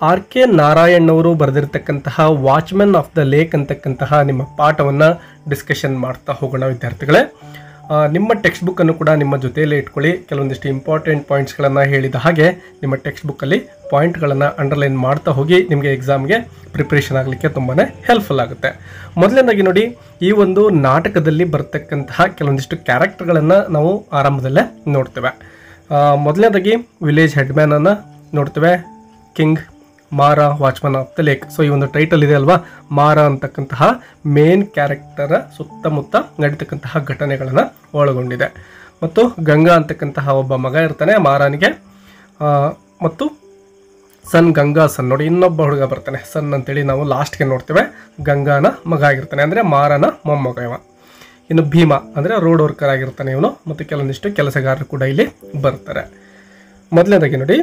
R K Narayan ಅವರು ಬರೆದಿರ್ತಕ್ಕಂತಹ watchman of the lake ಅಂತಕ್ಕಂತಹ ನಿಮ್ಮ ಪಾಠವನ್ನು ಡಿಸ್ಕಷನ್ ಮಾಡ್ತಾ ಹೋಗೋಣ ವಿದ್ಯಾರ್ಥಿಗಳೇ. ನಿಮ್ಮ ಟೆಕ್ಸ್ಟ್ ಬುಕ್ಕನ್ನು ಕೂಡ ನಿಮ್ಮ ಜೊತೆಯಲ್ಲೇ ಇಟ್ಕೊಳ್ಳಿ. ಕೆಲವೊಂದಿಷ್ಟು ಇಂಪಾರ್ಟೆಂಟ್ ಪಾಯಿಂಟ್ಸ್ಗಳನ್ನು ಹೇಳಿದ ಹಾಗೆ ನಿಮ್ಮ ಟೆಕ್ಸ್ಟ್ ಬುಕ್ಕಲ್ಲಿ ಪಾಯಿಂಟ್ಗಳನ್ನು ಅಂಡರ್ಲೈನ್ ಮಾಡ್ತಾ ಹೋಗಿ ನಿಮಗೆ ಎಕ್ಸಾಮ್ಗೆ ಪ್ರಿಪ್ರೇಷನ್ ಆಗಲಿಕ್ಕೆ ತುಂಬಾ ಹೆಲ್ಪ್ಫುಲ್ ಆಗುತ್ತೆ. ಮೊದಲನೇದಾಗಿ ನೋಡಿ, ಈ ಒಂದು ನಾಟಕದಲ್ಲಿ ಬರ್ತಕ್ಕಂತಹ ಕೆಲವೊಂದಿಷ್ಟು ಕ್ಯಾರೆಕ್ಟರ್ಗಳನ್ನು ನಾವು ಆರಂಭದಲ್ಲೇ ನೋಡ್ತೇವೆ. ಮೊದಲನೇದಾಗಿ ವಿಲೇಜ್ ಹೆಡ್ಮ್ಯಾನನ್ನು ನೋಡ್ತೇವೆ, ಕಿಂಗ್, ಮಾರಾ, watchman of the lake. So ಈ ಒಂದು ಟೈಟಲ್ ಇದೆ ಅಲ್ವಾ, ಮಾರಾ ಅಂತಕ್ಕಂತಹ ಮೇನ್ ಕ್ಯಾರೆಕ್ಟರ ಸುತ್ತಮುತ್ತ ನಡೀತಕ್ಕಂತಹ ಘಟನೆಗಳನ್ನು ಒಳಗೊಂಡಿದೆ. ಮತ್ತು ಗಂಗಾ ಅಂತಕ್ಕಂತಹ ಒಬ್ಬ ಮಗ ಇರ್ತಾನೆ ಮಾರಾನಿಗೆ, ಮತ್ತು ಸನ್ ಗಂಗಾ ಸನ್. ನೋಡಿ, ಇನ್ನೊಬ್ಬ ಹುಡುಗ ಬರ್ತಾನೆ ಸನ್ ಅಂತೇಳಿ ನಾವು ಲಾಸ್ಟ್ಗೆ ನೋಡ್ತೇವೆ. ಗಂಗಾನ ಮಗ ಆಗಿರ್ತಾನೆ, ಅಂದರೆ ಮಾರನ ಮೊಮ್ಮಗ ಇವ. ಇನ್ನು ಭೀಮ ಅಂದರೆ ರೋಡ್ ವರ್ಕರ್ ಆಗಿರ್ತಾನೆ ಇವನು, ಮತ್ತು ಕೆಲವೊಂದಿಷ್ಟು ಕೆಲಸಗಾರರು ಕೂಡ ಇಲ್ಲಿ ಬರ್ತಾರೆ. ಮೊದಲನೇದಾಗಿ ನೋಡಿ,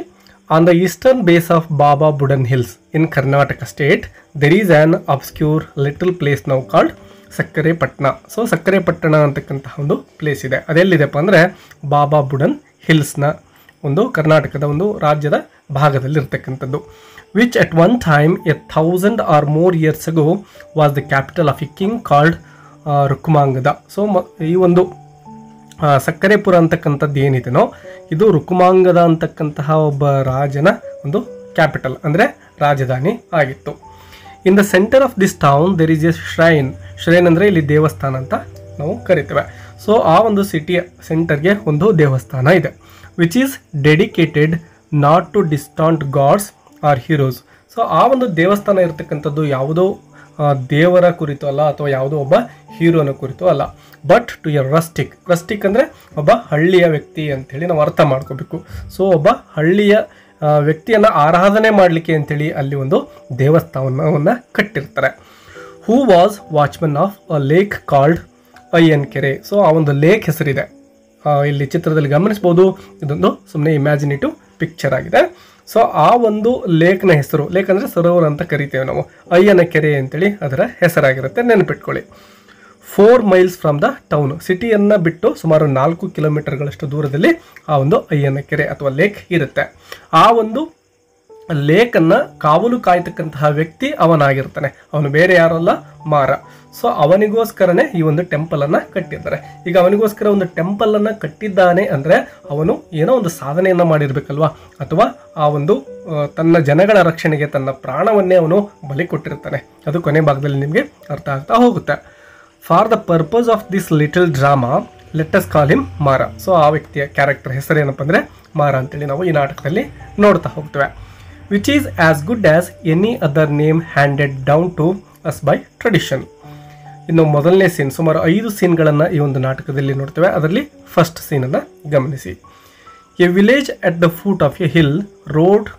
on the eastern base of Baba Budan Hills in Karnataka state, there is an obscure little place now called ಸಕ್ಕರೆ ಪಟ್ಟಣ. ಸೊ ಸಕ್ಕರೆ ಪಟ್ಟಣ ಅಂತಕ್ಕಂತಹ ಒಂದು ಪ್ಲೇಸ್ ಇದೆ. ಅದೆಲ್ಲಿದೆಪ್ಪ ಅಂದರೆ ಬಾಬಾ ಬುಡನ್ ಹಿಲ್ಸ್ನ ಒಂದು ಕರ್ನಾಟಕದ ಒಂದು ರಾಜ್ಯದ ಭಾಗದಲ್ಲಿ ಇರ್ತಕ್ಕಂಥದ್ದು. Which at one time 1000 or more years ago was the capital of a king called Rukmangada. So ಈ ಒಂದು ಸಕ್ಕರೆಪುರ ಅಂತಕ್ಕಂಥದ್ದು ಏನಿದೆನೋ ಇದು ರುಕ್ಮಾಂಗದ ಅಂತಕ್ಕಂತಹ ಒಬ್ಬ ರಾಜನ ಒಂದು ಕ್ಯಾಪಿಟಲ್, ಅಂದರೆ ರಾಜಧಾನಿ ಆಗಿತ್ತು. In the centre of this town there is A shrine. Shrine ಅಂದರೆ ಇಲ್ಲಿ ದೇವಸ್ಥಾನ ಅಂತ ನಾವು ಕರಿತೇವೆ. ಸೊ ಆ ಒಂದು ಸಿಟಿಯ ಸೆಂಟರ್ಗೆ ಒಂದು ದೇವಸ್ಥಾನ ಇದೆ. Which is dedicated not to distant gods or heroes. So ಆ ಒಂದು ದೇವಸ್ಥಾನ ಇರತಕ್ಕಂಥದ್ದು ಯಾವುದೋ ದೇವರ ಕುರಿತು ಅಲ್ಲ, ಅಥವಾ ಯಾವುದೋ ಒಬ್ಬ ಹೀರೋನ ಕುರಿತು ಅಲ್ಲ, but to a rustic. Rustic ಅಂದರೆ ಒಬ್ಬ ಹಳ್ಳಿಯ ವ್ಯಕ್ತಿ ಅಂಥೇಳಿ ನಾವು ಅರ್ಥ ಮಾಡ್ಕೋಬೇಕು. ಸೊ ಒಬ್ಬ ಹಳ್ಳಿಯ ವ್ಯಕ್ತಿಯನ್ನು ಆರಾಧನೆ ಮಾಡಲಿಕ್ಕೆ ಅಂಥೇಳಿ ಅಲ್ಲಿ ಒಂದು ದೇವಸ್ಥಾನವನ್ನು ಕಟ್ಟಿರ್ತಾರೆ. Who was watchman of a lake called Ayyankere. So ಆ ಒಂದು ಲೇಕ್ ಹೆಸರಿದೆ, ಇಲ್ಲಿ ಚಿತ್ರದಲ್ಲಿ ಗಮನಿಸ್ಬೋದು. ಇದೊಂದು ಸುಮ್ಮನೆ ಇಮ್ಯಾಜಿನೇಟಿವ್ ಪಿಕ್ಚರ್ ಆಗಿದೆ. ಸೊ ಆ ಒಂದು ಲೇಕ್ನ ಹೆಸರು, ಲೇಕ್ ಅಂದರೆ ಸರೋವರ ಅಂತ ಕರಿತೇವೆ ನಾವು, ಅಯ್ಯನ ಕೆರೆ ಅಂತೇಳಿ ಅದರ ಹೆಸರಾಗಿರುತ್ತೆ, ನೆನಪಿಟ್ಕೊಳ್ಳಿ. 4 miles ಫ್ರಮ್ ದ ಟೌನ್. ಸಿಟಿಯನ್ನು ಬಿಟ್ಟು ಸುಮಾರು 4 ಕಿಲೋಮೀಟರ್ಗಳಷ್ಟು ದೂರದಲ್ಲಿ ಆ ಒಂದು ಅಯ್ಯನ ಕೆರೆ ಅಥವಾ ಲೇಕ್ ಇರುತ್ತೆ. ಆ ಒಂದು ಲೇಕನ್ನು ಕಾವಲು ಕಾಯ್ತಕ್ಕಂತಹ ವ್ಯಕ್ತಿ ಅವನಾಗಿರ್ತಾನೆ. ಅವನು ಬೇರೆ ಯಾರಲ್ಲ, ಮಾರ. ಸೊ ಅವನಿಗೋಸ್ಕರನೇ ಈ ಒಂದು ಟೆಂಪಲನ್ನು ಕಟ್ಟಿರ್ತಾರೆ. ಈಗ ಅವನಿಗೋಸ್ಕರ ಒಂದು ಟೆಂಪಲನ್ನು ಕಟ್ಟಿದ್ದಾನೆ ಅಂದರೆ ಅವನು ಏನೋ ಒಂದು ಸಾಧನೆಯನ್ನು ಮಾಡಿರ್ಬೇಕಲ್ವಾ, ಅಥವಾ ಆ ಒಂದು ತನ್ನ ಜನಗಳ ರಕ್ಷಣೆಗೆ ತನ್ನ ಪ್ರಾಣವನ್ನೇ ಅವನು ಬಲಿ ಕೊಟ್ಟಿರ್ತಾನೆ. ಅದು ಕೊನೆ ಭಾಗದಲ್ಲಿ ನಿಮಗೆ ಅರ್ಥ ಆಗ್ತಾ ಹೋಗುತ್ತೆ. For the purpose of this little drama let us call him ಮಾರ. ಸೊ ಆ ವ್ಯಕ್ತಿಯ ಕ್ಯಾರೆಕ್ಟರ್ ಹೆಸರೇನಪ್ಪ ಅಂದರೆ ಮಾರ ಅಂತೇಳಿ ನಾವು ಈ ನಾಟಕದಲ್ಲಿ ನೋಡ್ತಾ ಹೋಗ್ತೇವೆ. Which is as good as any other name handed down to us by tradition. ಇನ್ನು ಮೊದಲನೇ ಸೀನ್, ಸುಮಾರು 5 ಸೀನ್ಗಳನ್ನು ಈ ಒಂದು ನಾಟಕದಲ್ಲಿ ನೋಡ್ತೇವೆ. ಅದರಲ್ಲಿ ಫಸ್ಟ್ ಸೀನನ್ನು ಗಮನಿಸಿ. A village at the foot of a hill, road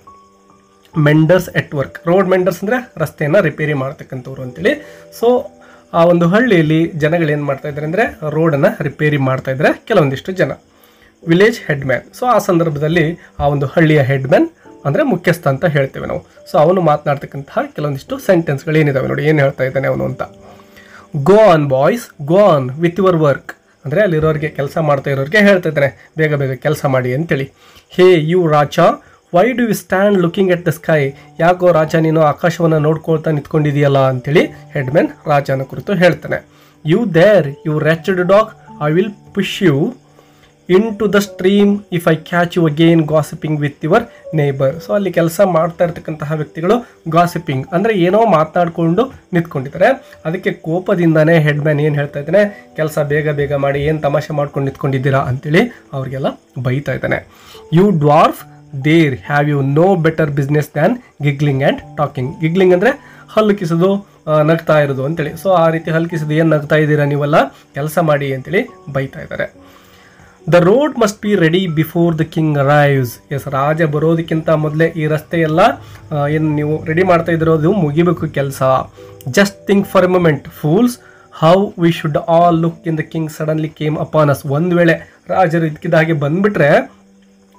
menders at work. Road menders ಅಂದರೆ ರಸ್ತೆಯನ್ನು ರಿಪೇರಿ ಮಾಡ್ತಕ್ಕಂಥವ್ರು ಅಂತೇಳಿ. ಸೊ ಆ ಒಂದು ಹಳ್ಳಿಯಲ್ಲಿ ಜನಗಳೇನು ಮಾಡ್ತಾ ಇದ್ದಾರೆ ಅಂದರೆ ರೋಡನ್ನು ರಿಪೇರಿ ಮಾಡ್ತಾ ಇದ್ದಾರೆ ಕೆಲವೊಂದಿಷ್ಟು ಜನ. ವಿಲೇಜ್ ಹೆಡ್ಮ್ಯಾನ್. ಸೊ ಆ ಸಂದರ್ಭದಲ್ಲಿ ಆ ಒಂದು ಹಳ್ಳಿಯ ಹೆಡ್ಮ್ಯಾನ್ ಅಂದರೆ ಮುಖ್ಯಸ್ಥ ಅಂತ ಹೇಳ್ತೇವೆ ನಾವು. ಸೊ ಅವನು ಮಾತನಾಡ್ತಕ್ಕಂತಹ ಕೆಲವೊಂದಿಷ್ಟು ಸೆಂಟೆನ್ಸ್ಗಳೇನಿದ್ದಾವೆ ನೋಡಿ, ಏನು ಹೇಳ್ತಾ ಇದ್ದಾನೆ ಅವನು ಅಂತ. Go on boys, go on with your work. ಅಂದರೆ ಅಲ್ಲಿರೋರಿಗೆ, ಕೆಲಸ ಮಾಡ್ತಾ ಇರೋರಿಗೆ ಹೇಳ್ತಾ ಇದ್ದಾನೆ, ಬೇಗ ಬೇಗ ಕೆಲಸ ಮಾಡಿ ಅಂತೇಳಿ. Hey you Raja, why do you stand looking at the sky. ಯಾಕೋ ರಾಜ ನೀನು ಆಕಾಶವನ್ನು ನೋಡ್ಕೊಳ್ತಾ ನಿಂತ್ಕೊಂಡಿದೆಯಲ್ಲ ಅಂತೇಳಿ ಹೆಡ್ಮ್ಯಾನ್ ರಾಜನ ಕುರಿತು ಹೇಳ್ತಾನೆ. You there you wretched dog, I will push you in to the stream if I catch you again gossiping with your neighbour. So ಅಲ್ಲಿ ಕೆಲಸ ಮಾಡ್ತಾ ಇರ್ತಕ್ಕಂತಹ ವ್ಯಕ್ತಿಗಳು ಗಾಸಿಪಿಂಗ್ ಅಂದರೆ ಏನೋ ಮಾತನಾಡಿಕೊಂಡು ನಿಂತ್ಕೊಂಡಿದ್ದಾರೆ. ಅದಕ್ಕೆ ಕೋಪದಿಂದಾನೇ ಹೆಡ್ಮ್ಯಾನ್ ಏನು ಹೇಳ್ತಾ ಇದ್ದಾನೆ, ಕೆಲಸ ಬೇಗ ಬೇಗ ಮಾಡಿ, ಏನು ತಮಾಷೆ ಮಾಡ್ಕೊಂಡು ನಿಂತ್ಕೊಂಡಿದ್ದೀರಾ ಅಂತೇಳಿ ಅವ್ರಿಗೆಲ್ಲ ಬೈತಾ ಇದ್ದಾನೆ. You dwarf, there have you no better business than giggling and talking. Giggling ಅಂದರೆ ಹಲ್ಕಿಸೋದು, ನಗ್ತಾ ಇರೋದು ಅಂತೇಳಿ. ಸೊ ಆ ರೀತಿ ಹಲ್ಕಿಸೋದು, ಏನು ನಗ್ತಾ ಇದ್ದೀರಾ ನೀವೆಲ್ಲ, ಕೆಲಸ ಮಾಡಿ ಅಂತೇಳಿ ಬೈತಾ ಇದ್ದಾರೆ. The road must be ready before the king arrives. Yes, ರಾಜ ಬರೋದಕ್ಕಿಂತ ಮೊದಲೇ ಈ ರಸ್ತೆ ಎಲ್ಲ ಏನು ನೀವು ರೆಡಿ ಮಾಡ್ತಾ ಇದ್ದಿರೋದು ಮುಗಿಬೇಕು ಕೆಲಸ. Just think for A moment fools how we should all look in the king suddenly came upon us. ಒಂದು ವೇಳೆ ರಾಜರು ಇದಕ್ಕಿದ್ದ ಹಾಗೆ ಬಂದುಬಿಟ್ರೆ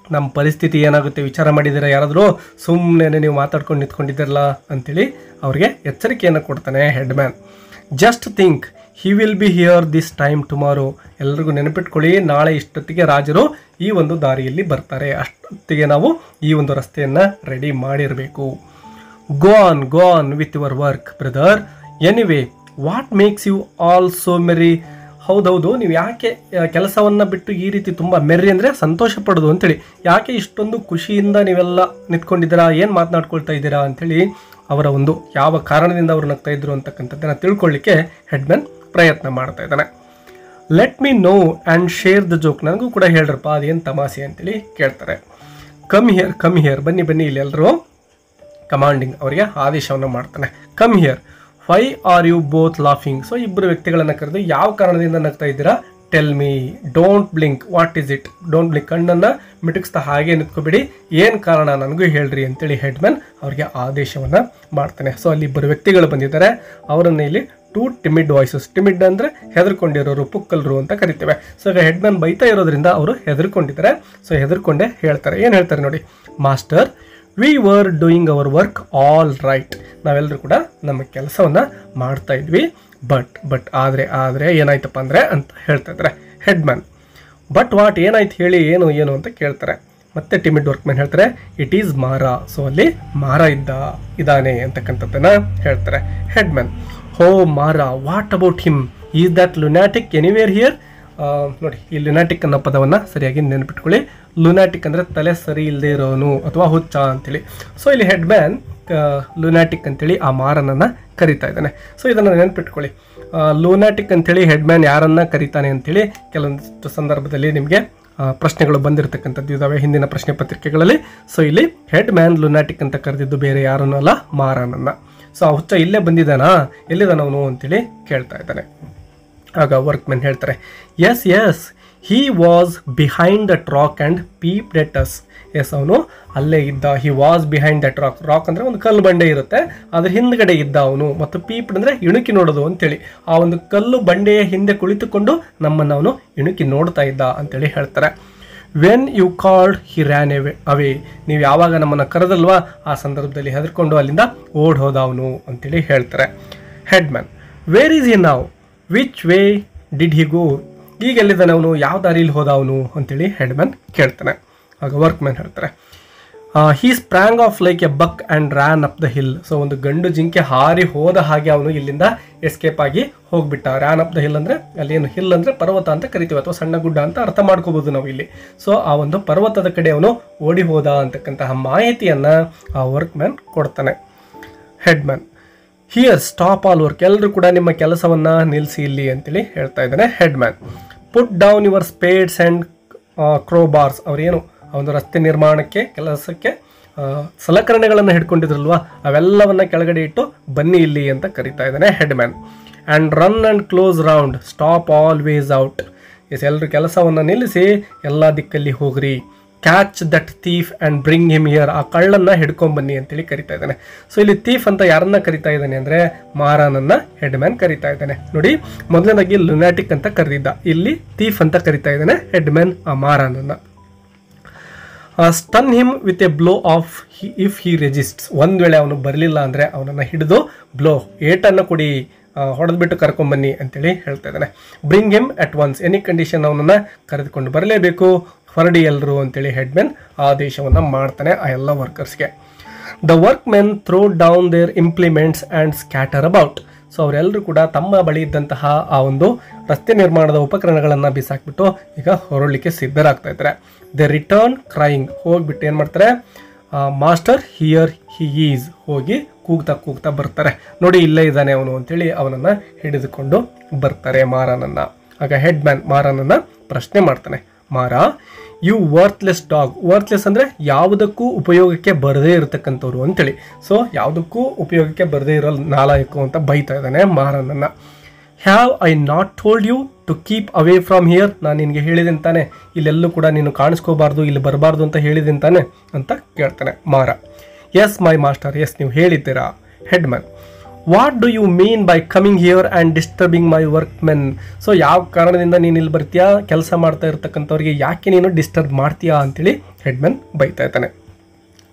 ನಮ್ಮ ಪರಿಸ್ಥಿತಿ ಏನಾಗುತ್ತೆ ವಿಚಾರ ಮಾಡಿದ್ದೀರಾ ಯಾರಾದರೂ? ಸುಮ್ಮನೆ ನೀವು ಮಾತಾಡ್ಕೊಂಡು ನಿಂತ್ಕೊಂಡಿದ್ದೀರಲ್ಲ ಅಂತೇಳಿ ಅವ್ರಿಗೆ ಎಚ್ಚರಿಕೆಯನ್ನು ಕೊಡ್ತಾನೆ headman. Just think he will be here this time tomorrow. ಎಲ್ರಿಗೂ ನೆನಪಿಟ್ಕೊಳ್ಳಿ, ನಾಳೆ ಇಷ್ಟೊತ್ತಿಗೆ ರಾಜರು ಈ ಒಂದು ದಾರಿಯಲ್ಲಿ ಬರ್ತಾರೆ, ಅಷ್ಟೊತ್ತಿಗೆ ನಾವು ಈ ಒಂದು ರಸ್ತೆಯನ್ನು ರೆಡಿ ಮಾಡಿರಬೇಕು. Go on with your work brother. Anyway what makes you all so merry. ಹೌದೌದು, ನೀವು ಯಾಕೆ ಕೆಲಸವನ್ನು ಬಿಟ್ಟು ಈ ರೀತಿ ತುಂಬ ಮೆರ್ರಿ ಅಂದರೆ ಸಂತೋಷ ಪಡೋದು ಅಂತೇಳಿ, ಯಾಕೆ ಇಷ್ಟೊಂದು ಖುಷಿಯಿಂದ ನೀವೆಲ್ಲ ನಿಂತ್ಕೊಂಡಿದ್ದೀರಾ, ಏನು ಮಾತನಾಡ್ಕೊಳ್ತಾ ಇದ್ದೀರಾ ಅಂಥೇಳಿ ಅವರ ಒಂದು ಯಾವ ಕಾರಣದಿಂದ ಅವರು ನಗ್ತಾ ಇದ್ರು ಅಂತಕ್ಕಂಥದ್ದನ್ನು ತಿಳ್ಕೊಳ್ಳಿಕ್ಕೆ ಹೆಡ್ಮ್ಯಾನ್ ಪ್ರಯತ್ನ ಮಾಡ್ತಾ ಇದ್ದಾನೆ. Let me know and share the joke. ನನಗೂ ಕೂಡ ಹೇಳ್ರಪ್ಪ ಅದೇನು ತಮಾಷೆ ಅಂತೇಳಿ ಕೇಳ್ತಾರೆ. ಕಮ್ ಹಿಯರ್ ಬನ್ನಿ ಇಲ್ಲಿ ಎಲ್ಲರೂ ಕಮಾಂಡಿಂಗ್ ಅವರಿಗೆ ಆದೇಶವನ್ನು ಮಾಡ್ತಾನೆ. Come here, why are you both laughing. So ಇಬ್ಬರು ವ್ಯಕ್ತಿಗಳನ್ನು ಕರೆದು ಯಾವ ಕಾರಣದಿಂದ ನಗ್ತಾ ಇದ್ದೀರಾ, tell me. Don't blink, what is it. Don't blink, ಕಣ್ಣನ್ನು ಮಿಟುಕಿಸ್ತಾ ಹಾಗೆ ನಿಂತ್ಕೋಬೇಡಿ, ಏನು ಕಾರಣ ನನಗೂ ಹೇಳ್ರಿ ಅಂತೇಳಿ ಹೆಡ್ಮ್ಯಾನ್ ಅವರಿಗೆ ಆದೇಶವನ್ನು ಮಾಡ್ತಾನೆ. ಸೊ ಅಲ್ಲಿ ಇಬ್ಬರು ವ್ಯಕ್ತಿಗಳು ಬಂದಿದ್ದಾರೆ, ಅವರನ್ನು ಇಲ್ಲಿ 2 ಟಿಮಿಡ್ ವಾಯ್ಸಸ್. ಟಿಮಿಡ್ ಅಂದರೆ ಹೆದರ್ಕೊಂಡಿರೋರು, ಪುಕ್ಕಲ್ರು ಅಂತ ಕರಿತೇವೆ. ಸೊ ಈಗ ಹೆಡ್ಮ್ಯಾನ್ ಬೈತಾ ಇರೋದ್ರಿಂದ ಅವರು ಹೆದರ್ಕೊಂಡಿದ್ದಾರೆ. ಸೊ ಹೆದರ್ಕೊಂಡೆ ಹೇಳ್ತಾರೆ. ಏನು ಹೇಳ್ತಾರೆ ನೋಡಿ. Master, we were doing hour work all right. ನಾವೆಲ್ಲರೂ ಕೂಡ ನಮ್ಮ ಕೆಲಸವನ್ನು ಮಾಡ್ತಾ ಇದ್ವಿ. ಬಟ್ ಆದರೆ ಏನಾಯ್ತಪ್ಪ ಅಂದರೆ ಅಂತ ಹೇಳ್ತಾ ಇದ್ದಾರೆ ಹೆಡ್ಮ್ಯಾನ್. ಬಟ್ ವಾಟ್, ಏನಾಯ್ತು ಹೇಳಿ, ಏನು ಅಂತ ಕೇಳ್ತಾರೆ. ಮತ್ತೆ ಟಿಮಿಡ್ ವರ್ಕ್ಮ್ಯಾನ್ ಹೇಳ್ತಾರೆ, ಇಟ್ ಈಸ್ ಮಾರಾ. ಸೊ ಅಲ್ಲಿ ಮಾರಾ ಇದ್ದಾನೆ ಅಂತಕ್ಕಂಥದ್ದನ್ನು ಹೇಳ್ತಾರೆ. ಹೆಡ್ಮ್ಯಾನ್, ಹೋ Mara, what about him, is that lunatic anywhere here. ನೋಡಿ, ಈ ಲುನಾಟಿಕ್ ಅನ್ನೋ ಪದವನ್ನು ಸರಿಯಾಗಿ ನೆನಪಿಟ್ಕೊಳ್ಳಿ. ಲುನಾಟಿಕ್ ಅಂದರೆ ತಲೆ ಸರಿ ಇಲ್ಲದೆ ಇರೋನು ಅಥವಾ ಹುಚ್ಚ ಅಂತೇಳಿ. ಸೊ ಇಲ್ಲಿ ಹೆಡ್ಮ್ಯಾನ್ ಲುನಾಟಿಕ್ ಅಂತೇಳಿ ಆ ಮಾರನನ್ನು ಕರಿತಾ ಇದ್ದಾನೆ. ಸೊ ಇದನ್ನು ನೆನಪಿಟ್ಕೊಳ್ಳಿ. ಲುನಾಟಿಕ್ ಅಂತೇಳಿ ಹೆಡ್ಮ್ಯಾನ್ ಯಾರನ್ನ ಕರಿತಾನೆ ಅಂತೇಳಿ ಕೆಲವೊಂದಿಷ್ಟು ಸಂದರ್ಭದಲ್ಲಿ ನಿಮಗೆ ಪ್ರಶ್ನೆಗಳು ಬಂದಿರತಕ್ಕಂಥದ್ದು ಇದ್ದಾವೆ ಹಿಂದಿನ ಪ್ರಶ್ನೆ ಪತ್ರಿಕೆಗಳಲ್ಲಿ. ಸೊ ಇಲ್ಲಿ ಹೆಡ್ಮ್ಯಾನ್ ಲುನಾಟಿಕ್ ಅಂತ ಕರೆದಿದ್ದು ಬೇರೆ ಯಾರನ್ನೂ ಅಲ್ಲ, ಮಾರನನ್ನು. ಸೊ ಆ ಹುಚ್ಚ ಇಲ್ಲೇ ಬಂದಿದ್ದಾನಾ, ಎಲ್ಲಿದ್ದಾನವನು ಅಂತೇಳಿ ಕೇಳ್ತಾ ಇದ್ದಾನೆ. ಆಗ ವರ್ಕ್ಮೆನ್ ಹೇಳ್ತಾರೆ, yes he was behind that rock and peeped at us. Yes, ಅವನು ಅಲ್ಲೇ ಇದ್ದ. He was behind that rock ಅಂದರೆ ಒಂದು ಕಲ್ಲು ಬಂಡೆ ಇರುತ್ತೆ, ಅದ್ರ ಹಿಂದ್ಗಡೆ ಇದ್ದ ಅವನು. ಮತ್ತು ಪೀಪ್ಡ್ ಅಂದರೆ ಇಣುಕಿ ನೋಡೋದು ಅಂತೇಳಿ. ಆ ಒಂದು ಕಲ್ಲು ಬಂಡೆಯ ಹಿಂದೆ ಕುಳಿತುಕೊಂಡು ನಮ್ಮನ್ನು ಅವನು ಇಣುಕಿ ನೋಡ್ತಾ ಇದ್ದ ಅಂತೇಳಿ ಹೇಳ್ತಾರೆ. When you called he ran away. ನೀವು ಯಾವಾಗ ನಮ್ಮನ್ನು ಕರೆದಲ್ವಾ ಆ ಸಂದರ್ಭದಲ್ಲಿ ಹೆದರ್ಕೊಂಡು ಅಲ್ಲಿಂದ ಓಡ್ ಹೋದ ಅವನು ಅಂತೇಳಿ ಹೇಳ್ತಾರೆ. ಹೆಡ್ಮ್ಯಾನ್, ವೇರ್ ಈಸ್ ಹಿ ನಾವ್, ವಿಚ್ ವೇ ಡಿಡ್ ಹಿ ಗೋ. ಈಗ ಎಲ್ಲಿದ್ದಾನೆ ಅವನು, ಯಾವ ದಾರಿಯಲ್ಲಿ ಹೋದ ಅವನು ಅಂತೇಳಿ ಹೆಡ್ಮ್ಯಾನ್ ಕೇಳ್ತಾನೆ. ಆಗ ವರ್ಕ್ಮ್ಯಾನ್ ಹೇಳ್ತಾರೆ, he sprang off like a buck and ran up the hill. So ಒಂದು ಗಂಡು ಜಿಂಕೆ ಹಾರಿ ಹೋದ ಹಾಗೆ ಅವನು ಇಲ್ಲಿಂದ ಎಸ್ಕೇಪ್ ಆಗಿ ಹೋಗ್ಬಿಟ್ಟ. ರ್ಯಾನ್ ಅಪ್ ದ ಹಿಲ್ ಅಂದರೆ ಅಲ್ಲೇನು ಹಿಲ್ ಅಂದರೆ ಪರ್ವತ ಅಂತ ಕರಿತೀವಿ ಅಥವಾ ಸಣ್ಣ ಗುಡ್ಡ ಅಂತ ಅರ್ಥ ಮಾಡ್ಕೋಬೋದು ನಾವು ಇಲ್ಲಿ. ಸೊ ಆ ಒಂದು ಪರ್ವತದ ಕಡೆ ಅವನು ಓಡಿ ಹೋದ ಅಂತಕ್ಕಂತಹ ಮಾಹಿತಿಯನ್ನು ಆ ವರ್ಕ್ಮ್ಯಾನ್ ಕೊಡ್ತಾನೆ. ಹೆಡ್ಮ್ಯಾನ್, ಹಿಯರ್ ಸ್ಟಾಪ್ ಆಲ್ ವರ್ಕ್. ಎಲ್ಲರೂ ಕೂಡ ನಿಮ್ಮ ಕೆಲಸವನ್ನು ನಿಲ್ಲಿಸಿ ಇಲ್ಲಿ ಅಂತೇಳಿ ಹೇಳ್ತಾ ಇದ್ದಾನೆ ಹೆಡ್ಮ್ಯಾನ್. ಪುಟ್ ಡೌನ್ ಯುವರ್ ಸ್ಪೇಡ್ಸ್ ಆ್ಯಂಡ್ ಕ್ರೋಬಾರ್ಸ್. ಅವರೇನು ಒಂದು ರಸ್ತೆ ನಿರ್ಮಾಣಕ್ಕೆ ಕೆಲಸಕ್ಕೆ ಸಲಕರಣೆಗಳನ್ನು ಹಿಡ್ಕೊಂಡಿದ್ರಲ್ವ, ಅವೆಲ್ಲವನ್ನು ಕೆಳಗಡೆ ಇಟ್ಟು ಬನ್ನಿ ಇಲ್ಲಿ ಅಂತ ಕರಿತಾ ಇದ್ದಾನೆ headman. And run and close round, stop all ways out. Yes, ಎಲ್ಲರೂ ಕೆಲಸವನ್ನು ನಿಲ್ಲಿಸಿ ಎಲ್ಲ ದಿಕ್ಕಲ್ಲಿ ಹೋಗ್ರಿ. Catch that thief and bring him here. ಆ ಕಳ್ಳನ್ನು ಹಿಡ್ಕೊಂಬನ್ನಿ ಅಂತೇಳಿ ಕರಿತಾ ಇದ್ದಾನೆ. ಸೊ ಇಲ್ಲಿ ಥೀಫ್ ಅಂತ ಯಾರನ್ನ ಕರಿತಾ ಇದ್ದಾನೆ ಅಂದರೆ ಮಾರಾನನ್ನ ಹೆಡ್ಮ್ಯಾನ್ ಕರಿತಾ ಇದ್ದಾನೆ. ನೋಡಿ, ಮೊದಲನೇದಾಗಿ ಲುನಾಟಿಕ್ ಅಂತ ಕರೆದಿದ್ದ, ಇಲ್ಲಿ ಥೀಫ್ ಅಂತ ಕರಿತಾ ಇದ್ದಾನೆ ಹೆಡ್ಮ್ಯಾನ್ ಆ ಮಾರಾನನ್ನ. Stun him with a blow off if he resists. ಒಂದು ವೇಳೆ ಅವನು ಬರಲಿಲ್ಲ ಅಂದರೆ ಅವನನ್ನು ಹಿಡಿದು ಬ್ಲೋ, ಏಟನ್ನು ಕೊಡಿ, ಹೊಡೆದ್ಬಿಟ್ಟು ಕರ್ಕೊಂಬನ್ನಿ ಅಂತೇಳಿ ಹೇಳ್ತಾ ಇದ್ದಾನೆ. Bring him at once, any condition ಅವನನ್ನು ಕರೆದುಕೊಂಡು ಬರಲೇಬೇಕು, ಹೊರಡಿ ಎಲ್ಲರೂ ಅಂತೇಳಿ ಹೆಡ್ಮ್ಯಾನ್ ಆದೇಶವನ್ನು ಮಾಡ್ತಾನೆ ಆ ಎಲ್ಲ ವರ್ಕರ್ಸ್ಗೆ. The workmen throw down their implements and scatter about. So ಅವರೆಲ್ಲರೂ ಕೂಡ ತಮ್ಮ ಬಳಿ ಇದ್ದಂತಹ ಆ ಒಂದು ರಸ್ತೆ ನಿರ್ಮಾಣದ ಉಪಕರಣಗಳನ್ನು ಬಿಸಾಕ್ಬಿಟ್ಟು ಈಗ ಹೊರಡಲಿಕ್ಕೆ ಸಿದ್ಧರಾಗ್ತಾ ಇದ್ದಾರೆ. ದೆ ರಿಟರ್ನ್ ಕ್ರೈಯಿಂಗ್. ಹೋಗ್ಬಿಟ್ಟು ಏನು ಮಾಡ್ತಾರೆ, ಮಾಸ್ಟರ್ ಹಿಯರ್ ಹಿ ಈಸ್. ಹೋಗಿ ಕೂಗ್ತಾ ಬರ್ತಾರೆ. ನೋಡಿ, ಇಲ್ಲೇ ಇದ್ದಾನೆ ಅವನು ಅಂತೇಳಿ ಅವನನ್ನು ಹಿಡಿದುಕೊಂಡು ಬರ್ತಾರೆ ಮಾರಾನನ್ನು. ಆಗ ಹೆಡ್ಮ್ಯಾನ್ ಮಾರಾನನ್ನು ಪ್ರಶ್ನೆ ಮಾಡ್ತಾನೆ. ಮಾರಾ, ಯು ವರ್ತ್ಲೆಸ್ ಡಾಗ್. ವರ್ತ್ಲೆಸ್ ಅಂದರೆ ಯಾವುದಕ್ಕೂ ಉಪಯೋಗಕ್ಕೆ ಬರದೇ ಇರತಕ್ಕಂಥವ್ರು ಅಂತೇಳಿ. ಸೊ ಯಾವುದಕ್ಕೂ ಉಪಯೋಗಕ್ಕೆ ಬರದೇ ಇರೋ ನಾಲಾಯಕು ಅಂತ ಬೈತಾ ಇದ್ದಾನೆ ಮಾರನನ್ನು. Have I not told you to keep away from here. ನಾನು ನಿನಗೆ ಹೇಳಿದ್ದೀನಿ ತಾನೆ, ಇಲ್ಲೆಲ್ಲೂ ಕೂಡ ನೀನು ಕಾಣಿಸ್ಕೋಬಾರ್ದು, ಇಲ್ಲಿ ಬರಬಾರ್ದು ಅಂತ ಹೇಳಿದ್ದೀನಿ ತಾನೆ ಅಂತ ಕೇಳ್ತಾನೆ ಮಾರ. ಎಸ್ ಮೈ ಮಾಸ್ಟರ್, ಎಸ್ ನೀವು ಹೇಳಿದ್ದೀರಾ. Headman, what do you mean by coming here and disturbing my workmen. So ಯಾವ ಕಾರಣದಿಂದ ನೀನು ಇಲ್ಲಿ ಬರ್ತೀಯಾ, ಕೆಲಸ ಮಾಡ್ತಾ ಇರ್ತಕ್ಕಂಥವ್ರಿಗೆ ಯಾಕೆ ನೀನು ಡಿಸ್ಟರ್ಬ್ ಮಾಡ್ತೀಯಾ ಅಂತೇಳಿ ಹೆಡ್ಮ್ಯಾನ್ ಬೈತಾ ಇದ್ದಾನೆ.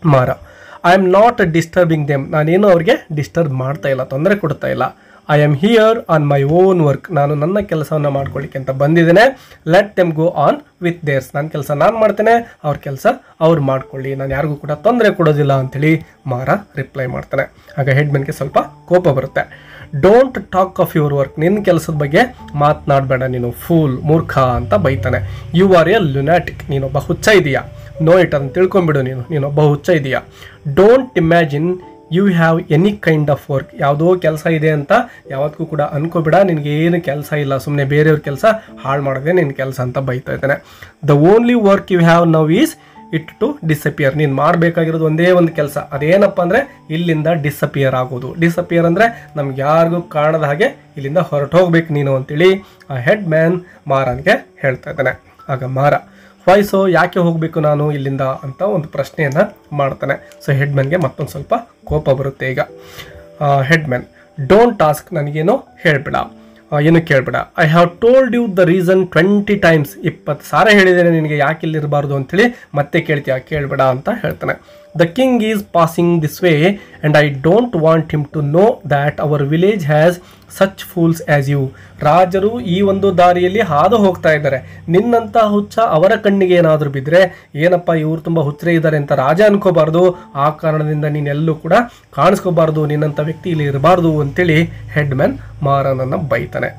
Mara, I am not disturbing them. ನಾನೇನು ಅವ್ರಿಗೆ ಡಿಸ್ಟರ್ಬ್ ಮಾಡ್ತಾ ಇಲ್ಲ, ತೊಂದರೆ ಕೊಡ್ತಾ ಇಲ್ಲ. I am here on my own work, ನಾನು ನನ್ನ ಕೆಲಸವನ್ನು ಮಾಡ್ಕೊಳ್ಳಿಕ್ಕೆ ಅಂತ ಬಂದಿದ್ದೇನೆ. Let them go on with theirs, ನನ್ನ ಕೆಲಸ ನಾನು ಮಾಡ್ತೇನೆ, ಅವ್ರ ಕೆಲಸ ಅವ್ರು ಮಾಡ್ಕೊಳ್ಳಿ, ನಾನು ಯಾರಿಗೂ ಕೂಡ ತೊಂದರೆ ಕೊಡೋದಿಲ್ಲ ಅಂತೇಳಿ ಮಾರ ರಿಪ್ಲೈ ಮಾಡ್ತಾನೆ. ಆಗ ಹೆಡ್ಮನ್ಗೆ ಸ್ವಲ್ಪ ಕೋಪ ಬರುತ್ತೆ. Don't talk of your work, ನಿನ್ನ ಕೆಲಸದ ಬಗ್ಗೆ ಮಾತನಾಡಬೇಡ ನೀನು, ಫೂಲ್, ಮೂರ್ಖ ಅಂತ ಬೈತಾನೆ. ಯು ಆರ್ ಎ ಲುನಾಟಿಕ್, ನೀನೊಬ್ಬ ಹುಚ್ಚ ಇದೆಯಾ, ನೋ ಇಟ್ ಅದನ್ನು ತಿಳ್ಕೊಂಬಿಡು, ನೀನೊಬ್ಬ ಹುಚ್ಚ ಇದೆಯಾ. Don't imagine you have any kind of work, ಯಾವುದೋ ಕೆಲಸ ಇದೆ ಅಂತ ಯಾವತ್ತೂ ಕೂಡ ಅನ್ಕೋಬೇಡ, ನಿನಗೆ ಏನು ಕೆಲಸ ಇಲ್ಲ, ಸುಮ್ಮನೆ ಬೇರೆಯವ್ರ ಕೆಲಸ ಹಾಳು ಮಾಡೋದೇ ನಿನ್ನ ಕೆಲಸ ಅಂತ ಬೈತಾ ಇದ್ದಾನೆ. The only work you have now is it to disappear, ನೀನು ಮಾಡಬೇಕಾಗಿರೋದು ಒಂದೇ ಒಂದು ಕೆಲಸ, ಅದೇನಪ್ಪ ಅಂದರೆ ಇಲ್ಲಿಂದ ಡಿಸಪಿಯರ್ ಆಗೋದು. ಡಿಸಪಿಯರ್ ಅಂದರೆ ನಮ್ಗೆ ಯಾರಿಗೂ ಕಾಣದ ಹಾಗೆ ಇಲ್ಲಿಂದ ಹೊರಟು ಹೋಗ್ಬೇಕು ನೀನು ಅಂತೇಳಿ ಆ ಹೆಡ್ ಮ್ಯಾನ್ ಮಾರನಿಗೆ ಹೇಳ್ತಾ ಇದ್ದಾನೆ. ಆಗ ಮಾರ ವಾಯ್ಸು ಯಾಕೆ ಹೋಗಬೇಕು ನಾನು ಇಲ್ಲಿಂದ ಅಂತ ಒಂದು ಪ್ರಶ್ನೆಯನ್ನು ಮಾಡ್ತಾನೆ. ಸೊ ಹೆಡ್ ಮ್ಯಾನ್ಗೆ ಮತ್ತೊಂದು ಸ್ವಲ್ಪ ಕೋಪ ಬರುತ್ತೆ. ಈಗ ಹೆಡ್ ಮ್ಯಾನ್, ಡೋಂಟ್ ಟಾಸ್ಕ್, ನನಗೇನು ಹೇಳಬೇಡ, ಏನು ಕೇಳಬೇಡ. I have told you the reason 20 times, 20 ಸಾರಿ ಹೇಳಿದ್ದೇನೆ ನಿನಗೆ ಯಾಕೆ ಇಲ್ಲಿರಬಾರ್ದು ಅಂತೇಳಿ, ಮತ್ತೆ ಕೇಳ್ತೀಯ, ಕೇಳಬೇಡ ಅಂತ ಹೇಳ್ತಾನೆ. The king is passing this way and I don't want him to know that our village has such fools as you. ರಾಜರು ಈ ಒಂದು ದಾರಿಯಲ್ಲಿ ಹಾದು ಹೋಗ್ತಾ ಇದ್ದಾರೆ, ನಿನ್ನಂಥ ಹುಚ್ಚ ಅವರ ಕಣ್ಣಿಗೆ ಏನಾದರೂ ಬಿದ್ದರೆ ಏನಪ್ಪ ಇವ್ರು ತುಂಬ ಹುಚ್ಚರೇ ಇದ್ದಾರೆ ಅಂತ ರಾಜ ಅನ್ಕೋಬಾರ್ದು, ಆ ಕಾರಣದಿಂದ ನೀನೆಲ್ಲೂ ಕೂಡ ಕಾಣಿಸ್ಕೋಬಾರ್ದು, ನಿನ್ನಂಥ ವ್ಯಕ್ತಿ ಇಲ್ಲಿ ಇರಬಾರ್ದು ಅಂತೇಳಿ ಹೆಡ್ ಮ್ಯಾನ್ ಮಾರನನ್ನು ಬೈತಾನೆ.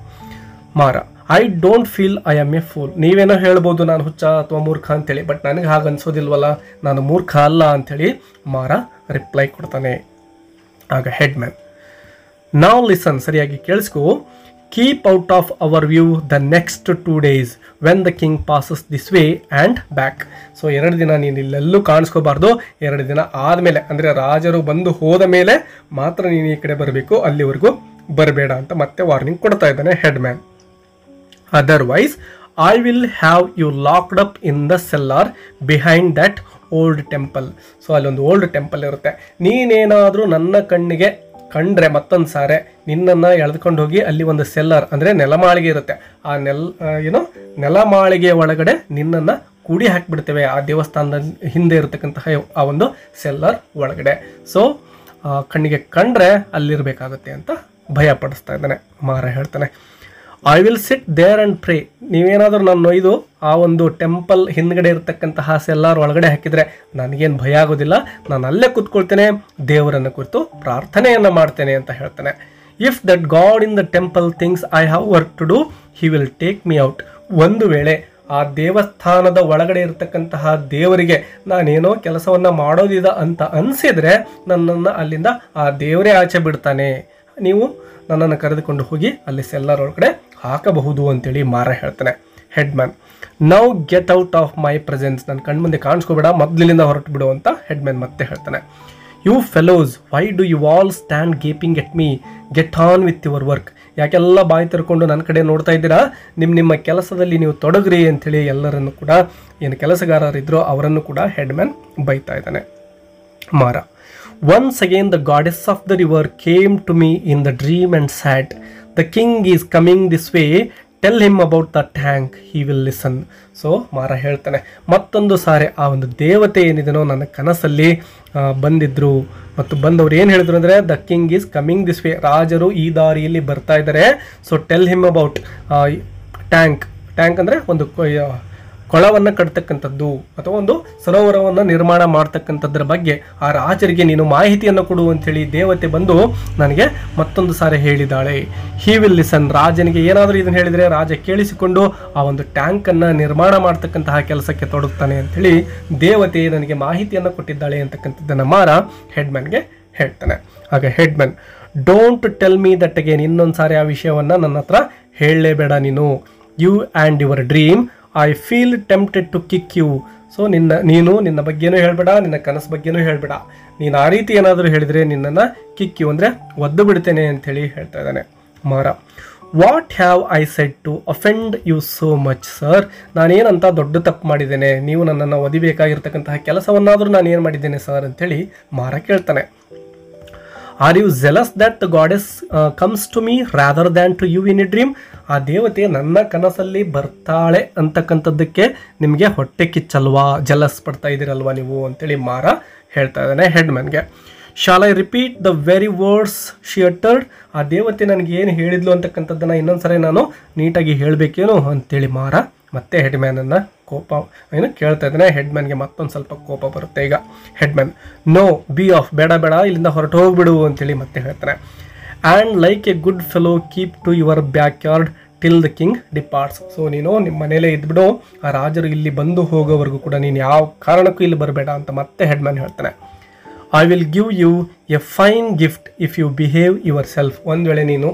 ಮಾರ, I don't feel I am A pool, ನೀವೇನೋ ಹೇಳ್ಬೋದು ನಾನು ಹುಚ್ಚ ಅಥವಾ ಮೂರ್ಖ ಅಂತೇಳಿ, ಬಟ್ ನನಗೆ ಹಾಗೆ ಅನ್ಸೋದಿಲ್ವಲ್ಲ, ನಾನು ಮೂರ್ಖ ಅಲ್ಲ ಅಂಥೇಳಿ ಮಾರ ರಿಪ್ಲೈ ಕೊಡ್ತಾನೆ. ಆಗ ಹೆಡ್ ಮ್ಯಾನ್, ನಾವ್ ಲಿಸನ್, ಸರಿಯಾಗಿ ಕೇಳಿಸ್ಕೋ. Keep out of our view the next 2 days when the king passes this way and back. So 2 ದಿನ ನೀನು ಇಲ್ಲೆಲ್ಲೂ ಕಾಣಿಸ್ಕೋಬಾರ್ದು, 2 ದಿನ ಆದಮೇಲೆ ಅಂದರೆ ರಾಜರು ಬಂದು ಹೋದ ಮೇಲೆ ಮಾತ್ರ ನೀನು ಈ ಕಡೆ ಬರಬೇಕು, ಅಲ್ಲಿವರೆಗೂ ಬರಬೇಡ ಅಂತ ಮತ್ತೆ ವಾರ್ನಿಂಗ್ ಕೊಡ್ತಾ ಇದ್ದಾನೆ headman. Otherwise I will have you locked up in the cellar behind that old temple. So ಅಲ್ಲೊಂದು ಓಲ್ಡ್ ಟೆಂಪಲ್ ಇರುತ್ತೆ, ನೀನೇನಾದರೂ ನನ್ನ ಕಣ್ಣಿಗೆ ಕಂಡ್ರೆ ಮತ್ತೊಂದು ಸಾರೆ ನಿನ್ನನ್ನು ಎಳೆದುಕೊಂಡು ಹೋಗಿ ಅಲ್ಲಿ ಒಂದು ಸೆಲ್ಲರ್ ಅಂದರೆ ನೆಲಮಾಳಿಗೆ ಇರುತ್ತೆ, ಆ ನೆಲಮಾಳಿಗೆಯ ಒಳಗಡೆ ನಿನ್ನನ್ನು ಕೂಡಿ ಹಾಕಿಬಿಡ್ತೇವೆ, ಆ ದೇವಸ್ಥಾನದ ಹಿಂದೆ ಇರತಕ್ಕಂತಹ ಆ ಒಂದು ಸೆಲ್ಲರ್ ಒಳಗಡೆ. ಸೊ ಕಣ್ಣಿಗೆ ಕಂಡ್ರೆ ಅಲ್ಲಿರಬೇಕಾಗುತ್ತೆ ಅಂತ ಭಯ ಪಡಿಸ್ತಾ ಇದ್ದಾನೆ. ಮಾರ ಹೇಳ್ತಾನೆ, I will sit there and pray, ನೀವೇನಾದರೂ ನಾನು ಒಯ್ದು ಆ ಒಂದು ಟೆಂಪಲ್ ಹಿಂದ್ಗಡೆ ಇರತಕ್ಕಂತಹ ಸೆಲ್ಲಾರ್ ಒಳಗಡೆ ಹಾಕಿದರೆ ನನಗೇನು ಭಯ ಆಗೋದಿಲ್ಲ, ನಾನು ಅಲ್ಲೇ ಕೂತ್ಕೊಳ್ತೇನೆ, ದೇವರನ್ನು ಕುರಿತು ಪ್ರಾರ್ಥನೆಯನ್ನು ಮಾಡ್ತೇನೆ ಅಂತ ಹೇಳ್ತಾನೆ. If that god in the temple thinks I have work to do he will take me out. ಒಂದು ವೇಳೆ ಆ ದೇವಸ್ಥಾನದ ಒಳಗಡೆ ಇರತಕ್ಕಂತಹ ದೇವರಿಗೆ ನಾನೇನೋ ಕೆಲಸವನ್ನು ಮಾಡೋದಿದೆ ಅಂತ ಅನಿಸಿದರೆ ನನ್ನನ್ನು ಅಲ್ಲಿಂದ ಆ ದೇವರೇ ಆಚೆ ಬಿಡ್ತಾನೆ, ನೀವು ನನ್ನನ್ನು ಕರೆದುಕೊಂಡು ಹೋಗಿ ಅಲ್ಲಿ ಸೆಲ್ಲರ್ ಒಳಗಡೆ ಹಾಕಬಹುದು ಅಂತೇಳಿ ಮಾರ ಹೇಳ್ತಾನೆ. Head man, now get out of my presence, ನನ್ನ ಕಣ್ಮುಂದೆ ಕಾಣಿಸ್ಕೋಬೇಡ, ಮೊದಲಿನಿಂದ ಹೊರಟು ಬಿಡು ಅಂತ ಹೆಡ್ ಮ್ಯಾನ್ ಮತ್ತೆ ಹೇಳ್ತಾನೆ. You fellows why do you all stand gaping at me, get on with your work. ಯಾಕೆಲ್ಲ ಬಾಯಿ ತೆರ್ಕೊಂಡು ನನ್ನ ಕಡೆ ನೋಡ್ತಾ ಇದ್ದೀರಾ, ನಿಮ್ಮ ಕೆಲಸದಲ್ಲಿ ನೀವು ತೊಡಗ್ರಿ ಅಂಥೇಳಿ ಎಲ್ಲರನ್ನು ಕೂಡ ಏನು ಕೆಲಸಗಾರರಿದ್ರೋ ಅವರನ್ನು ಕೂಡ ಹೆಡ್ ಮ್ಯಾನ್ ಬೈತಾ ಇದ್ದಾನೆ. ಮಾರ, once again the goddess of the river came to me in the dream and said, the king is coming this way, tell him about the tank, he will listen. So Mara ಹೇಳ್ತಾನೆ, ಮತ್ತೊಂದು ಸಾರಿ ಆ ಒಂದು ದೇವತೆ ಏನಿದೆನೋ ನನ್ನ ಕನಸಲ್ಲಿ ಬಂದಿದ್ರು ಮತ್ತು ಬಂದವರು ಏನು ಹೇಳಿದ್ರು ಅಂದರೆ the king is coming this way, ರಾಜರು ಈ ದಾರಿಯಲ್ಲಿ ಬರ್ತಾ ಇದ್ದಾರೆ. So tell him about tank ಅಂದರೆ ಒಂದು ಕೊಳವನ್ನು ಕಟ್ತಕ್ಕಂಥದ್ದು ಅಥವಾ ಒಂದು ಸರೋವರವನ್ನು ನಿರ್ಮಾಣ ಮಾಡ್ತಕ್ಕಂಥದ್ರ ಬಗ್ಗೆ ಆ ರಾಜರಿಗೆ ನೀನು ಮಾಹಿತಿಯನ್ನು ಕೊಡು ಅಂಥೇಳಿ ದೇವತೆ ಬಂದು ನನಗೆ ಮತ್ತೊಂದು ಸಾರಿ ಹೇಳಿದ್ದಾಳೆ. ಹಿ ವಿಲ್ ಲಿಸನ್, ರಾಜನಿಗೆ ಏನಾದರೂ ಇದನ್ನು ಹೇಳಿದರೆ ರಾಜ ಕೇಳಿಸಿಕೊಂಡು ಆ ಒಂದು ಟ್ಯಾಂಕನ್ನು ನಿರ್ಮಾಣ ಮಾಡ್ತಕ್ಕಂತಹ ಕೆಲಸಕ್ಕೆ ತೊಡಗ್ತಾನೆ ಅಂಥೇಳಿ ದೇವತೆ ನನಗೆ ಮಾಹಿತಿಯನ್ನು ಕೊಟ್ಟಿದ್ದಾಳೆ ಅಂತಕ್ಕಂಥದ್ದನ್ನು ಮಾರ ಹೆಡ್ ಮ್ಯಾನ್ಗೆ ಹೇಳ್ತಾನೆ. ಆಗ headman, don't tell me that again, ಇನ್ನೊಂದು ಸಾರಿ ಆ ವಿಷಯವನ್ನು ನನ್ನ ಹತ್ರ ಹೇಳಲೇಬೇಡ ನೀನು. You and your dream I feel tempted to kick you. So ನೀನು ನಿನ್ನ ಬಗ್ಗೆನೂ ಹೇಳಬೇಡ, ನಿನ್ನ ಕನಸು ಬಗ್ಗೆನೂ ಹೇಳಬೇಡ, ನೀನು ಆ ರೀತಿ ಏನಾದರೂ ಹೇಳಿದರೆ ನಿನ್ನನ್ನು ಕಿಕ್ ಯು ಅಂದರೆ ಒದ್ದು ಬಿಡ್ತೇನೆ ಅಂಥೇಳಿ ಹೇಳ್ತಾ ಇದ್ದಾನೆ Mara. What have I said to offend you so much sir, ನಾನೇನಂತ ದೊಡ್ಡ ತಪ್ಪು ಮಾಡಿದ್ದೇನೆ, ನೀವು ನನ್ನನ್ನು ಒದಿಬೇಕಾಗಿರ್ತಕ್ಕಂತಹ ಕೆಲಸವನ್ನಾದರೂ ನಾನು ಏನು ಮಾಡಿದ್ದೇನೆ ಸರ್ ಅಂಥೇಳಿ ಮಾರ ಕೇಳ್ತಾನೆ. Are you jealous that the goddess comes to me rather than to you in a dream, ಆ ದೇವತೆ ನನ್ನ ಕನಸಲ್ಲಿ ಬರ್ತಾಳೆ ಅಂತಕ್ಕಂಥದ್ದಕ್ಕೆ ನಿಮಗೆ ಹೊಟ್ಟೆ ಕಿಚ್ಚಲ್ವಾ, ಜಲಸ್ ಪಡ್ತಾ ಇದ್ದೀರಲ್ವಾ ನೀವು ಅಂತೇಳಿ ಮಾರ ಹೇಳ್ತಾ ಇದ್ದಾನೆ ಹೆಡ್ ಮ್ಯಾನ್ಗೆ. Shall I repeat the very words she uttered? ಆ ದೇವತೆ ನನಗೆ ಏನು ಹೇಳಿದ್ಲು ಅಂತಕ್ಕಂಥದ್ದನ್ನು ಇನ್ನೊಂದ್ಸರಿ ನಾನು ನೀಟಾಗಿ ಹೇಳಬೇಕೇನು ಅಂತೇಳಿ ಮಾರ ಮತ್ತೆ ಹೆಡ್ಮ್ಯಾನನ್ನು ಕೋಪ ಏನು ಕೇಳ್ತಾ ಇದ್ದಾನೆ. ಹೆಡ್ಮ್ಯಾನ್ಗೆ ಮತ್ತೊಂದು ಸ್ವಲ್ಪ ಕೋಪ ಬರುತ್ತೆ. ಈಗ ಹೆಡ್ಮ್ಯಾನ್, ನೋ, ಬಿ ಆಫ್, ಬೇಡ ಬೇಡ, ಇಲ್ಲಿಂದ ಹೊರಟು ಹೋಗ್ಬಿಡು ಅಂತೇಳಿ ಮತ್ತೆ ಹೇಳ್ತಾನೆ. And like a good fellow keep to your backyard till the king departs. So ನೀನು ನಿಮ್ಮ ಮನೇಲೇ ಇದ್ಬಿಡು, ಆ ರಾಜರು ಇಲ್ಲಿ ಬಂದು ಹೋಗೋವರೆಗೂ ಕೂಡ ನೀನು ಯಾವ ಕಾರಣಕ್ಕೂ ಇಲ್ಲಿ ಬರಬೇಡ ಅಂತ ಮತ್ತೆ ಹೆಡ್ಮ್ಯಾನ್ ಹೇಳ್ತಾನೆ. I will give you a fine gift if you behave yourself. ಒಂದು ವೇಳೆ ನೀನು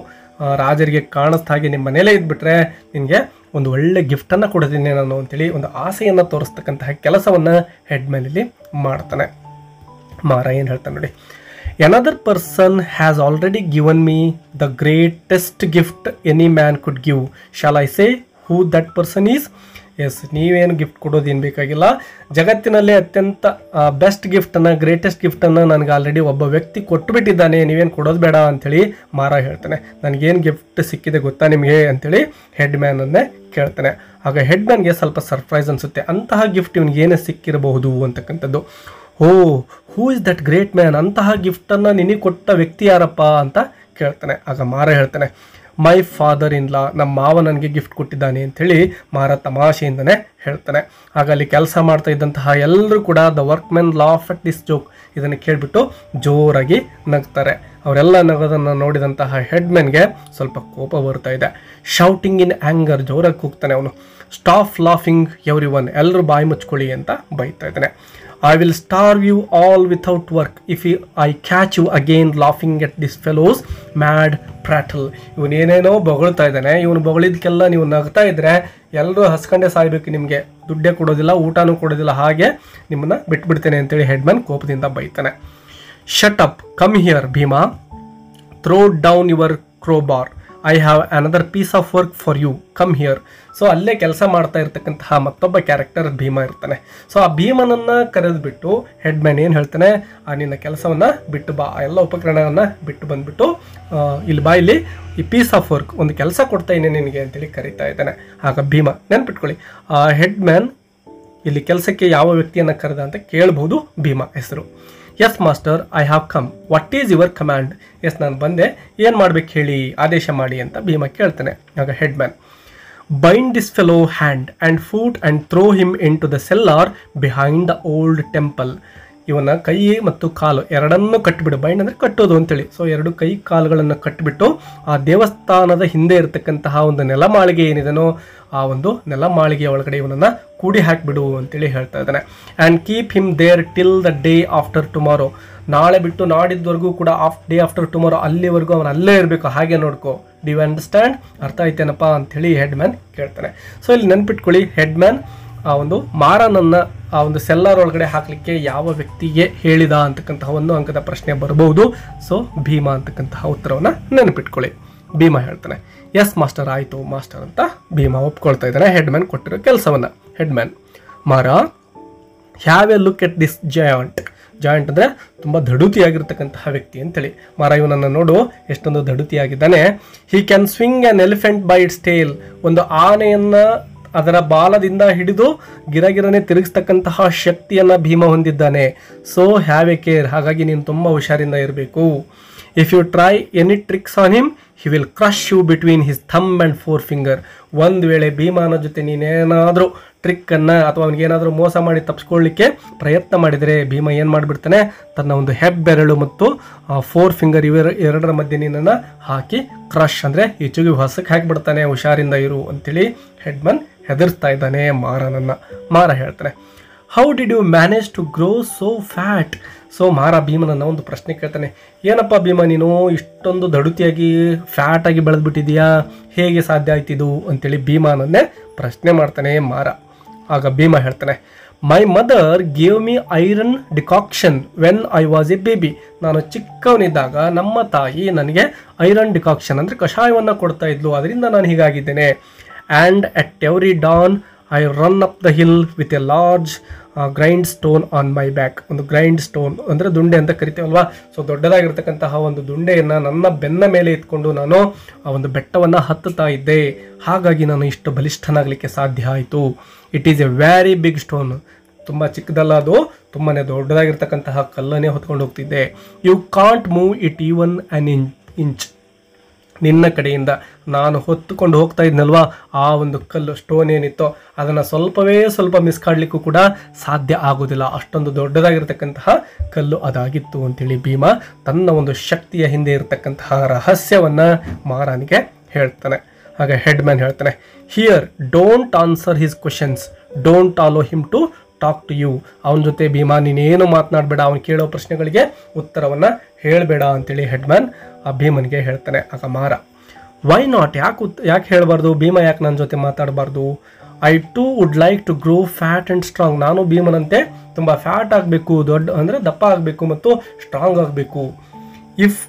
ರಾಜರಿಗೆ ಕಾಣಿಸ್ದ ಹಾಗೆ ನಿಮ್ಮ ಮನೇಲೇ ಇದ್ಬಿಟ್ರೆ ನಿನಗೆ ಒಂದು ಒಳ್ಳೆ ಗಿಫ್ಟನ್ನು ಕೊಡ್ತೀನಿ ನಾನು ಅಂತೇಳಿ ಒಂದು ಆಸೆಯನ್ನು ತೋರಿಸ್ತಕ್ಕಂತಹ ಕೆಲಸವನ್ನು ಹೆಡ್ಮ್ಯಾನ್ ಇಲ್ಲಿ ಮಾಡ್ತಾನೆ. ಮಾರ ಏನು ಹೇಳ್ತಾನೆ ನೋಡಿ. Another person has already given me the greatest gift any man could give. Shall I say who that person is? Yes, ನೀವೇನು ಗಿಫ್ಟ್ ಕೊಡೋದೇನು ಬೇಕಾಗಿಲ್ಲ. ಜಗತ್ತಿನಲ್ಲೇ ಅತ್ಯಂತ ಬೆಸ್ಟ್ ಗಿಫ್ಟನ್ನು, ಗ್ರೇಟೆಸ್ಟ್ ಗಿಫ್ಟನ್ನು ನನಗೆ ಆಲ್ರೆಡಿ ಒಬ್ಬ ವ್ಯಕ್ತಿ ಕೊಟ್ಟುಬಿಟ್ಟಿದ್ದಾನೆ, ನೀವೇನು ಕೊಡೋದು ಬೇಡ ಅಂಥೇಳಿ ಮಾರ ಹೇಳ್ತಾನೆ. ನನಗೇನು ಗಿಫ್ಟ್ ಸಿಕ್ಕಿದೆ ಗೊತ್ತಾ ನಿಮಗೆ ಅಂತೇಳಿ ಹೆಡ್ಮ್ಯಾನನ್ನೇ ಕೇಳ್ತಾನೆ. ಆಗ ಹೆಡ್ಮ್ಯಾನ್ಗೆ ಸ್ವಲ್ಪ ಸರ್ಪ್ರೈಸ್ ಅನಿಸುತ್ತೆ. ಅಂತಹ ಗಿಫ್ಟ್ ಇವನಿಗೆ ಏನೇ ಸಿಕ್ಕಿರಬಹುದು ಅಂತಕ್ಕಂಥದ್ದು. Oh, who is that great man? ಅಂತಹ ಗಿಫ್ಟನ್ನು ನಿನಗೆ ಕೊಟ್ಟ ವ್ಯಕ್ತಿ ಯಾರಪ್ಪ ಅಂತ ಕೇಳ್ತಾನೆ. ಆಗ ಮಾರ ಹೇಳ್ತಾನೆ, ಮೈ ಫಾದರ್ ಇನ್ ಲಾ, ನಮ್ಮ ಮಾವ ನನಗೆ ಗಿಫ್ಟ್ ಕೊಟ್ಟಿದ್ದಾನೆ ಅಂಥೇಳಿ ಮಾರ ತಮಾಷೆಯಿಂದನೇ ಹೇಳ್ತಾನೆ. ಆಗ ಅಲ್ಲಿ ಕೆಲಸ ಮಾಡ್ತಾ ಇದ್ದಂತಹ ಎಲ್ಲರೂ ಕೂಡ the workmen laugh at this joke, ಇದನ್ನು ಕೇಳಿಬಿಟ್ಟು ಜೋರಾಗಿ ನಗ್ತಾರೆ. ಅವರೆಲ್ಲ ನಗೋದನ್ನು ನೋಡಿದಂತಹ ಹೆಡ್ಮ್ಯಾನ್ಗೆ ಸ್ವಲ್ಪ ಕೋಪ ಬರ್ತಾ ಇದೆ. ಶೌಟಿಂಗ್ ಇನ್ ಆ್ಯಂಗರ್, ಜೋರಾಗಿ ಕೂಗ್ತಾನೆ ಅವನು. ಸ್ಟಾಪ್ ಲಾಫಿಂಗ್ ಎವ್ರಿ ಒನ್, ಎಲ್ಲರೂ ಬಾಯಿ ಮುಚ್ಕೊಳ್ಳಿ ಅಂತ ಬೈತಾ ಇದ್ದಾನೆ. I will starve you all without work if I catch you again laughing at this fellow's mad prattle. ಇವನೇನೇನೋ ಬೊಗಳ್ತಾ ಇದ್ದಾನೆ, ಇವನು ಬೊಗಳಿದ್ದಕ್ಕೆಲ್ಲ ನೀವು ನಗ್ತಾ ಇದ್ರೆ ಎಲ್ಲರೂ ಹಸ್ಕೊಂಡೇ ಸಾಯ್ಬೇಕು, ನಿಮಗೆ ದುಡ್ಡೇ ಕೊಡೋದಿಲ್ಲ, ಊಟನೂ ಕೊಡೋದಿಲ್ಲ, ಹಾಗೆ ನಿಮ್ಮನ್ನು ಬಿಟ್ಬಿಡ್ತೇನೆ ಅಂತೇಳಿ ಹೆಡ್ಮ್ಯಾನ್ ಕೋಪದಿಂದ ಬೈತಾನೆ. Shut up, come here Bhima, throw down your crowbar, I have another piece of work for you, come here. So ಅಲ್ಲೇ ಕೆಲಸ ಮಾಡ್ತಾ ಇರ್ತಕ್ಕಂತಹ ಮತ್ತೊಬ್ಬ ಕ್ಯಾರೆಕ್ಟರ್ ಭೀಮ ಇರ್ತಾನೆ. ಸೊ ಆ ಭೀಮನನ್ನು ಕರೆದುಬಿಟ್ಟು ಹೆಡ್ಮ್ಯಾನ್ ಏನು ಹೇಳ್ತಾನೆ, ನಿನ್ನ ಕೆಲಸವನ್ನು ಬಿಟ್ಟು ಬಾ, ಎಲ್ಲ ಉಪಕರಣವನ್ನು ಬಿಟ್ಟು ಬಂದುಬಿಟ್ಟು ಇಲ್ಲಿ ಬಾ, ಇಲ್ಲಿ ಈ ಪೀಸ್ ಆಫ್ ವರ್ಕ್, ಒಂದು ಕೆಲಸ ಕೊಡ್ತಾ ಇದ್ದೀನಿ ನಿನಗೆ ಅಂತೇಳಿ ಕರೀತಾ ಇದ್ದಾನೆ. ಆಗ ಭೀಮ, ನೆನ್ಪಿಟ್ಕೊಳ್ಳಿ, ಹೆಡ್ಮ್ಯಾನ್ ಇಲ್ಲಿ ಕೆಲಸಕ್ಕೆ ಯಾವ ವ್ಯಕ್ತಿಯನ್ನು ಕರೆದ ಅಂತ ಕೇಳ್ಬೋದು ಭೀಮ ಹೆಸರು. Yes master, I have come, what is your command? Yes, ನಾನು ಬಂದೆ, ಏನು ಮಾಡ್ಬೇಕು ಹೇಳಿ, ಆದೇಶ ಮಾಡಿ ಅಂತ ಭೀಮ ಕೇಳ್ತಾನೆ. ಆಗ headman, bind this fellow hand and foot and throw him in to the cellar behind the old temple. ಇವನ ಕೈ ಮತ್ತು ಕಾಲು ಎರಡನ್ನೂ ಕಟ್ಟಿಬಿಡು, ಬೈಂಡ್ ಅಂದರೆ ಕಟ್ಟೋದು ಅಂತೇಳಿ. ಸೊ ಎರಡು ಕೈ ಕಾಲುಗಳನ್ನು ಕಟ್ಟಿಬಿಟ್ಟು ಆ ದೇವಸ್ಥಾನದ ಹಿಂದೆ ಇರತಕ್ಕಂತಹ ಒಂದು ನೆಲಮಾಳಿಗೆ ಏನಿದೆನೋ ಆ ಒಂದು ನೆಲಮಾಳಿಗೆಯ ಒಳಗಡೆ ಇವನನ್ನು ಕೂಡಿ ಹಾಕಿಬಿಡು ಅಂತೇಳಿ ಹೇಳ್ತಾ ಇದ್ದಾನೆ. And keep him there till the day after tomorrow, ನಾಳೆ ಬಿಟ್ಟು ನಾಡಿದ್ದವರೆಗೂ ಕೂಡ ಡೇ ಆಫ್ಟರ್ ಟುಮಾರೋ, ಅಲ್ಲಿವರೆಗೂ ಅವನು ಅಲ್ಲೇ ಇರಬೇಕು, ಹಾಗೆ ನೋಡ್ಕೋ. Do you understand? ಅರ್ಥ ಆಯ್ತೇನಪ್ಪ ಅಂಥೇಳಿ ಹೆಡ್ಮ್ಯಾನ್ ಕೇಳ್ತಾನೆ. ಸೊ ಇಲ್ಲಿ ನೆನ್ಪಿಟ್ಕೊಳ್ಳಿ, ಹೆಡ್ಮ್ಯಾನ್ ಆ ಒಂದು ಮಾರನನ್ನು ಆ ಒಂದು ಸೆಲ್ಲಾರ್ ಒಳಗಡೆ ಹಾಕಲಿಕ್ಕೆ ಯಾವ ವ್ಯಕ್ತಿಗೆ ಹೇಳಿದ ಅಂತಕ್ಕಂತಹ ಒಂದು ಅಂಕದ ಪ್ರಶ್ನೆ ಬರಬಹುದು. ಸೊ ಭೀಮ ಅಂತಕ್ಕಂತಹ ಉತ್ತರವನ್ನು ನೆನಪಿಟ್ಕೊಳ್ಳಿ. ಭೀಮ ಹೇಳ್ತಾನೆ, ಎಸ್ ಮಾಸ್ಟರ್, ಆಯಿತು ಮಾಸ್ಟರ್ ಅಂತ ಭೀಮ ಒಪ್ಕೊಳ್ತಾ ಇದ್ದಾನೆ ಹೆಡ್ಮ್ಯಾನ್ ಕೊಟ್ಟಿರೋ ಕೆಲಸವನ್ನು. Headman, Mara, have a look at this giant. Giant ಅಂದರೆ ತುಂಬ ದಡುತಿಯಾಗಿರ್ತಕ್ಕಂತಹ ವ್ಯಕ್ತಿ ಅಂತೇಳಿ. ಮಾರ, ಇವನನ್ನು ನೋಡು ಎಷ್ಟೊಂದು ದಡುತಿಯಾಗಿದ್ದಾನೆ. He can swing an elephant by its tail, ಒಂದು ಆನೆಯನ್ನು ಅದರ ಬಾಲದಿಂದ ಹಿಡಿದು ಗಿರಗಿರನೆ ತಿರುಗಿಸ್ತಕ್ಕಂತಹ ಶಕ್ತಿಯನ್ನು ಭೀಮ ಹೊಂದಿದ್ದಾನೆ. ಸೊ ಹ್ಯಾವ್ ಎ ಕೇರ್, ಹಾಗಾಗಿ ನೀನು ತುಂಬ ಹುಷಾರಿಂದ ಇರಬೇಕು. If you try any tricks on him he will crush you between his thumb and forefinger. ಒಂದು ವೇಳೆ ಭೀಮನ ಜೊತೆ ನೀನೇನಾದರೂ ಟ್ರಿಕ್ಕನ್ನು ಅಥವಾ ಅವನಿಗೇನಾದರೂ ಮೋಸ ಮಾಡಿ ತಪ್ಪಿಸ್ಕೊಳ್ಳಿಕ್ಕೆ ಪ್ರಯತ್ನ ಮಾಡಿದರೆ ಭೀಮ ಏನು ಮಾಡಿಬಿಡ್ತಾನೆ, ತನ್ನ ಒಂದು ಹೆಬ್ಬೆರಳು ಮತ್ತು ಫೋರ್ ಫಿಂಗರ್ ಎರಡರ ಮಧ್ಯೆ ನೀನನ್ನು ಹಾಕಿ ಕ್ರಶ್ ಅಂದರೆ ಈಚೆಗೆ ಹೊಸಕ್ಕೆ ಹಾಕಿಬಿಡ್ತಾನೆ, ಹುಷಾರಿಂದ ಇರು ಅಂತೇಳಿ ಹೆಡ್ಮ್ಯಾನ್ ಹೆದರ್ಸ್ತಾ ಇದ್ದಾನೆ ಮಾರನನ್ನು. ಮಾರ ಹೇಳ್ತಾನೆ, how did you manage to grow so fat? So Mara ಭೀಮನನ್ನು ಒಂದು ಪ್ರಶ್ನೆ ಕೇಳ್ತಾನೆ, ಏನಪ್ಪ ಭೀಮ ನೀನು ಇಷ್ಟೊಂದು ದಡುತಿಯಾಗಿ ಫ್ಯಾಟಾಗಿ ಬೆಳೆದ್ಬಿಟ್ಟಿದೆಯಾ, ಹೇಗೆ ಸಾಧ್ಯ ಆಯ್ತಿದು ಅಂತೇಳಿ ಭೀಮನನ್ನೇ ಪ್ರಶ್ನೆ ಮಾಡ್ತಾನೆ ಮಾರ. ಆಗ ಭೀಮ ಹೇಳ್ತಾನೆ, my mother gave me iron decoction when I was A baby. ನಾನು ಚಿಕ್ಕವನಿದ್ದಾಗ ನಮ್ಮ ತಾಯಿ ನನಗೆ ಐರನ್ ಡಿಕಾಕ್ಷನ್ ಅಂದರೆ ಕಷಾಯವನ್ನು ಕೊಡ್ತಾ ಇದ್ಲು, ಅದರಿಂದ ನಾನು ಹೀಗಾಗಿದ್ದೇನೆ. And at every dawn I run up the hill with a large grindstone on my back. ಒಂದು ಗ್ರೈಂಡ್ ಸ್ಟೋನ್ ಅಂದರೆ ದುಂಡೆ ಅಂತ ಕರಿತೀವಲ್ವಾ. ಸೊ ದೊಡ್ಡದಾಗಿರ್ತಕ್ಕಂತಹ ಒಂದು ದುಂಡೆಯನ್ನು ನನ್ನ ಬೆನ್ನ ಮೇಲೆ ಇಟ್ಕೊಂಡು ನಾನು ಆ ಒಂದು ಬೆಟ್ಟವನ್ನು ಹತ್ತುತ್ತಾ ಇದ್ದೆ, ಹಾಗಾಗಿ ನಾನು ಇಷ್ಟು ಬಲಿಷ್ಠನಾಗಲಿಕ್ಕೆ ಸಾಧ್ಯ ಆಯಿತು. It is a very big stone, ತುಂಬ ಚಿಕ್ಕದಲ್ಲ, ಅದು ತುಂಬಾ ದೊಡ್ಡದಾಗಿರ್ತಕ್ಕಂತಹ ಕಲ್ಲನ್ನೇ ಹೊತ್ಕೊಂಡು ಹೋಗ್ತಿದ್ದೆ. You can't move it even an inch. ನಿನ್ನ ಕಡೆಯಿಂದ ನಾನು ಹೊತ್ತುಕೊಂಡು ಹೋಗ್ತಾ ಇದ್ನಲ್ವಾ, ಆ ಒಂದು ಕಲ್ಲು ಸ್ಟೋನ್ ಏನಿತ್ತೋ ಅದನ್ನು ಸ್ವಲ್ಪ ಮಿಸ್ ಕಾಡಲಿಕ್ಕೂ ಕೂಡ ಸಾಧ್ಯ ಆಗೋದಿಲ್ಲ, ಅಷ್ಟೊಂದು ದೊಡ್ಡದಾಗಿರ್ತಕ್ಕಂತಹ ಕಲ್ಲು ಅದಾಗಿತ್ತು ಅಂತೇಳಿ ಭೀಮ ತನ್ನ ಒಂದು ಶಕ್ತಿಯ ಹಿಂದೆ ಇರತಕ್ಕಂತಹ ರಹಸ್ಯವನ್ನು ಮಹಾರಾಣಿಗೆ ಹೇಳ್ತಾನೆ. ಆಗ ಹೆಡ್ ಮ್ಯಾನ್ ಹೇಳ್ತಾನೆ, here don't answer his questions, don't allow him to talk to you. ಅವನ ಜೊತೆ ಭೀಮಾ ನೀನೇನು ಮಾತನಾಡಬೇಡ, ಅವನು ಕೇಳೋ ಪ್ರಶ್ನೆಗಳಿಗೆ ಉತ್ತರವನ್ನು ಹೇಳಬೇಡ ಅಂತೇಳಿ ಹೆಡ್ ಮ್ಯಾನ್ ಆ ಭೀಮನಿಗೆ ಹೇಳ್ತಾನೆ. ಆಗ ಮಾರ, ವೈ ನಾಟ್, ಯಾಕೆ ಹೇಳಬಾರ್ದು, ಭೀಮ ಯಾಕೆ ನನ್ನ ಜೊತೆ ಮಾತಾಡಬಾರ್ದು? I too would like to grow fat and strong. ನಾನು ಭೀಮನಂತೆ ತುಂಬ ಫ್ಯಾಟ್ ಆಗಬೇಕು, ಅಂದರೆ ದಪ್ಪ ಆಗಬೇಕು ಮತ್ತು ಸ್ಟ್ರಾಂಗ್ ಆಗಬೇಕು. If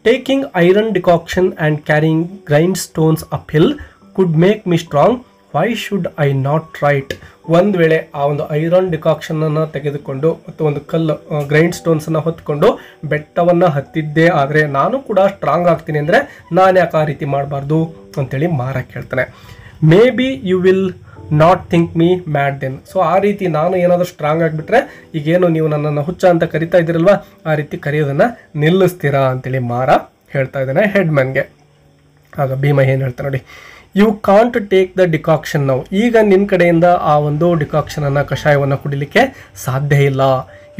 taking iron decoction and carrying grindstones uphill could make me strong, why should I not try it. ಒಂದು ವೇಳೆ ಆ ಒಂದು ಐರನ್ ಡಿಕಾಕ್ಷನನ್ನು ತೆಗೆದುಕೊಂಡು ಮತ್ತು ಒಂದು ಕಲ್ಲು ಗ್ರೈಂಡ್ ಸ್ಟೋನ್ಸನ್ನು ಹೊತ್ಕೊಂಡು ಬೆಟ್ಟವನ್ನು ಹತ್ತಿದ್ದೇ ಆದರೆ ನಾನು ಕೂಡ ಸ್ಟ್ರಾಂಗ್ ಆಗ್ತೀನಿ ಅಂದರೆ ನಾನು ಯಾಕೆ ಆ ರೀತಿ ಮಾಡಬಾರ್ದು ಅಂತೇಳಿ ಮಾರ ಕೇಳ್ತಾನೆ. Maybe you will not think me mad then. So ಆ ರೀತಿ ನಾನು ಏನಾದರೂ ಸ್ಟ್ರಾಂಗ್ ಆಗಿಬಿಟ್ರೆ ಈಗೇನು ನೀವು ನನ್ನನ್ನು ಹುಚ್ಚ ಅಂತ ಕರಿತಾ ಇದ್ದೀರಲ್ವ, ಆ ರೀತಿ ಕರೆಯೋದನ್ನು ನಿಲ್ಲಿಸ್ತೀರಾ ಅಂತೇಳಿ ಮಾರ ಹೇಳ್ತಾ ಇದ್ದಾನೆ ಹೆಡ್ ಮ್ಯಾನ್ಗೆ. ಆಗ ಭೀಮ ಏನು ಹೇಳ್ತಾನೆ ನೋಡಿ, you can't take the decoction ನಾವು. ಈಗ ನಿನ್ನ ಕಡೆಯಿಂದ ಆ ಒಂದು ಡಿಕಾಕ್ಷನನ್ನು ಕಷಾಯವನ್ನು ಕುಡಿಲಿಕ್ಕೆ ಸಾಧ್ಯ ಇಲ್ಲ.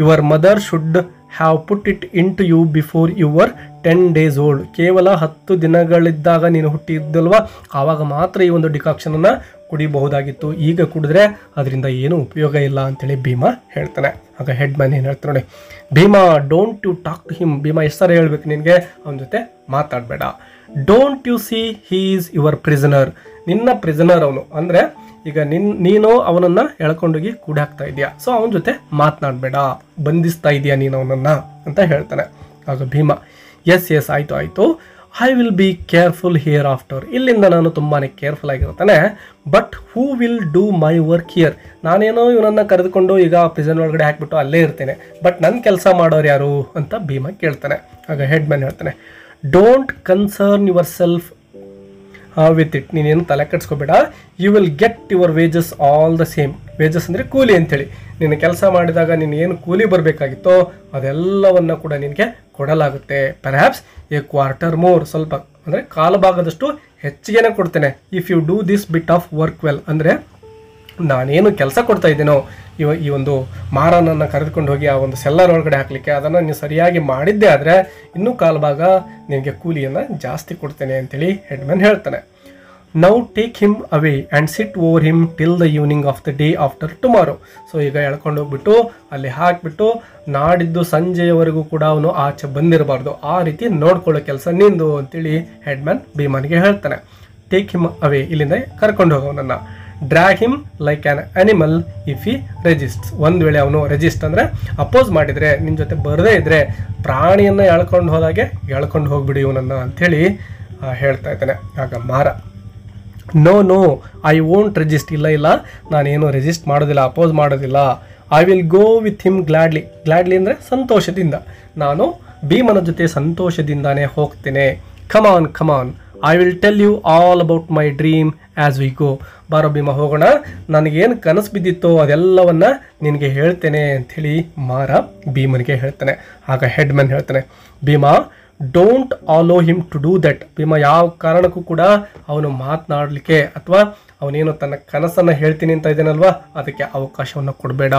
Your mother should have put it into you before your 10 days old. ಕೇವಲ 10 ದಿನಗಳಿದ್ದಾಗ ನೀನು ಹುಟ್ಟಿದ್ದಲ್ವ, ಆವಾಗ ಮಾತ್ರ ಈ ಒಂದು ಡಿಕಾಕ್ಷನನ್ನು ಕುಡಿಬಹುದಾಗಿತ್ತು. ಈಗ ಕುಡಿದ್ರೆ ಅದರಿಂದ ಏನೂ ಉಪಯೋಗ ಇಲ್ಲ ಅಂತೇಳಿ ಭೀಮ ಹೇಳ್ತಾನೆ. ಆಗ ಹೆಡ್ ಮ್ಯಾನ್ ಏನು ಹೇಳ್ತಾನೆ ನೋಡಿ, Bhima don't you talk to him. Bhima ಎಷ್ಟು ಸರಿ ಹೇಳ್ಬೇಕು ನಿನಗೆ, ಅವನ ಜೊತೆ ಮಾತಾಡಬೇಡ. Don't you see he is your prisoner. ನಿನ್ನ ಪ್ರಿಸನರ್ ಅವನು, ಅಂದರೆ ಈಗ ನೀನು ಅವನನ್ನು ಎಳ್ಕೊಂಡೋಗಿ ಕೂಡಾಕ್ತಾ ಇದೆಯಾ, ಸೊ ಅವನ ಜೊತೆ ಮಾತನಾಡಬೇಡ, ಬಂಧಿಸ್ತಾ ಇದೆಯಾ ನೀನು ಅವನನ್ನು ಅಂತ ಹೇಳ್ತಾನೆ. ಆಗ ಭೀಮ, ಎಸ್ ಆಯಿತು, I will be careful here after. ಇಲ್ಲಿಂದ ನಾನು ತುಂಬಾ ಕೇರ್ಫುಲ್ ಆಗಿರ್ತಾನೆ. But who will do my work here. ನಾನೇನೋ ಇವನನ್ನು ಕರೆದುಕೊಂಡು ಈಗ ಪ್ರಿಸನ್ ಒಳಗಡೆ ಹಾಕಿಬಿಟ್ಟು ಅಲ್ಲೇ ಇರ್ತೇನೆ, ಬಟ್ ನನ್ನ ಕೆಲಸ ಮಾಡೋರು ಯಾರು ಅಂತ ಭೀಮ ಕೇಳ್ತಾನೆ. ಆಗ ಹೆಡ್ ಮ್ಯಾನ್ ಹೇಳ್ತಾನೆ, don't concern yourself with it. ನೀನೇನು ತಲೆ ಕೆಡಿಸ್ಕೋಬೇಡ. You will get your wages all the same. Wages ಅಂದರೆ ಕೂಲಿ ಅಂತೇಳಿ. ನೀನು ಕೆಲಸ ಮಾಡಿದಾಗ ನೀನು ಏನು ಕೂಲಿ ಬರಬೇಕಾಗಿತ್ತೋ ಅದೆಲ್ಲವನ್ನು ಕೂಡ ನಿನಗೆ ಕೊಡಲಾಗುತ್ತೆ. ಪರ್ಹ್ಯಾಪ್ಸ್ ಎ ಕ್ವಾರ್ಟರ್ ಮೋರ್, ಸ್ವಲ್ಪ ಅಂದರೆ ಕಾಲು ಭಾಗದಷ್ಟು ಹೆಚ್ಚಿಗೆನೇ ಕೊಡ್ತೇನೆ. If you do this bit of work well, ಅಂದರೆ ನಾನೇನು ಕೆಲಸ ಕೊಡ್ತಾ ಇದ್ದೀನೋ ಈ ಒಂದು ಮಾರನನ್ನು ಕರೆದುಕೊಂಡು ಹೋಗಿ ಆ ಒಂದು ಸೆಲ್ಲರ್ ಒಳಗಡೆ ಹಾಕಲಿಕ್ಕೆ, ಅದನ್ನು ನೀವು ಸರಿಯಾಗಿ ಮಾಡಿದ್ದೇ ಆದರೆ ಇನ್ನೂ ಕಾಲು ಭಾಗ ನಿನಗೆ ಕೂಲಿಯನ್ನು ಜಾಸ್ತಿ ಕೊಡ್ತೇನೆ ಅಂತೇಳಿ ಹೆಡ್ ಮ್ಯಾನ್ ಹೇಳ್ತಾನೆ. Now take him away and sit over him till the evening of the day after tomorrow. So ಈಗ ಎಳ್ಕೊಂಡು ಹೋಗ್ಬಿಟ್ಟು ಅಲ್ಲಿ ಹಾಕಿಬಿಟ್ಟು ನಾಡಿದ್ದು ಸಂಜೆಯವರೆಗೂ ಕೂಡ ಅವನು ಆಚೆ ಬಂದಿರಬಾರ್ದು, ಆ ರೀತಿ ನೋಡ್ಕೊಳ್ಳೋ ಕೆಲಸ ನಿಂದು ಅಂತೇಳಿ ಹೆಡ್ ಮ್ಯಾನ್ ಭೀಮನಿಗೆ ಹೇಳ್ತಾನೆ. ಟೇಕ್ ಹಿಮ್ ಅವೇ, ಇಲ್ಲಿಂದ ಕರ್ಕೊಂಡು ಹೋಗೋನನ್ನು. Drag him like an animal if he resist. ಒಂದು ವೇಳೆ ಅವನು ರೆಜಿಸ್ಟ್ ಅಂದರೆ ಅಪೋಸ್ ಮಾಡಿದರೆ, ನಿನ್ನ ಜೊತೆ ಬರದೇ ಇದ್ದರೆ ಪ್ರಾಣಿಯನ್ನು ಎಳ್ಕೊಂಡು ಹೋದಾಗೆ ಎಳ್ಕೊಂಡು ಹೋಗ್ಬಿಡಿ ಇವನನ್ನು ಅಂಥೇಳಿ ಹೇಳ್ತಾ ಇದ್ದಾನೆ. ಆಗ ಮಾರ, ನೋ ಐ ವೋಂಟ್ ರೆಜಿಸ್ಟ್. ಇಲ್ಲ ನಾನೇನು ರೆಜಿಸ್ಟ್ ಮಾಡೋದಿಲ್ಲ, ಅಪೋಸ್ ಮಾಡೋದಿಲ್ಲ. I will go with him gladly. Gladly ಅಂದರೆ ಸಂತೋಷದಿಂದ. ನಾನು ಭೀಮನ ಜೊತೆ ಸಂತೋಷದಿಂದಾನೇ ಹೋಗ್ತೇನೆ. Come on I will tell you all about my dream as we go. ಬಾರೋ ಭೀಮ ಹೋಗೋಣ, ನನಗೇನು ಕನಸು ಬಿದ್ದಿತ್ತೋ ಅದೆಲ್ಲವನ್ನು ನಿನಗೆ ಹೇಳ್ತೇನೆ ಅಂಥೇಳಿ ಮಾರ ಭೀಮನಿಗೆ ಹೇಳ್ತಾನೆ. ಆಗ ಹೆಡ್ ಮ್ಯಾನ್ ಹೇಳ್ತಾನೆ, Bhima don't allow him to do that. Bhima ಯಾವ ಕಾರಣಕ್ಕೂ ಕೂಡ ಅವನು ಮಾತನಾಡಲಿಕ್ಕೆ ಅಥವಾ ಅವನೇನು ತನ್ನ ಕನಸನ್ನು ಹೇಳ್ತೀನಿ ಅಂತ ಇದ್ದಾನಲ್ವಾ ಅದಕ್ಕೆ ಅವಕಾಶವನ್ನು ಕೊಡಬೇಡ.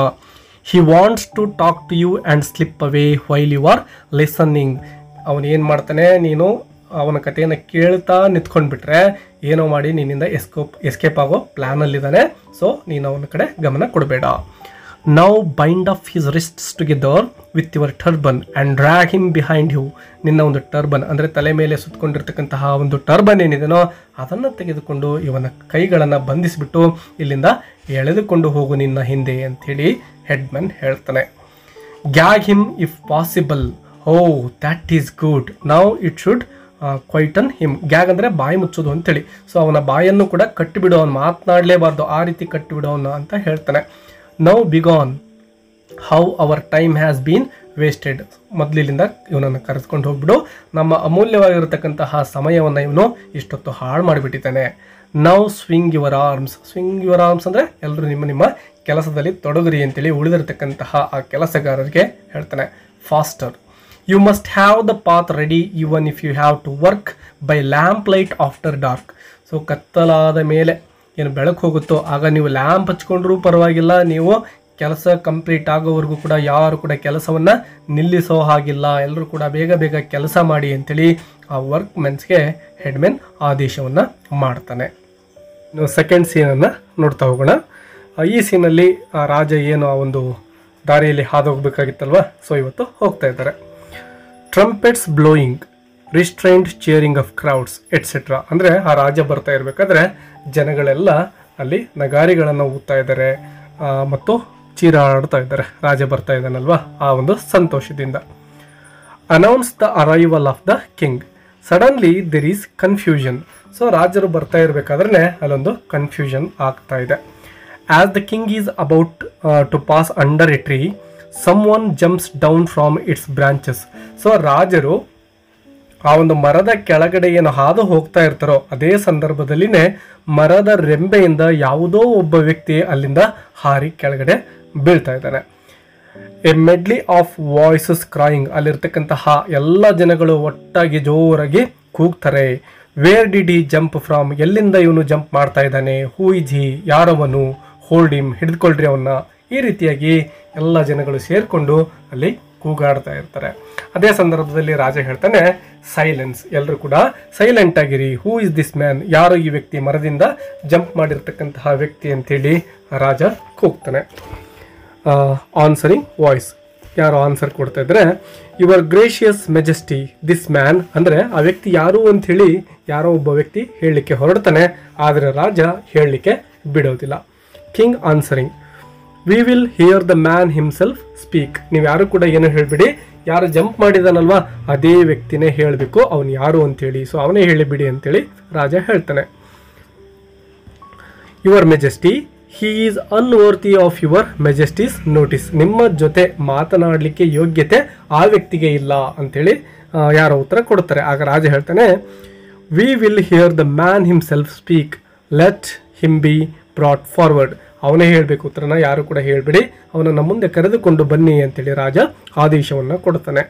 He wants to talk to you and slip away while you are listening. ಅವನೇನು ಮಾಡ್ತಾನೆ, ನೀನು ಅವನ ಕಥೆಯನ್ನು ಕೇಳ್ತಾ ನಿಂತ್ಕೊಂಡ್ಬಿಟ್ರೆ ಏನೋ ಮಾಡಿ ನಿನ್ನಿಂದ ಎಸ್ಕೇಪ್ ಆಗೋ ಪ್ಲ್ಯಾನಲ್ಲಿದ್ದಾನೆ. ಸೊ ನೀನು ಅವನ ಕಡೆ ಗಮನ ಕೊಡಬೇಡ. Now bind up his wrists together with your turban and drag him behind you. ನಿನ್ನ ಒಂದು ಟರ್ಬನ್ ಅಂದರೆ ತಲೆ ಮೇಲೆ ಸುತ್ತಕೊಂಡಿರ್ತಕ್ಕಂತಹ ಒಂದು ಟರ್ಬನ್ ಏನಿದೆನೋ ಅದನ್ನು ತೆಗೆದುಕೊಂಡು ಇವನ ಕೈಗಳನ್ನು ಬಂಧಿಸಿಬಿಟ್ಟು ಇಲ್ಲಿಂದ ಎಳೆದುಕೊಂಡು ಹೋಗು ನಿನ್ನ ಹಿಂದೆ ಅಂಥೇಳಿ ಹೆಡ್ ಮ್ಯಾನ್ ಹೇಳ್ತಾನೆ. Gag him if possible. Oh that is good. Now it should quieten him. Gag ಅಂದರೆ ಬಾಯಿ ಮುಚ್ಚೋದು ಅಂತೇಳಿ. ಸೊ ಅವನ ಬಾಯನ್ನು ಕೂಡ ಕಟ್ಟಿಬಿಡು, ಅವನು ಮಾತನಾಡಲೇಬಾರ್ದು, ಆ ರೀತಿ ಕಟ್ಟಿಬಿಡು ಅವನು ಅಂತ ಹೇಳ್ತಾನೆ. Now begone. How our time has been wasted, ಮೊದಲಿನಿಂದ ಇವನನ್ನು ಕರೆದುಕೊಂಡು ಹೋಗ್ಬಿಡು, ನಮ್ಮ ಅಮೂಲ್ಯವಾಗಿರತಕ್ಕಂತಹ ಸಮಯವನ್ನು ಇವನು ಇಷ್ಟೊತ್ತು ಹಾಳು ಮಾಡಿಬಿಟ್ಟಿದ್ದಾನೆ. Now swing your arms. Swing your arms ಅಂದರೆ ಎಲ್ಲರೂ ನಿಮ್ಮ ಕೆಲಸದಲ್ಲಿ ತೊಡಗುರಿ ಅಂತೇಳಿ ಉಳಿದಿರತಕ್ಕಂತಹ ಆ ಕೆಲಸಗಾರರಿಗೆ ಹೇಳ್ತಾನೆ. Faster, you must have the path ready even if you have to work by lamplight after dark. So ಕತ್ತಲಾದ ಮೇಲೆ ಏನು ಬೆಳಕು ಹೋಗುತ್ತೋ ಆಗ ನೀವು ಲ್ಯಾಂಪ್ ಹಚ್ಕೊಂಡ್ರೂ ಪರವಾಗಿಲ್ಲ, ನೀವು ಕೆಲಸ ಕಂಪ್ಲೀಟ್ ಆಗೋವರೆಗೂ ಕೂಡ ಯಾರು ಕೂಡ ಕೆಲಸವನ್ನು ನಿಲ್ಲಿಸೋ ಹಾಗಿಲ್ಲ, ಎಲ್ಲರೂ ಕೂಡ ಬೇಗ ಬೇಗ ಕೆಲಸ ಮಾಡಿ ಅಂತೇಳಿ ಆ ವರ್ಕ್ ಮೆನ್ಸ್ಗೆ ಹೆಡ್ಮೆನ್ ಆದೇಶವನ್ನು ಮಾಡ್ತಾನೆ. ಇನ್ನು ಸೆಕೆಂಡ್ ಸೀನನ್ನು ನೋಡ್ತಾ ಹೋಗೋಣ. ಈ ಸೀನಲ್ಲಿ ಆ ರಾಜ ಏನು ಆ ಒಂದು ದಾರಿಯಲ್ಲಿ ಹಾದೋಗ್ಬೇಕಾಗಿತ್ತಲ್ವ, ಸೊ ಇವತ್ತು ಹೋಗ್ತಾ ಇದ್ದಾರೆ. Trumpets blowing, ರಿಸ್ಟ್ರೈನ್ಡ್ Charing of crowds et cetera. ಅಂದರೆ ಆ ರಾಜ ಬರ್ತಾ ಇರಬೇಕಾದ್ರೆ ಜನಗಳೆಲ್ಲ ಅಲ್ಲಿ ನಗಾರಿಗಳನ್ನು ಊದ್ತಾ ಇದ್ದಾರೆ ಮತ್ತು ಚೀರಾಡ್ತಾ ಇದ್ದಾರೆ, ರಾಜ ಬರ್ತಾ ಇದ್ದಾನಲ್ವಾ ಆ ಒಂದು ಸಂತೋಷದಿಂದ. Announce the arrival of the king, suddenly there is confusion. So ರಾಜರು ಬರ್ತಾ ಇರಬೇಕಾದ್ರೆ ಅಲ್ಲೊಂದು ಕನ್ಫ್ಯೂಷನ್ ಆಗ್ತಾ ಇದೆ. As the king is about to pass under a tree, someone jumps down from its branches. So ರಾಜರು ಆ ಒಂದು ಮರದ ಕೆಳಗಡೆ ಏನು ಹಾದು ಹೋಗ್ತಾ ಇರ್ತಾರೋ ಅದೇ ಸಂದರ್ಭದಲ್ಲಿನೇ ಮರದ ರೆಂಬೆಯಿಂದ ಯಾವುದೋ ಒಬ್ಬ ವ್ಯಕ್ತಿ ಅಲ್ಲಿಂದ ಹಾರಿ ಕೆಳಗಡೆ ಬೀಳ್ತಾ ಇದ್ದಾನೆ. A medley of voices crying, ಅಲ್ಲಿರ್ತಕ್ಕಂತಹ ಎಲ್ಲ ಜನಗಳು ಒಟ್ಟಾಗಿ ಜೋರಾಗಿ ಕೂಗ್ತಾರೆ. Where did he jump from, ಎಲ್ಲಿಂದ ಇವನು ಜಂಪ್ ಮಾಡ್ತಾ ಇದ್ದಾನೆ. ಹೂ ಇಸ್ ಹಿ, ಯಾರವನು. ಹೋಲ್ಡ್ ಹಿಮ್, ಹಿಡಿದುಕೊಳ್ರಿ ಅವನ್ನ. ಈ ರೀತಿಯಾಗಿ ಎಲ್ಲ ಜನಗಳು ಸೇರಿಕೊಂಡು ಅಲ್ಲಿ ಕೂಗಾಡ್ತಾ ಇರ್ತಾರೆ. ಅದೇ ಸಂದರ್ಭದಲ್ಲಿ ರಾಜ ಹೇಳ್ತಾನೆ ಸೈಲೆನ್ಸ್, ಎಲ್ಲರೂ ಕೂಡ ಸೈಲೆಂಟ್ ಆಗಿರಿ. ಹೂ ಇಸ್ ದಿಸ್ ಮ್ಯಾನ್, ಯಾರು ಈ ವ್ಯಕ್ತಿ, ಮರದಿಂದ ಜಂಪ್ ಮಾಡಿರ್ತಕ್ಕಂತಹ ವ್ಯಕ್ತಿ ಅಂತೇಳಿ ರಾಜ ಕೂಗ್ತಾನೆ. ಆನ್ಸರಿಂಗ್ ವಾಯ್ಸ್, ಯಾರು ಆನ್ಸರ್ ಕೊಡ್ತಾ ಇದ್ರೆ, your gracious majesty this man. ಅಂದರೆ ಆ ವ್ಯಕ್ತಿ ಯಾರು ಅಂಥೇಳಿ ಯಾರೋ ಒಬ್ಬ ವ್ಯಕ್ತಿ ಹೇಳಲಿಕ್ಕೆ ಹೊರಡ್ತಾನೆ, ಆದರೆ ರಾಜ ಹೇಳಲಿಕ್ಕೆ ಬಿಡೋದಿಲ್ಲ. King answering, we will hear the man himself speak. ನೀವು ಯಾರು ಕೂಡ ಏನು ಹೇಳಿಬಿಡಿ, ಯಾರು ಜಂಪ್ ಮಾಡಿದಾನಲ್ವಾ ಅದೇ ವ್ಯಕ್ತಿನೇ ಹೇಳಬೇಕು ಅವನು ಯಾರು ಅಂತೇಳಿ. ಸೊ ಅವನೇ ಹೇಳಿಬಿಡಿ ಅಂತೇಳಿ ರಾಜ ಹೇಳ್ತಾನೆ. Your majesty, he is unworthy of your majesty's notice. ನಿಮ್ಮ ಜೊತೆ ಮಾತನಾಡಲಿಕ್ಕೆ ಯೋಗ್ಯತೆ ಆ ವ್ಯಕ್ತಿಗೆ ಇಲ್ಲ ಅಂತೇಳಿ ಯಾರೋ ಉತ್ತರ ಕೊಡ್ತಾರೆ. ಆಗ ರಾಜ ಹೇಳ್ತಾನೆ, we will hear the man himself speak, let him be brought forward. ಅವನೇ ಹೇಳಬೇಕು ಉತ್ತರನ, ಯಾರು ಕೂಡ ಹೇಳ್ಬಿಡಿ, ಅವನನ್ನು ಮುಂದೆ ಕರೆದುಕೊಂಡು ಬನ್ನಿ ಅಂತೇಳಿ ರಾಜ ಆದೇಶವನ್ನು ಕೊಡ್ತಾನೆ.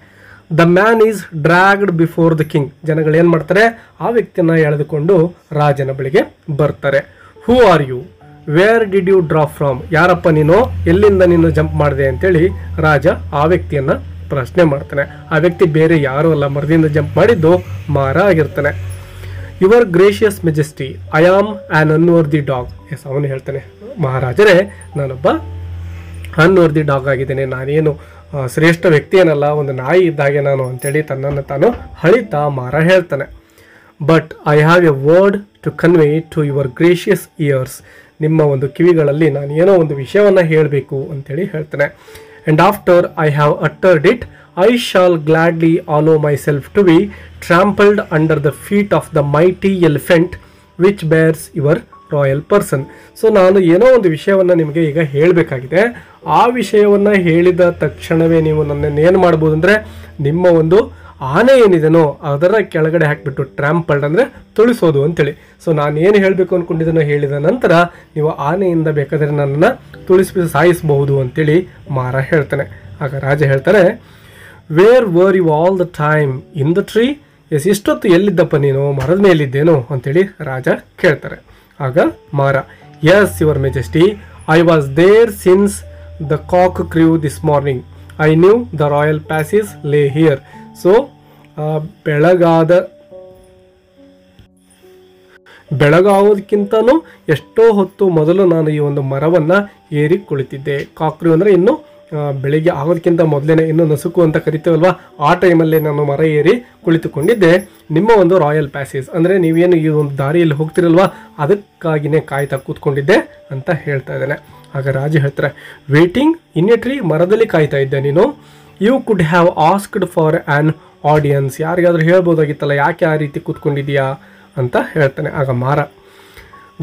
The man is dragged before the king. ಜನಗಳು ಏನು ಮಾಡ್ತಾರೆ, ಆ ವ್ಯಕ್ತಿಯನ್ನು ಎಳೆದುಕೊಂಡು ರಾಜನ ಬಳಿಗೆ ಬರ್ತಾರೆ. Who are you, where did you drop from, ಯಾರಪ್ಪ ನೀನು, ಎಲ್ಲಿಂದ ನೀನು ಜಂಪ್ ಮಾಡಿದೆ ಅಂತೇಳಿ ರಾಜ ಆ ವ್ಯಕ್ತಿಯನ್ನು ಪ್ರಶ್ನೆ ಮಾಡ್ತಾನೆ. ಆ ವ್ಯಕ್ತಿ ಬೇರೆ ಯಾರೂ ಅಲ್ಲ, ಮರದಿಂದ ಜಂಪ್ ಮಾಡಿದ್ದು ಮಾರ ಆಗಿರ್ತಾನೆ. Your gracious majesty, I am an unworthy dog. Yes, ಅವನು ಹೇಳ್ತಾನೆ, ಮಹಾರಾಜರೇ ನಾನೊಬ್ಬ ಅನ್ವರ್ದಿ ಡಾಗ್ ಆಗಿದ್ದೇನೆ, ನಾನೇನು ಶ್ರೇಷ್ಠ ವ್ಯಕ್ತಿ ಏನಲ್ಲ, ಒಂದು ನಾಯಿ ಇದ್ದಾಗೆ ನಾನು ಅಂತೇಳಿ ತನ್ನನ್ನು ತಾನು ಹಳಿತಾ ಮಾರ ಹೇಳ್ತಾನೆ. But I have a word to convey to your gracious ears. ನಿಮ್ಮ ಒಂದು ಕಿವಿಗಳಲ್ಲಿ ನಾನು ಏನೋ ಒಂದು ವಿಷಯವನ್ನು ಹೇಳಬೇಕು ಅಂತೇಳಿ ಹೇಳ್ತಾನೆ. And after I have uttered it, I shall gladly allow myself to be trampled under the feet of the mighty elephant which bears your royal person. So ನಾನು ಏನೋ ಒಂದು ವಿಷಯವನ್ನು ನಿಮಗೆ ಈಗ ಹೇಳಬೇಕಾಗಿದೆ. ಆ ವಿಷಯವನ್ನು ಹೇಳಿದ ತಕ್ಷಣವೇ ನೀವು ನನ್ನನ್ನು ಏನು ಮಾಡ್ಬೋದು ಅಂದರೆ, ನಿಮ್ಮ ಒಂದು ಆನೆ ಏನಿದೆನೋ ಅದರ ಕೆಳಗಡೆ ಹಾಕಿಬಿಟ್ಟು ಟ್ರಾಂಪಲ್ಡ್ ಅಂದರೆ ತುಳಿಸೋದು ಅಂತೇಳಿ. ಸೊ ನಾನು ಏನು ಹೇಳಬೇಕು ಅಂದ್ಕೊಂಡಿದ್ದನೋ ಹೇಳಿದ ನಂತರ ನೀವು ಆನೆಯಿಂದ ಬೇಕಾದರೆ ನನ್ನನ್ನು ತುಳಿಸ್ಬಿಟ್ಟು ಸಾಯಿಸಬಹುದು ಅಂತೇಳಿ ಮಾರ ಹೇಳ್ತಾನೆ. ಆಗ ರಾಜ ಹೇಳ್ತಾರೆ, where were you all the time in the tree. Yes, ಇಷ್ಟೊತ್ತು ಎಲ್ಲಿದ್ದಪ್ಪ ನೀನು, ಮರದ ಮೇಲಿದ್ದೇನೋ ಅಂತೇಳಿ ರಾಜ ಕೇಳ್ತಾರೆ. ಆಗ Mara, yes your majesty, I was there since the cock crew this morning, I knew the royal passage lay here. So ಬೆಳಗಾಗೋದಕ್ಕಿಂತನೂ ಎಷ್ಟೋ ಹೊತ್ತು ಮೊದಲು ನಾನು ಈ ಒಂದು ಮರವನ್ನು ಏರಿ ಕುಳಿತಿದ್ದೆ. ಕಾಕ್ರು ಅಂದರೆ ಇನ್ನು ಬೆಳಿಗ್ಗೆ ಆಗೋದಕ್ಕಿಂತ ಮೊದಲೇ, ಇನ್ನು ನಸುಕು ಅಂತ ಕರಿತೀವಲ್ವ, ಆ ಟೈಮಲ್ಲೇ ನಾನು ಮರ ಏರಿ ಕುಳಿತುಕೊಂಡಿದ್ದೆ. ನಿಮ್ಮ ಒಂದು ರಾಯಲ್ ಪ್ಯಾಸೇಜ್ ಅಂದರೆ ನೀವೇನು ಈ ಒಂದು ದಾರಿಯಲ್ಲಿ ಹೋಗ್ತಿರಲ್ವ ಅದಕ್ಕಾಗಿಯೇ ಕಾಯ್ತಾ ಕೂತ್ಕೊಂಡಿದ್ದೆ ಅಂತ ಹೇಳ್ತಾ ಇದ್ದಾನೆ. ಆಗ ರಾಜ ಹೇಳ್ತಾರೆ, ವೇಟಿಂಗ್ ಇನ್ ಎ ಟ್ರೀ, ಮರದಲ್ಲಿ ಕಾಯ್ತಾ ಇದ್ದೆ ನೀನು. You could have asked for an audience, ಯಾರಿಗಾದ್ರೂ ಹೇಳ್ಬೋದಾಗಿತ್ತಲ್ಲ, ಯಾಕೆ ಆ ರೀತಿ ಕೂತ್ಕೊಂಡಿದೆಯಾ ಅಂತ ಹೇಳ್ತಾನೆ. ಆಗ Mara,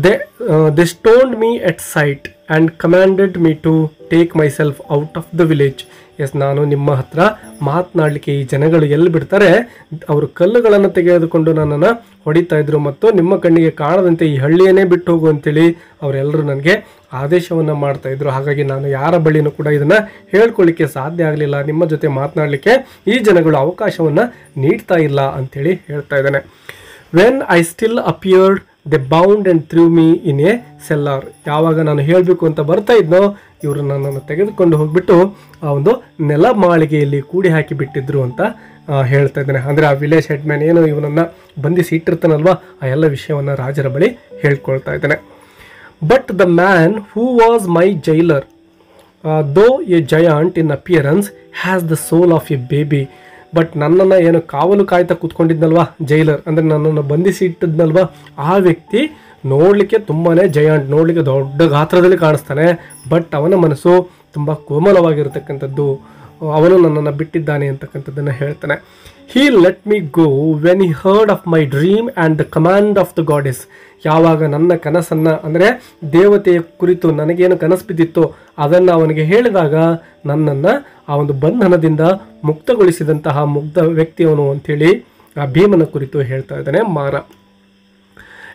they stoned me at sight and commanded me to take myself out of the village. Yes, ನಾನು ನಿಮ್ಮ ಹತ್ರ ಮಾತನಾಡಲಿಕ್ಕೆ ಈ ಜನಗಳು ಎಲ್ಲಿ ಬಿಡ್ತಾರೆ, ಅವರು ಕಲ್ಲುಗಳನ್ನು ತೆಗೆದುಕೊಂಡು ನನ್ನನ್ನು ಹೊಡಿತಾ ಇದ್ರು ಮತ್ತು ನಿಮ್ಮ ಕಣ್ಣಿಗೆ ಕಾಣದಂತೆ ಈ ಹಳ್ಳಿಯನ್ನೇ ಬಿಟ್ಟು ಹೋಗು ಅಂತೇಳಿ ಅವರೆಲ್ಲರೂ ನನಗೆ ಆದೇಶವನ್ನು ಮಾಡ್ತಾ ಇದ್ರು. ಹಾಗಾಗಿ ನಾನು ಯಾರ ಬಳಿನೂ ಕೂಡ ಇದನ್ನು ಹೇಳ್ಕೊಳ್ಳಿಕ್ಕೆ ಸಾಧ್ಯ ಆಗಲಿಲ್ಲ, ನಿಮ್ಮ ಜೊತೆ ಮಾತನಾಡಲಿಕ್ಕೆ ಈ ಜನಗಳು ಅವಕಾಶವನ್ನು ನೀಡ್ತಾ ಇಲ್ಲ ಅಂಥೇಳಿ ಹೇಳ್ತಾ ಇದ್ದಾನೆ. When I still appeared they bound and threw me in a cellar. ಯಾವಾಗ ನಾನು ಹೇಳಬೇಕು ಅಂತ ಬರ್ತಾ ಇದ್ನೋ ಇವರು ನನ್ನನ್ನು ತೆಗೆದುಕೊಂಡು ಹೋಗ್ಬಿಟ್ಟು ಆ ಒಂದು ನೆಲಮಾಳಿಗೆಯಲ್ಲಿ ಕೂಡಿ ಹಾಕಿ ಬಿಟ್ಟಿದ್ರು ಅಂತ ಹೇಳ್ತಾ ಇದ್ದಾನೆ. ಅಂದರೆ ಆ ವಿಲೇಜ್ ಹೆಡ್ ಮ್ಯಾನ್ ಏನು ಇವನನ್ನು ಬಂಧಿಸಿ ಇಟ್ಟಿರ್ತಾನಲ್ವ ಆ ಎಲ್ಲ ವಿಷಯವನ್ನು ರಾಜರ ಬಳಿ ಹೇಳ್ಕೊಳ್ತಾ ಇದ್ದಾನೆ. But the man who was my jailer though a giant in appearance has the soul of a baby. But ನನ್ನನ್ನು ಏನು ಕಾವಲು ಕಾಯ್ತಾ ಕೂತ್ಕೊಂಡಿದ್ನಲ್ವ ಜೈಲರ್, ಅಂದರೆ ನನ್ನನ್ನು ಬಂಧಿಸಿ ಇಟ್ಟಿದ್ನಲ್ವ ಆ ವ್ಯಕ್ತಿ ನೋಡಲಿಕ್ಕೆ ತುಂಬಾ ಜಯಾಂಟ್, ನೋಡಲಿಕ್ಕೆ ದೊಡ್ಡ ಗಾತ್ರದಲ್ಲಿ ಕಾಣಿಸ್ತಾನೆ. ಬಟ್ ಅವನ ಮನಸ್ಸು ತುಂಬ ಕೋಮಲವಾಗಿರತಕ್ಕಂಥದ್ದು, ಅವನು ನನ್ನನ್ನು ಬಿಟ್ಟಿದ್ದಾನೆ ಅಂತಕ್ಕಂಥದ್ದನ್ನು ಹೇಳ್ತಾನೆ. He let me go when he heard of my dream and the command of the goddess. ಯಾವಾಗ ನನ್ನ ಕನಸನ್ನು, ಅಂದರೆ ದೇವತೆಯ ಕುರಿತು ನನಗೇನು ಕನಸು ಬಿದ್ದಿತ್ತೋ ಅದನ್ನು ಅವನಿಗೆ ಹೇಳಿದಾಗ ನನ್ನನ್ನು ಆ ಒಂದು ಬಂಧನದಿಂದ ಮುಕ್ತಗೊಳಿಸಿದಂತಹ ಮುಗ್ಧ ವ್ಯಕ್ತಿಯವನು ಅಂಥೇಳಿ ಆ ಭೀಮನ ಕುರಿತು ಹೇಳ್ತಾ ಇದ್ದಾನೆ ಮಾರ.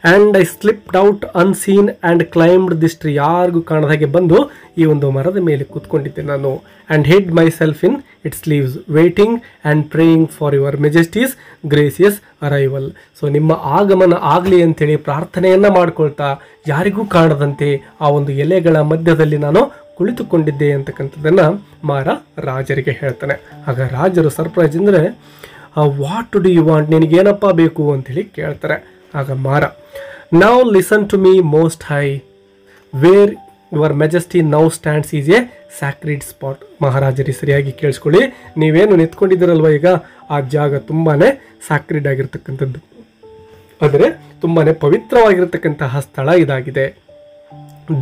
And I slipped out unseen and claimed this tree. ಯಾರಿಗೂ ಕಾಣದ ಹಾಗೆ ಬಂದು ಈ ಒಂದು ಮರದ ಮೇಲೆ ಕೂತ್ಕೊಂಡಿದ್ದೆ ನಾನು. And hid myself in its leaves waiting and praying for your majesty's gracious arrival. So ನಿಮ್ಮ ಆಗಮನ ಆಗಲಿ ಅಂಥೇಳಿ ಪ್ರಾರ್ಥನೆಯನ್ನು ಮಾಡ್ಕೊಳ್ತಾ ಯಾರಿಗೂ ಕಾಣದಂತೆ ಆ ಒಂದು ಎಲೆಗಳ ಮಧ್ಯದಲ್ಲಿ ನಾನು ಕುಳಿತುಕೊಂಡಿದ್ದೆ ಅಂತಕ್ಕಂಥದ್ದನ್ನು ಮಾರ ರಾಜರಿಗೆ ಹೇಳ್ತಾನೆ. ಆಗ ರಾಜರು ಸರ್ಪ್ರೈಸ್ ಅಂದರೆ ವಾಟ್ ಡು ಯು ವಾಂಟ್, ನಿನಗೇನಪ್ಪ ಬೇಕು ಅಂಥೇಳಿ ಕೇಳ್ತಾರೆ. ಆಗ Mara, now listen to me most high, where your majesty now stands is a sacred spot. ಮಹಾರಾಜರಿ ಸರಿಯಾಗಿ ಕೇಳಿಸ್ಕೊಳ್ಳಿ, ನೀವೇನು ನಿಂತ್ಕೊಂಡಿದ್ದೀರಲ್ವ ಈಗ ಆ ಜಾಗ ತುಂಬಾ ಸ್ಯಾಕ್ರಿಡ್ ಆಗಿರ್ತಕ್ಕಂಥದ್ದು, ಅಂದರೆ ತುಂಬಾ ಪವಿತ್ರವಾಗಿರ್ತಕ್ಕಂತಹ ಸ್ಥಳ ಇದಾಗಿದೆ.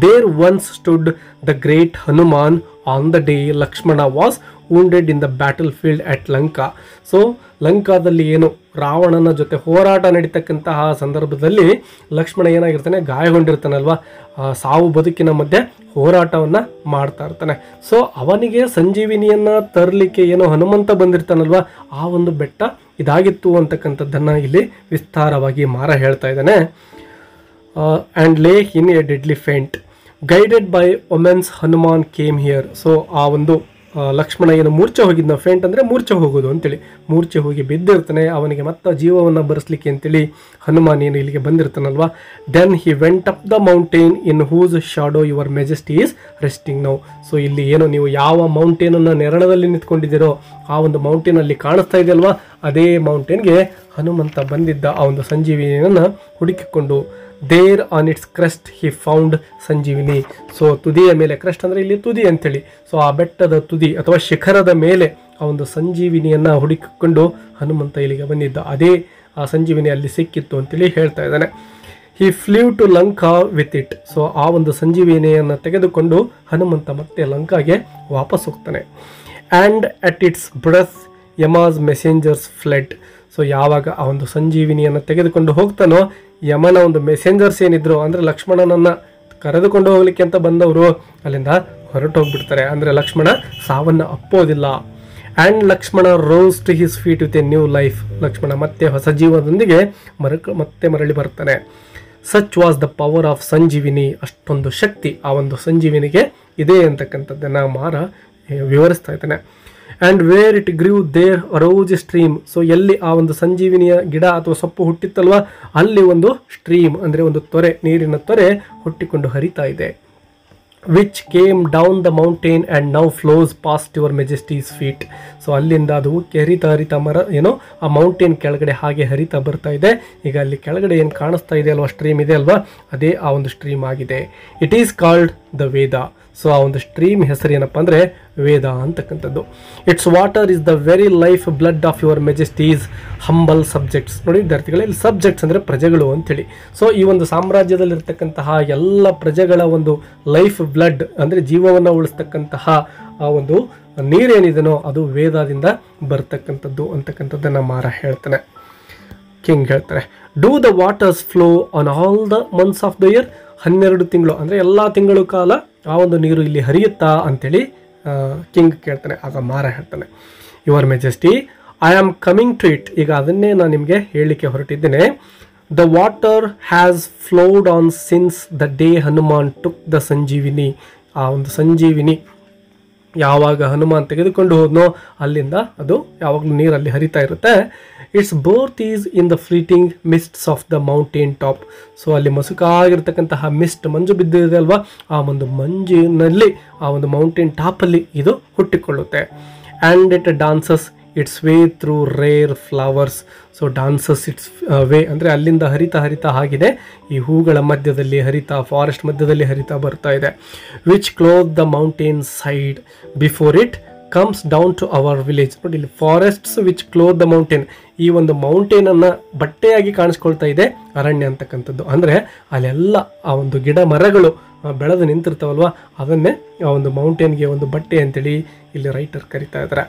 There once stood the great Hanuman on the day Lakshmana was wounded in the battlefield at Lanka. So ಲಂಕಾದಲ್ಲಿ ಏನು ರಾವಣನ ಜೊತೆ ಹೋರಾಟ ನಡೀತಕ್ಕಂತಹ ಸಂದರ್ಭದಲ್ಲಿ ಲಕ್ಷ್ಮಣ ಏನಾಗಿರ್ತಾನೆ, ಗಾಯಗೊಂಡಿರ್ತಾನಲ್ವ, ಸಾವು ಬದುಕಿನ ಮಧ್ಯೆ ಹೋರಾಟವನ್ನು ಮಾಡ್ತಾ ಇರ್ತಾನೆ. ಸೊ ಅವನಿಗೆ ಸಂಜೀವಿನಿಯನ್ನು ತರಲಿಕ್ಕೆ ಏನೋ ಹನುಮಂತ ಬಂದಿರ್ತಾನಲ್ವ, ಆ ಒಂದು ಬೆಟ್ಟ ಇದಾಗಿತ್ತು ಅಂತಕ್ಕಂಥದ್ದನ್ನು ಇಲ್ಲಿ ವಿಸ್ತಾರವಾಗಿ ಮಾರ ಹೇಳ್ತಾ ಇದ್ದಾನೆ. And lay in a deadly faint guided by omens Hanuman came here. So ಆ ಒಂದು ಲಕ್ಷ್ಮಣ ಏನು ಮೂರ್ಛೆ ಹೋಗಿದ್ನ, ಫೇಂಟ್ ಅಂದರೆ ಮೂರ್ಛೆ ಹೋಗೋದು ಅಂತೇಳಿ, ಮೂರ್ಛೆ ಹೋಗಿ ಬಿದ್ದಿರ್ತಾನೆ, ಅವನಿಗೆ ಮತ್ತೆ ಜೀವವನ್ನು ಬರೆಸ್ಲಿಕ್ಕೆ ಅಂತೇಳಿ ಹನುಮಾನ್ ಏನು ಇಲ್ಲಿಗೆ ಬಂದಿರ್ತಾನಲ್ವ. Then he went up the mountain in whose shadow your majesty is resting now. So ಇಲ್ಲಿ ಏನು ನೀವು ಯಾವ ಮೌಂಟೇನನ್ನು ನೆರಳದಲ್ಲಿ ನಿಂತ್ಕೊಂಡಿದ್ದೀರೋ ಆ ಒಂದು ಮೌಂಟೇನಲ್ಲಿ ಕಾಣಿಸ್ತಾ ಇದೆಯಲ್ವಾ, ಅದೇ ಮೌಂಟೇನ್ಗೆ ಹನುಮಂತ ಬಂದಿದ್ದ ಆ ಒಂದು ಸಂಜೀವಿನಿಯನ್ನು ಹುಡುಕಿಕೊಂಡು there on its crest he found Sanjeevini. So ತುದಿಯ ಮೇಲೆ, ಕ್ರೆಸ್ಟ್ ಅಂದರೆ ಇಲ್ಲಿ ತುದಿ ಅಂತೇಳಿ, ಸೊ ಆ ಬೆಟ್ಟದ ತುದಿ ಅಥವಾ ಶಿಖರದ ಮೇಲೆ ಆ ಒಂದು ಸಂಜೀವಿನಿಯನ್ನು ಹುಡುಕಿಕೊಂಡು ಹನುಮಂತ ಇಲ್ಲಿಗೆ ಬಂದಿದ್ದ, ಅದೇ ಆ ಸಂಜೀವಿನಿ ಅಲ್ಲಿ ಸಿಕ್ಕಿತ್ತು ಅಂತೇಳಿ ಹೇಳ್ತಾ ಇದ್ದಾನೆ. He flew to Lanka with it. So ಆ ಒಂದು ಸಂಜೀವಿನಿಯನ್ನು ತೆಗೆದುಕೊಂಡು ಹನುಮಂತ ಮತ್ತೆ ಲಂಕಾಗೆ ವಾಪಸ್ ಹೋಗ್ತಾನೆ. And at its breath Yama's messengers fled. So ಯಾವಾಗ ಆ ಒಂದು ಸಂಜೀವಿನಿಯನ್ನು ತೆಗೆದುಕೊಂಡು ಹೋಗ್ತಾನೋ ಯಮನ ಒಂದು ಮೆಸೆಂಜರ್ಸ್ ಏನಿದ್ರು, ಅಂದರೆ ಲಕ್ಷ್ಮಣನನ್ನು ಕರೆದುಕೊಂಡು ಹೋಗ್ಲಿಕ್ಕೆ ಅಂತ ಬಂದವರು ಅಲ್ಲಿಂದ ಹೊರಟು ಹೋಗ್ಬಿಡ್ತಾರೆ. ಅಂದರೆ ಲಕ್ಷ್ಮಣ ಸಾವನ್ನು ಅಪ್ಪೋದಿಲ್ಲ. And Lakshmana rose to his feet with a new life. Lakshmana ಮತ್ತೆ ಹೊಸ ಜೀವನದೊಂದಿಗೆ ಮತ್ತೆ ಮರಳಿ ಬರ್ತಾನೆ. Such was the power of Sanjeevani. ಅಷ್ಟೊಂದು ಶಕ್ತಿ ಆ ಒಂದು ಸಂಜೀವಿನಿಗೆ ಇದೆ ಅಂತಕ್ಕಂಥದ್ದನ್ನು ಮಾರ ವಿವರಿಸ್ತಾ ಇದ್ದಾನೆ. And where it grieve there arose a stream. So ಎಲ್ಲಿ ಆ ಒಂದು ಸಂಜೀವಿನಿಯ ಗಿಡ ಅಥವಾ ಸೊಪ್ಪು ಹುಟ್ಟಿತ್ತಲ್ವ, ಅಲ್ಲಿ ಒಂದು ಸ್ಟ್ರೀಮ್ ಅಂದರೆ ಒಂದು ತೊರೆ, ನೀರಿನ ತೊರೆ ಹುಟ್ಟಿಕೊಂಡು ಹರಿತಾ ಇದೆ. Which came down the mountain and now flows past your majesty's feet. So ಅಲ್ಲಿಂದ ಅದು ಹರಿತಾ ಏನೋ ಆ ಮೌಂಟೇನ್ ಕೆಳಗಡೆ ಹಾಗೆ ಹರಿತಾ ಬರ್ತಾ ಇದೆ. ಈಗ ಅಲ್ಲಿ ಕೆಳಗಡೆ ಏನು ಕಾಣಿಸ್ತಾ ಇದೆ ಅಲ್ವಾ, ಸ್ಟ್ರೀಮ್ ಇದೆ ಅಲ್ವಾ, ಅದೇ ಆ ಒಂದು ಸ್ಟ್ರೀಮ್ ಆಗಿದೆ. It is called the Veda. So ಆ ಒಂದು ಸ್ಟ್ರೀಮ್ ಹೆಸರು ಏನಪ್ಪ ಅಂದರೆ ವೇದ ಅಂತಕ್ಕಂಥದ್ದು. Its water is the very lifeblood of your majesty's humble subjects. ನೋಡಿ ವಿದ್ಯಾರ್ಥಿಗಳೇ, ಇಲ್ಲಿ ಸಬ್ಜೆಕ್ಟ್ಸ್ ಅಂದರೆ ಪ್ರಜೆಗಳು ಅಂತೇಳಿ. ಸೊ ಈ ಒಂದು ಸಾಮ್ರಾಜ್ಯದಲ್ಲಿರ್ತಕ್ಕಂತಹ ಎಲ್ಲ ಪ್ರಜೆಗಳ ಒಂದು ಲೈಫ್ ಬ್ಲಡ್ ಅಂದರೆ ಜೀವವನ್ನು ಉಳಿಸ್ತಕ್ಕಂತಹ ಆ ಒಂದು ನೀರೇನಿದೆನೋ ಅದು ವೇದದಿಂದ ಬರ್ತಕ್ಕಂಥದ್ದು ಅಂತಕ್ಕಂಥದ್ದನ್ನು ಮಾರ ಹೇಳ್ತಾನೆ. ಕಿಂಗ್ ಹೇಳ್ತಾರೆ, do the waters flow on all the months of the year. 12 ತಿಂಗಳು ಅಂದರೆ ಎಲ್ಲ ತಿಂಗಳು ಕಾಲ ಆ ಒಂದು ನೀರು ಇಲ್ಲಿ ಹರಿಯುತ್ತಾ ಅಂಥೇಳಿ ಕಿಂಗ್ ಕೇಳ್ತಾನೆ. ಆಗ ಮಾರ ಹೇಳ್ತಾನೆ, your majesty, I am coming to it. ಈಗ ಅದನ್ನೇ ನಾನು ನಿಮಗೆ ಹೇಳಲಿಕ್ಕೆ ಹೊರಟಿದ್ದೇನೆ. The water has flowed on since the day Hanuman took the Sanjeevani. ಆ ಒಂದು ಸಂಜೀವಿನಿ ಯಾವಾಗ ಹನುಮಾನ್ ತೆಗೆದುಕೊಂಡು ಹೋದ್ನೋ ಅಲ್ಲಿಂದ ಅದು ಯಾವಾಗಲೂ ನೀರಲ್ಲಿ ಹರಿತಾ ಇರುತ್ತೆ. Its birth is in the fleeting mists of the mountain top. So ಅಲ್ಲಿ ಮಸುಕಾಗಿರ್ತಕ್ಕಂತಹ ಮಿಸ್ಟ್, ಮಂಜು ಬಿದ್ದಿದೆ ಅಲ್ವಾ, ಆ ಒಂದು ಮಂಜಿನಲ್ಲಿ ಆ ಒಂದು ಮೌಂಟೇನ್ ಟಾಪಲ್ಲಿ ಇದು ಹುಟ್ಟಿಕೊಳ್ಳುತ್ತೆ. And it dances its way through rare flowers. So dances its way ಅಂದರೆ ಅಲ್ಲಿಂದ ಹರಿತಾ ಆಗಿದೆ ಈ ಹೂಗಳ ಮಧ್ಯದಲ್ಲಿ ಹರಿತಾ, ಫಾರೆಸ್ಟ್ ಮಧ್ಯದಲ್ಲಿ ಹರಿತಾ ಬರ್ತಾ ಇದೆ. Which clothe the mountainside before it comes down to our village. ನೋಡಿ ಇಲ್ಲಿ forests which clothe the mountain, ಈ ಒಂದು ಮೌಂಟೇನನ್ನು ಬಟ್ಟೆಯಾಗಿ ಕಾಣಿಸ್ಕೊಳ್ತಾ ಇದೆ ಅರಣ್ಯ ಅಂತಕ್ಕಂಥದ್ದು. ಅಂದರೆ ಅಲ್ಲೆಲ್ಲ ಆ ಒಂದು ಗಿಡ ಮರಗಳು ಬೆಳೆದು ನಿಂತಿರ್ತಾವಲ್ವ, ಅದನ್ನೇ ಆ ಒಂದು ಮೌಂಟೇನ್ಗೆ ಒಂದು ಬಟ್ಟೆ ಅಂತೇಳಿ ಇಲ್ಲಿ ರೈಟರ್ ಕರಿತಾ ಇದ್ದಾರೆ.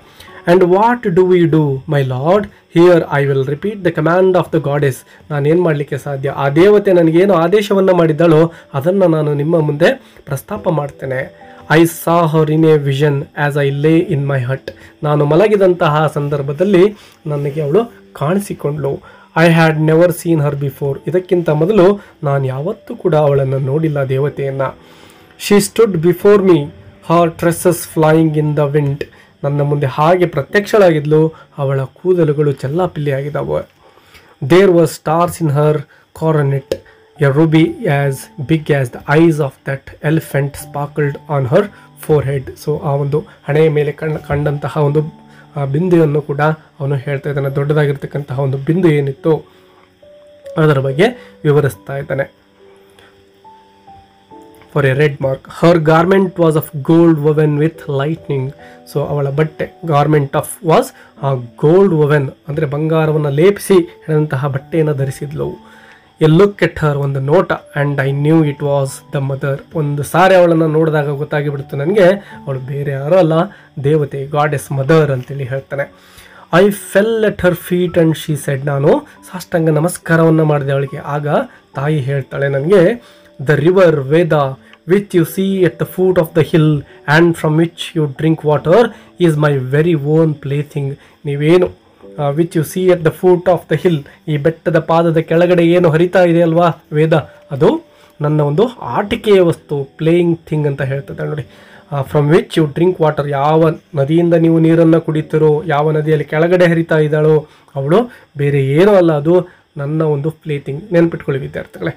And what do we do my lord hear I will repeat the command of the goddess. ನಾನೇನು ಮಾಡಲಿಕ್ಕೆ ಸಾಧ್ಯ, ಆ ದೇವತೆ ನನಗೇನು ಆದೇಶವನ್ನು ಮಾಡಿದ್ದಾಳೋ ಅದನ್ನು ನಾನು ನಿಮ್ಮ ಮುಂದೆ ಪ್ರಸ್ತಾಪ ಮಾಡ್ತೇನೆ. I saw her in a vision as I lay in my hut. ನಾನು ಮಲಗಿದಂತಹ ಸಂದರ್ಭದಲ್ಲಿ ನನಗೆ ಅವಳು ಕಾಣಿಸಿಕೊಂಡ್ಳು. I had never seen her before. ಇದಕ್ಕಿಂತ ಮೊದಲು ನಾನು ಯಾವತ್ತೂ ಕೂಡ ಅವಳನ್ನು ನೋಡಿಲ್ಲ, ದೇವತೆಯನ್ನು. She stood before me her tresses flying in the wind. ನನ್ನ ಮುಂದೆ ಹಾಗೆ ಪ್ರತ್ಯಕ್ಷಳಾಗಿದ್ಲು, ಅವಳ ಕೂದಲುಗಳು ಚೆಲ್ಲಾಪಿಲ್ಲಿ ಆಗಿದ್ದಾವೆ. There was stars in her coronet, a ruby as big as the eyes of that elephant ಸ್ಪಾರ್ಕಲ್ಡ್ on her forehead. So ಆ ಒಂದು ಹಣೆಯ ಮೇಲೆ ಕಂಡಂತಹ ಒಂದು ಬಿಂದುವನ್ನು ಕೂಡ ಅವನು ಹೇಳ್ತಾ ಇದ್ದಾನೆ. ದೊಡ್ಡದಾಗಿರ್ತಕ್ಕಂತಹ ಒಂದು ಬಿಂದು ಏನಿತ್ತು ಅದರ ಬಗ್ಗೆ ವಿವರಿಸ್ತಾ ಇದ್ದಾನೆ. For a red mark, her garment was of gold woven with lightning. So ಅವಳ ಬಟ್ಟೆ garment of was gold woven ಅಂದರೆ ಬಂಗಾರವನ್ನು ಲೇಪಿಸಿ ಹೇಳಿದಂತಹ ಬಟ್ಟೆಯನ್ನು ಧರಿಸಿದ್ಲು. ಎ ಲುಕ್ ಎಟ್ ಹರ್, ಒಂದು ನೋಟ, and I knew it was the mother. ಒಂದು ಸಾರಿ ಅವಳನ್ನು ನೋಡಿದಾಗ ಗೊತ್ತಾಗಿಬಿಡ್ತು ನನಗೆ ಅವಳು ಬೇರೆ ಯಾರೋ ಅಲ್ಲ, ದೇವತೆ, ಗಾಡೆಸ್ ಮದರ್ ಅಂತೇಳಿ ಹೇಳ್ತಾನೆ. I fell at her feet and she said. ನಾನು ಸಾಷ್ಟಾಂಗ ನಮಸ್ಕಾರವನ್ನು ಮಾಡಿದೆ ಅವಳಿಗೆ. ಆಗ ತಾಯಿ ಹೇಳ್ತಾಳೆ ನನಗೆ, the river Veda which you see at the foot of the hill and from which you drink water is my very own plaything. ನೀವೇನು which you see at the foot of the hill, ಈ ಬೆಟ್ಟದ ಪಾದದ ಕೆಳಗಡೆ ಏನು ಹರಿತಾ ಇದೆ ಅಲ್ವಾ ವೇದ, ಅದು ನನ್ನ ಒಂದು ಆಟಿಕೆಯ ವಸ್ತು, ಪ್ಲೇಯಿಂಗ್ ಥಿಂಗ್ ಅಂತ ಹೇಳ್ತದೆ ನೋಡಿ. From which you drink water, ಯಾವ ನದಿಯಿಂದ ನೀವು ನೀರನ್ನು ಕುಡಿತೀರೋ, ಯಾವ ನದಿಯಲ್ಲಿ ಕೆಳಗಡೆ ಹರಿತಾ ಇದ್ದಾಳೋ ಅವಳು ಬೇರೆ ಏನೂ ಅಲ್ಲ, ಅದು ನನ್ನ ಒಂದು ಪ್ಲೇಥಿಂಗ್. ನೆನ್ಪಿಟ್ಕೊಳ್ಳಿ ವಿದ್ಯಾರ್ಥಿಗಳೇ,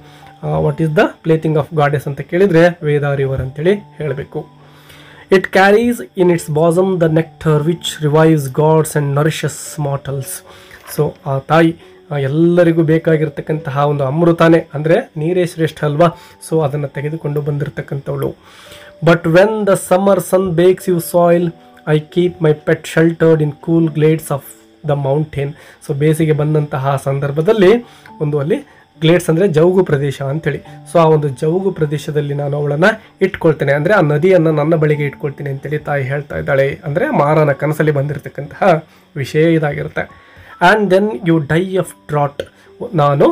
what is the plaything of goddess ಅಂತ ಕೇಳಿದರೆ ವೇದ ರಿವರ್ ಅಂತೇಳಿ ಹೇಳಬೇಕು. It carries in its bosom the nectar which revives gods and nourishes mortals. So ಆ ತಾಯಿ ಎಲ್ಲರಿಗೂ ಬೇಕಾಗಿರ್ತಕ್ಕಂತಹ ಒಂದು ಅಮೃತಾನೇ, ಅಂದರೆ ನೀರೇ ಶ್ರೇಷ್ಠ ಅಲ್ವಾ, ಸೊ ಅದನ್ನು ತೆಗೆದುಕೊಂಡು ಬಂದಿರತಕ್ಕಂಥವಳು. But when the summer sun bakes you soil I keep my pet sheltered in cool glades of the mountain. So ಬೇಸಿಗೆ ಬಂದಂತಹ ಸಂದರ್ಭದಲ್ಲಿ ಒಂದು ಅಲ್ಲಿ ಗ್ಲೇಡ್ಸ್ ಅಂದರೆ ಜೌಗು ಪ್ರದೇಶ ಅಂಥೇಳಿ, ಸೊ ಆ ಒಂದು ಜೌಗು ಪ್ರದೇಶದಲ್ಲಿ ನಾನು ಅವಳನ್ನು ಇಟ್ಕೊಳ್ತೇನೆ, ಅಂದರೆ ಆ ನದಿಯನ್ನು ನನ್ನ ಬಳಿಗೆ ಇಟ್ಕೊಳ್ತೀನಿ ಅಂತೇಳಿ ತಾಯಿ ಹೇಳ್ತಾ ಇದ್ದಾಳೆ. ಅಂದರೆ ಮಾರನ ಕನಸಲ್ಲಿ ಬಂದಿರತಕ್ಕಂತಹ ವಿಷಯ ಇದಾಗಿರುತ್ತೆ. And then you die of drought. ನಾನು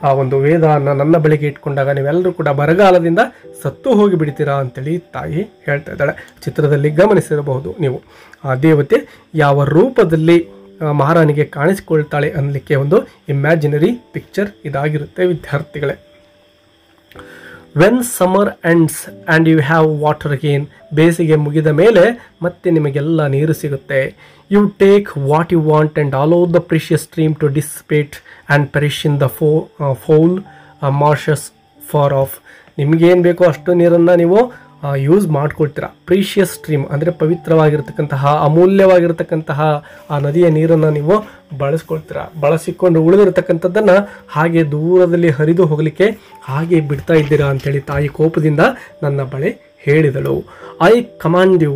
ಆ ಒಂದು ವೇದವನ್ನು ನನ್ನ ಬಳಿಗೆ ಇಟ್ಕೊಂಡಾಗ ನೀವೆಲ್ಲರೂ ಕೂಡ ಬರಗಾಲದಿಂದ ಸತ್ತು ಹೋಗಿ ಬಿಡ್ತೀರಾ ಅಂತೇಳಿ ತಾಯಿ ಹೇಳ್ತಾ ಇದ್ದಾಳೆ. ಚಿತ್ರದಲ್ಲಿ ಗಮನಿಸಿರಬಹುದು ನೀವು, ಆ ದೇವತೆ ಯಾವ ರೂಪದಲ್ಲಿ ಮಹಾರಾಣಿಗೆ ಕಾಣಿಸಿಕೊಳ್ತಾಳೆ ಅನ್ನಲಿಕ್ಕೆ ಒಂದು ಇಮ್ಯಾಜಿನರಿ ಪಿಕ್ಚರ್ ಇದಾಗಿರುತ್ತೆ ವಿದ್ಯಾರ್ಥಿಗಳೇ. When summer ends and you have water again. ಬೇಸಿಗೆ ಮುಗಿದ ಮೇಲೆ ಮತ್ತೆ ನಿಮಗೆಲ್ಲ ನೀರು ಸಿಗುತ್ತೆ. You take what you want and allow the precious stream to dissipate and perish in the foul marshes far off. ನಿಮಗೇನು ಬೇಕೋ ಅಷ್ಟು ನೀರನ್ನು ನೀವು ಯೂಸ್ ಮಾಡ್ಕೊಳ್ತೀರಾ. ಪ್ರೀಷಿಯಸ್ ಸ್ಟ್ರೀಮ್ ಅಂದರೆ ಪವಿತ್ರವಾಗಿರ್ತಕ್ಕಂತಹ ಅಮೂಲ್ಯವಾಗಿರ್ತಕ್ಕಂತಹ ಆ ನದಿಯ ನೀರನ್ನು ನೀವು ಬಳಸ್ಕೊಳ್ತೀರಾ. ಬಳಸಿಕೊಂಡು ಉಳಿದಿರತಕ್ಕಂಥದ್ದನ್ನು ಹಾಗೆ ದೂರದಲ್ಲಿ ಹರಿದು ಹೋಗಲಿಕ್ಕೆ ಹಾಗೆ ಬಿಡ್ತಾ ಇದ್ದೀರಾ ಅಂಥೇಳಿ ತಾಯಿ ಕೋಪದಿಂದ ನನ್ನ ಬಳಿ ಹೇಳಿದಳು. I command you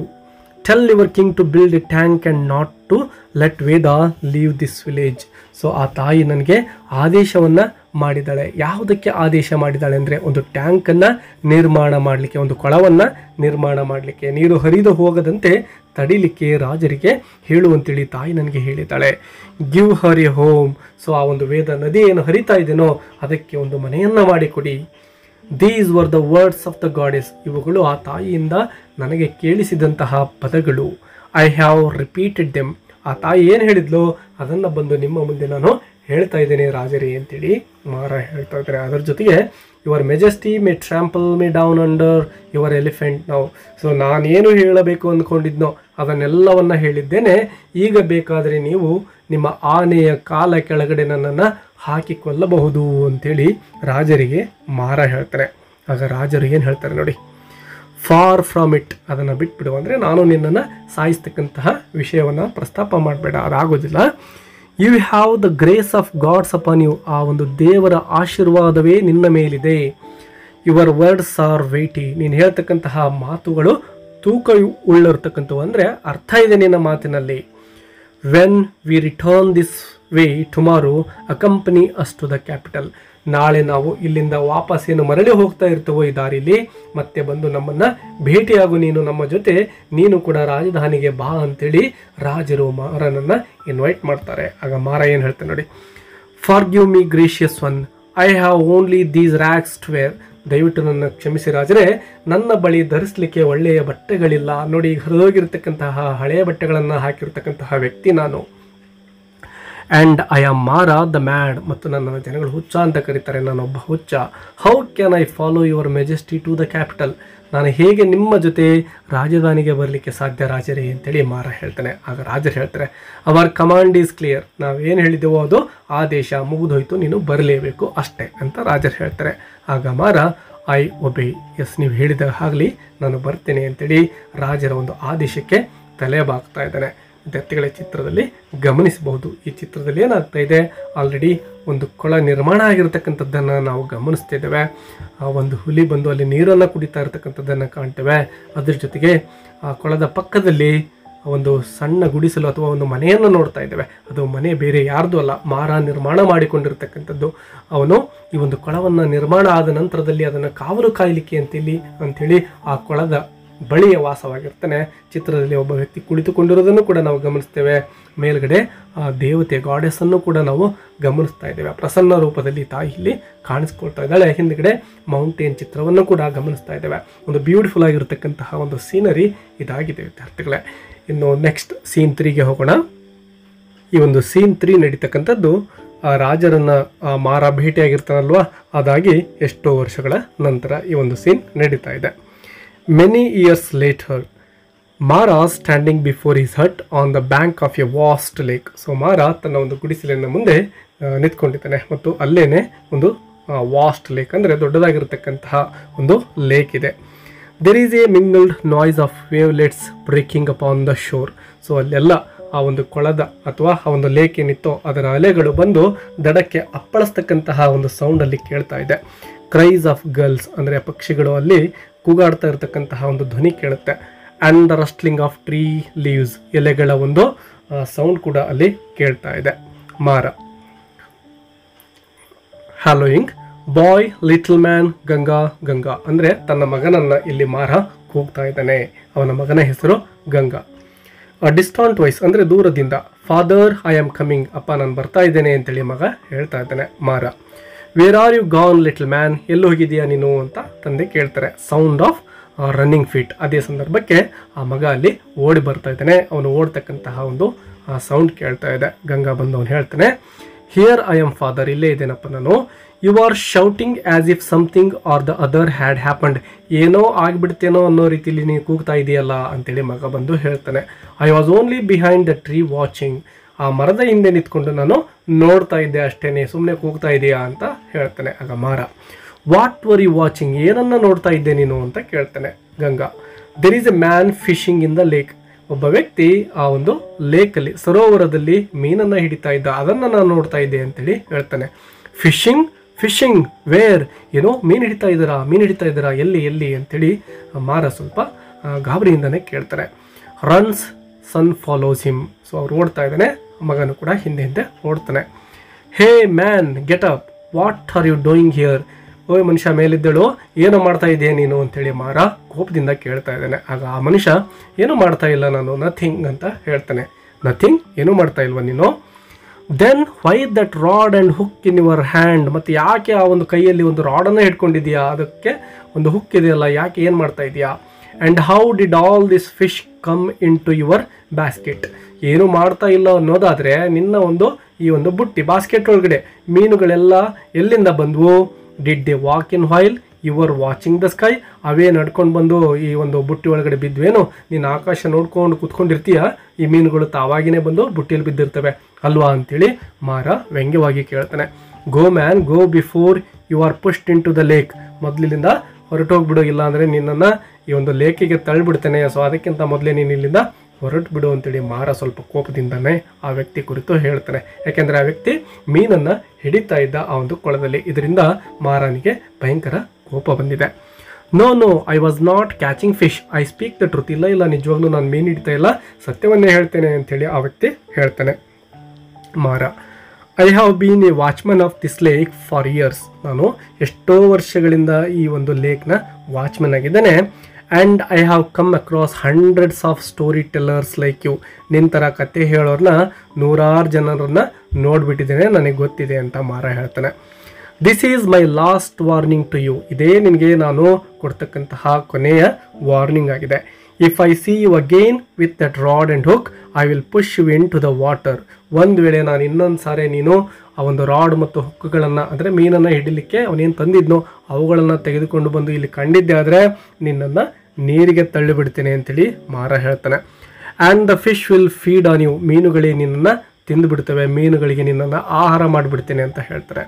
tell your king to build a tank and not to let water leave this village. So ಆ ತಾಯಿ ನನಗೆ ಆದೇಶವನ್ನು ಮಾಡಿದ್ದಾಳೆ. ಯಾವುದಕ್ಕೆ ಆದೇಶ ಮಾಡಿದ್ದಾಳೆ ಅಂದರೆ ಒಂದು ಟ್ಯಾಂಕನ್ನು ನಿರ್ಮಾಣ ಮಾಡಲಿಕ್ಕೆ, ಒಂದು ಕೊಳವನ್ನು ನಿರ್ಮಾಣ ಮಾಡಲಿಕ್ಕೆ, ನೀರು ಹರಿದು ಹೋಗದಂತೆ ತಡಿಲಿಕ್ಕೆ ರಾಜರಿಗೆ ಹೇಳುವಂತೇಳಿ ತಾಯಿ ನನಗೆ ಹೇಳಿದ್ದಾಳೆ. Give her a home. So ಆ ಒಂದು ವೇದ ನದಿ ಏನು ಹರಿತಾ ಇದೆಯೋ ಅದಕ್ಕೆ ಒಂದು ಮನೆಯನ್ನು ಮಾಡಿಕೊಡಿ. These were the words of the goddess, ಇವುಗಳು ಆ ತಾಯಿಯಿಂದ ನನಗೆ ಕೇಳಿಸಿದಂತಹ ಪದಗಳು. ಐ ಹ್ಯಾವ್ ರಿಪೀಟೆಡ್ ದೆಮ್, ಆ ತಾಯಿ ಏನು ಹೇಳಿದ್ಲು ಅದನ್ನು ಬಂದು ನಿಮ್ಮ ಮುಂದೆ ನಾನು ಹೇಳ್ತಾ ಇದ್ದೇನೆ ರಾಜರೇ ಅಂತೇಳಿ ಮಾರ ಹೇಳ್ತಾ ಇದ್ದಾರೆ. ಅದರ ಜೊತೆಗೆ your majesty may trample me down under your elephant ನಾವು. ಸೊ ನಾನೇನು ಹೇಳಬೇಕು ಅಂದ್ಕೊಂಡಿದ್ನೋ ಅದನ್ನೆಲ್ಲವನ್ನ ಹೇಳಿದ್ದೇನೆ, ಈಗ ಬೇಕಾದರೆ ನೀವು ನಿಮ್ಮ ಆನೆಯ ಕಾಲ ಕೆಳಗಡೆ ನನ್ನನ್ನು ಹಾಕಿಕೊಳ್ಳಬಹುದು ಅಂತೇಳಿ ರಾಜರಿಗೆ ಮಾರ ಹೇಳ್ತಾರೆ. ಆಗ ರಾಜರು ಏನು ಹೇಳ್ತಾರೆ ನೋಡಿ, ಫಾರ್ ಫ್ರಮ್ ಇಟ್, ಅದನ್ನು ಬಿಟ್ಬಿಡು, ಅಂದರೆ ನಾನು ನಿನ್ನನ್ನು ಸಾಯಿಸ್ತಕ್ಕಂತಹ ವಿಷಯವನ್ನು ಪ್ರಸ್ತಾಪ ಮಾಡಬೇಡ, ಅದಾಗೋದಿಲ್ಲ. You have the grace of gods upon you, ಆ ಒಂದು ದೇವರ ಆಶೀರ್ವಾದವೇ ನಿನ್ನ ಮೇಲಿದೆ. ಯುವರ್ ವರ್ಡ್ಸ್ ಆರ್ ವೇಟಿ, ನೀನು ಹೇಳ್ತಕ್ಕಂತಹ ಮಾತುಗಳು ತೂಕ ಉಳ್ಳಿರ್ತಕ್ಕಂಥವು, ಅಂದರೆ ಅರ್ಥ ಇದೆ ನಿನ್ನ ಮಾತಿನಲ್ಲಿ. When we return this way tomorrow accompany us to the capital, ನಾಳೆ ನಾವು ಇಲ್ಲಿಂದ ವಾಪಸ್ ಏನು ಮರಳಿ ಹೋಗ್ತಾ ಇರ್ತವೋ ಈ ದಾರಿಲಿ, ಮತ್ತೆ ಬಂದು ನಮ್ಮನ್ನು ಭೇಟಿಯಾಗು ನೀನು ನಮ್ಮ ಜೊತೆ, ನೀನು ಕೂಡ ರಾಜಧಾನಿಗೆ ಬಾ ಅಂತೇಳಿ ರಾಜರು ಮಾರನನ್ನು ಇನ್ವೈಟ್ ಮಾಡ್ತಾರೆ. ಆಗ ಮಾರ ಏನು ಹೇಳ್ತಾನೆ ನೋಡಿ, forgive me gracious one, I have only these rags to wear, ದಯವಿಟ್ಟು ನನ್ನ ಕ್ಷಮಿಸಿ ರಾಜರೇ, ನನ್ನ ಬಳಿ ಧರಿಸಲಿಕ್ಕೆ ಒಳ್ಳೆಯ ಬಟ್ಟೆಗಳಿಲ್ಲ. ನೋಡಿ, ಹರಿದೋಗಿರ್ತಕ್ಕಂತಹ ಹಳೆಯ ಬಟ್ಟೆಗಳನ್ನು ಹಾಕಿರ್ತಕ್ಕಂತಹ ವ್ಯಕ್ತಿ ನಾನು. And I am Mara the mad, ಮತ್ತು ನನ್ನ ಜನಗಳು ಹುಚ್ಚ ಅಂತ ಕರೀತಾರೆ, ನಾನೊಬ್ಬ ಹುಚ್ಚ. How can I follow your majesty to the capital, ನಾನು ಹೇಗೆ ನಿಮ್ಮ ಜೊತೆ ರಾಜಧಾನಿಗೆ ಬರಲಿಕ್ಕೆ ಸಾಧ್ಯ ರಾಜರೇ ಅಂತೇಳಿ ಮಾರ ಹೇಳ್ತಾನೆ. ಆಗ ರಾಜರು ಹೇಳ್ತಾರೆ, ಅವರ್ ಕಮಾಂಡ್ ಈಸ್ ಕ್ಲಿಯರ್, ನಾವೇನು ಹೇಳಿದೆವೋ ಅದು ಆದೇಶ ಮುಗಿದೋಯ್ತು, ನೀನು ಬರಲೇಬೇಕು ಅಷ್ಟೇ ಅಂತ ರಾಜರು ಹೇಳ್ತಾರೆ. ಆಗ ಮಾರ ಐ ಒಬೇ, ಎಸ್ ನೀವು ಹೇಳಿದ ಆಗಲಿ ನಾನು ಬರ್ತೇನೆ ಅಂತೇಳಿ ರಾಜರ ಒಂದು ಆದೇಶಕ್ಕೆ ತಲೆ ಬಾಗ್ತಾ ಇದ್ದಾನೆ. ವಿದ್ಯಾರ್ಥಿಗಳ ಚಿತ್ರದಲ್ಲಿ ಗಮನಿಸಬಹುದು. ಈ ಚಿತ್ರದಲ್ಲಿ ಏನಾಗ್ತಾ ಇದೆ, ಆಲ್ರೆಡಿ ಒಂದು ಕೊಳ ನಿರ್ಮಾಣ ಆಗಿರತಕ್ಕಂಥದ್ದನ್ನು ನಾವು ಗಮನಿಸ್ತಾ ಇದ್ದೇವೆ. ಒಂದು ಹುಲಿ ಬಂದು ಅಲ್ಲಿ ನೀರನ್ನು ಕುಡಿತಾ ಇರತಕ್ಕಂಥದ್ದನ್ನು ಕಾಣ್ತೇವೆ. ಅದ್ರ ಜೊತೆಗೆ ಆ ಕೊಳದ ಪಕ್ಕದಲ್ಲಿ ಒಂದು ಸಣ್ಣ ಗುಡಿಸಲು ಅಥವಾ ಒಂದು ಮನೆಯನ್ನು ನೋಡ್ತಾ ಇದ್ದೇವೆ. ಅದು ಮನೆ ಬೇರೆ ಯಾರ್ದು ಅಲ್ಲ, ಮಾರ ನಿರ್ಮಾಣ ಮಾಡಿಕೊಂಡಿರ್ತಕ್ಕಂಥದ್ದು. ಅವನು ಈ ಒಂದು ಕೊಳವನ್ನು ನಿರ್ಮಾಣ ಆದ ನಂತರದಲ್ಲಿ ಅದನ್ನು ಕಾವಲು ಕಾಯಲಿಕ್ಕೆ ಅಂಥೇಳಿ ಆ ಕೊಳದ ಬಳಿಯ ವಾಸವಾಗಿರ್ತಾನೆ. ಚಿತ್ರದಲ್ಲಿ ಒಬ್ಬ ವ್ಯಕ್ತಿ ಕುಳಿತುಕೊಂಡಿರೋದನ್ನು ಕೂಡ ನಾವು ಗಮನಿಸ್ತೇವೆ. ಮೇಲ್ಗಡೆ ಆ ದೇವತೆ ಗಾಡೆಸನ್ನು ಕೂಡ ನಾವು ಗಮನಿಸ್ತಾ ಇದ್ದೇವೆ. ಪ್ರಸನ್ನ ರೂಪದಲ್ಲಿ ತಾಯಿ ಇಲ್ಲಿ ಕಾಣಿಸ್ಕೊಳ್ತಾ ಇದ್ದಾಳೆ. ಹಿಂದ್ಗಡೆ ಮೌಂಟೇನ್ ಚಿತ್ರವನ್ನು ಕೂಡ ಗಮನಿಸ್ತಾ ಇದ್ದೇವೆ. ಒಂದು ಬ್ಯೂಟಿಫುಲ್ ಆಗಿರತಕ್ಕಂತಹ ಒಂದು ಸೀನರಿ ಇದಾಗಿದೆ ವಿದ್ಯಾರ್ಥಿಗಳೇ. ಇನ್ನು ನೆಕ್ಸ್ಟ್ ಸೀನ್ 3ಗೆ ಹೋಗೋಣ. ಈ ಒಂದು ಸೀನ್ 3 ನಡೀತಕ್ಕಂಥದ್ದು ಆ ರಾಜರನ್ನ ಮಾರ ಭೇಟಿಯಾಗಿರ್ತಾನಲ್ವಾ, ಅದಾಗಿ ಎಷ್ಟೋ ವರ್ಷಗಳ ನಂತರ ಈ ಒಂದು ಸೀನ್ ನಡೀತಾ ಇದೆ. Many years later, Mara standing before his hut on the bank of a vast lake. So ಮಾರ ತನ್ನ ಒಂದು ಗುಡಿಸಲಿನ ಮುಂದೆ ನಿಂತ್ಕೊಂಡಿದ್ದಾನೆ ಮತ್ತು ಅಲ್ಲೇನೆ ಒಂದು ವಾಸ್ಟ್ ಲೇಕ್, ಅಂದರೆ ದೊಡ್ಡದಾಗಿರತಕ್ಕಂತಹ ಒಂದು ಲೇಕ್ ಇದೆ. There is a mingled noise of wavelets breaking upon the shore. So ಅಲ್ಲೆಲ್ಲ ಆ ಒಂದು ಕೊಳದ ಅಥವಾ ಆ ಒಂದು ಲೇಕ್ ಏನಿತ್ತೋ ಅದರ ಅಲೆಗಳು ಬಂದು ದಡಕ್ಕೆ ಅಪ್ಪಳಿಸ್ತಕ್ಕಂತಹ ಒಂದು ಸೌಂಡಲ್ಲಿ ಕೇಳ್ತಾ ಇದೆ. ಕ್ರೈಸ್ ಆಫ್ ಗರ್ಲ್ಸ್, ಅಂದರೆ ಪಕ್ಷಿಗಳು ಅಲ್ಲಿ ಕೂಗಾಡ್ತಾ ಇರತಕ್ಕಂತಹ ಒಂದು ಧ್ವನಿ ಕೇಳುತ್ತೆ. And the rustling of tree leaves, ಎಲೆಗಳ ಒಂದು ಸೌಂಡ್ ಕೂಡ ಅಲ್ಲಿ ಕೇಳ್ತಾ ಇದೆ. Mara hallooing boy little man Ganga Ganga, ಅಂದರೆ ತನ್ನ ಮಗನನ್ನು ಇಲ್ಲಿ ಮಾರ ಕೂಗ್ತಾ ಇದ್ದಾನೆ. ಅವನ ಮಗನ ಹೆಸರು ಗಂಗಾ. ಡಿಸ್ಟಾಂಟ್ ವಾಯ್ಸ್, ಅಂದರೆ ದೂರದಿಂದ. ಫಾದರ್ ಐ ಆಮ್ ಕಮಿಂಗ್, ಅಪ್ಪ ನಾನು ಬರ್ತಾ ಇದ್ದೇನೆ ಅಂತೇಳಿ ಮಗ ಹೇಳ್ತಾ ಇದ್ದಾನೆ. Mara where are you gone little man, ಎಲ್ಲಿ ಹೋಗಿದೀಯಾ ನೀನು ಅಂತ ತಂದೆ ಕೇಳ್ತಾರೆ. ಸೌಂಡ್ ಆಫ್ ರನ್ನಿಂಗ್ ಫೀಟ್, ಅದೇ ಸಂದರ್ಭಕ್ಕೆ ಆ ಮಗ ಅಲ್ಲಿ ಓಡಿ ಬರ್ತಾ ಇದ್ದಾನೆ. ಅವನು ಓಡ್ತಕ್ಕಂತಹ ಒಂದು ಸೌಂಡ್ ಕೇಳ್ತಾ ಇದೆ. ಗಂಗಾ ಬಂದು ಅವನು ಹೇಳ್ತಾನೆ, ಹಿಯರ್ ಐ ಆಮ್ ಫಾದರ್, ಇಲ್ಲೇ ಇದ್ದೇನಪ್ಪ ನಾನು. You are shouting as if something or the other had happened, ಏನೋ ಆಗಿಬಿಡ್ತೇನೋ ಅನ್ನೋ ರೀತಿಯಲ್ಲಿ ನೀವು ಕೂಗ್ತಾ ಇದೆಯಲ್ಲ ಅಂತೇಳಿ ಮಗ ಬಂದು ಹೇಳ್ತಾನೆ. I was only behind the tree watching, ಆ ಮರದ ಹಿಂದೆ ನಿಂತ್ಕೊಂಡು ನಾನು ನೋಡ್ತಾ ಇದ್ದೆ ಅಷ್ಟೇನೆ, ಸುಮ್ಮನೆ ಕೂಗ್ತಾ ಇದೆಯಾ ಅಂತ ಹೇಳ್ತಾನೆ. ಆಗ ಮಾರ ವಾಟ್ ವರ್ ಯು ವಾಚಿಂಗ್, ಏನನ್ನ ನೋಡ್ತಾ ಇದ್ದೆ ನೀನು ಅಂತ ಕೇಳ್ತಾನೆ. Ganga there is a man fishing in the lake, ಒಬ್ಬ ವ್ಯಕ್ತಿ ಆ ಒಂದು ಲೇಕಲ್ಲಿ ಸರೋವರದಲ್ಲಿ ಮೀನನ್ನು ಹಿಡಿತಾ ಇದ್ದ, ಅದನ್ನು ನಾನು ನೋಡ್ತಾ ಇದ್ದೆ ಅಂತೇಳಿ ಹೇಳ್ತಾನೆ. ಫಿಶಿಂಗ್ ಫಿಶಿಂಗ್ ವೇರ್, ಏನೋ ಮೀನು ಹಿಡಿತಾ ಇದ್ದೀರಾ ಎಲ್ಲಿ ಎಲ್ಲಿ ಅಂತೇಳಿ ಮಾರ ಸ್ವಲ್ಪ ಗಾಬರಿಯಿಂದನೇ ಕೇಳ್ತಾರೆ. Runs son follows him, so ಅವ್ರು ಓಡ್ತಾ ಇದ್ದಾನೆ, ಮಗನು ಕೂಡ ಹಿಂದೆ ಓಡ್ತಾನೆ. Hey man get up, what are you doing here, ಓಯ್ ಮನುಷ್ಯ ಮೇಲಿದ್ದಳು ಏನೋ ಮಾಡ್ತಾ ಇದೆಯಾ ನೀನು ಅಂತೇಳಿ ಮಾರ ಕೋಪದಿಂದ ಕೇಳ್ತಾ ಇದ್ದಾನೆ. ಆಗ ಆ ಮನುಷ್ಯ ಏನೂ ಮಾಡ್ತಾ ಇಲ್ಲ ನಾನು, ನಥಿಂಗ್ ಅಂತ ಹೇಳ್ತಾನೆ. ನಥಿಂಗ್, ಏನೂ ಮಾಡ್ತಾ ಇಲ್ವ ನೀನು. Then why that rod and hook in your hand, ಮತ್ತು ಯಾಕೆ ಆ ಒಂದು ಕೈಯಲ್ಲಿ ಒಂದು ರಾಡನ್ನು ಹಿಡ್ಕೊಂಡಿದೆಯಾ, ಅದಕ್ಕೆ ಒಂದು ಹುಕ್ ಇದೆಯಲ್ಲ, ಯಾಕೆ ಏನು ಮಾಡ್ತಾ ಇದೆಯಾ. And how did all this fish come in to your basket, ಏನು ಮಾಡ್ತಾ ಇಲ್ಲ ಅನ್ನೋದಾದರೆ ನಿನ್ನ ಒಂದು ಈ ಒಂದು ಬುಟ್ಟಿ ಬಾಸ್ಕೆಟ್ ಒಳಗಡೆ ಮೀನುಗಳೆಲ್ಲ ಎಲ್ಲಿಂದ ಬಂದವು. Did they walk in while you are watching the sky, ಅವೇ ನಡ್ಕೊಂಡು ಬಂದು ಈ ಒಂದು ಬುಟ್ಟಿ ಒಳಗಡೆ ಬಿದ್ವೇನು, ನೀನು ಆಕಾಶ ನೋಡ್ಕೊಂಡು ಕೂತ್ಕೊಂಡಿರ್ತೀಯ, ಈ ಮೀನುಗಳು ತಾವಾಗಿನೇ ಬಂದು ಬುಟ್ಟಿಯಲ್ಲಿ ಬಿದ್ದಿರ್ತವೆ ಅಲ್ವಾ ಅಂತೇಳಿ ಮಾರ ವ್ಯಂಗ್ಯವಾಗಿ ಕೇಳ್ತಾನೆ. Go man go before you are pushed in to the lake, ಮೊದಲಿನಿಂದ ಹೊರಟೋಗ್ಬಿಡು, ಇಲ್ಲ ಅಂದರೆ ನಿನ್ನನ್ನು ಈ ಒಂದು ಲೇಕಿಗೆ ತಳ್ಳಿಬಿಡ್ತೇನೆ, ಸೊ ಅದಕ್ಕಿಂತ ಮೊದಲೇ ನೀನು ಇಲ್ಲಿಂದ ಹೊರಟು ಬಿಡು ಅಂತೇಳಿ ಮಾರ ಸ್ವಲ್ಪ ಕೋಪದಿಂದನೇ ಆ ವ್ಯಕ್ತಿ ಕುರಿತು ಹೇಳ್ತಾನೆ. ಯಾಕೆಂದರೆ ಆ ವ್ಯಕ್ತಿ ಮೀನನ್ನು ಹಿಡಿತಾ ಇದ್ದ ಆ ಒಂದು ಕೊಳದಲ್ಲಿ. ಇದರಿಂದ ಮಾರನಿಗೆ ಭಯಂಕರ ಕೋಪ ಬಂದಿದೆ. No I was not catching fish, I speak the truth, ಇಲ್ಲ ನಿಜವಾಗ್ಲೂ ನಾನು ಮೀನು ಹಿಡಿತಾ ಇಲ್ಲ, ಸತ್ಯವನ್ನೇ ಹೇಳ್ತೇನೆ ಅಂಥೇಳಿ ಆ ವ್ಯಕ್ತಿ ಹೇಳ್ತಾನೆ. Mara I have been a watchman of this lake for years, ನಾನು ಎಷ್ಟೋ ವರ್ಷಗಳಿಂದ ಈ ಒಂದು ಲೇಕ್ನ ವಾಚ್ಮನ್ ಆಗಿದ್ದೇನೆ. And I have come across hundreds of storytellers like you, ನಿನ್ನ ಥರ ಕತೆ ಹೇಳೋರನ್ನ ನೂರಾರು ಜನರನ್ನು ನೋಡಿಬಿಟ್ಟಿದ್ದೇನೆ, ನನಗೆ ಗೊತ್ತಿದೆ ಅಂತ ಮಾರ ಹೇಳ್ತಾನೆ. This is my last warning to you, ಇದೇ ನಿನಗೆ ನಾನು ಕೊಡ್ತಕ್ಕಂತಹ ಕೊನೆಯ ವಾರ್ನಿಂಗ್ ಆಗಿದೆ. If I see you again with that rod and hook I will push you in to the water, ಒಂದು ವೇಳೆ ನಾನು ಇನ್ನೊಂದು ಸಾರಿ ನೀನು ಆ ಒಂದು ರಾಡ್ ಮತ್ತು ಹುಕ್ಕುಗಳನ್ನು ಅಂದರೆ ಮೀನನ್ನು ಹಿಡಿಲಿಕ್ಕೆ ಅವನೇನು ತಂದಿದ್ನೋ ಅವುಗಳನ್ನು ತೆಗೆದುಕೊಂಡು ಬಂದು ಇಲ್ಲಿ ಕಂಡಿದ್ದೆ ಆದರೆ ನಿನ್ನನ್ನು ನೀರಿಗೆ ತಳ್ಳಿಬಿಡ್ತೇನೆ ಅಂತೇಳಿ ಮಾರ ಹೇಳ್ತಾನೆ. And the fish will feed on you, ಮೀನುಗಳಿಗೆ ನಿನ್ನನ್ನು ತಿಂದುಬಿಡ್ತವೆ, ಮೀನುಗಳಿಗೆ ನಿನ್ನನ್ನು ಆಹಾರ ಮಾಡಿಬಿಡ್ತೇನೆ ಅಂತ ಹೇಳ್ತಾರೆ.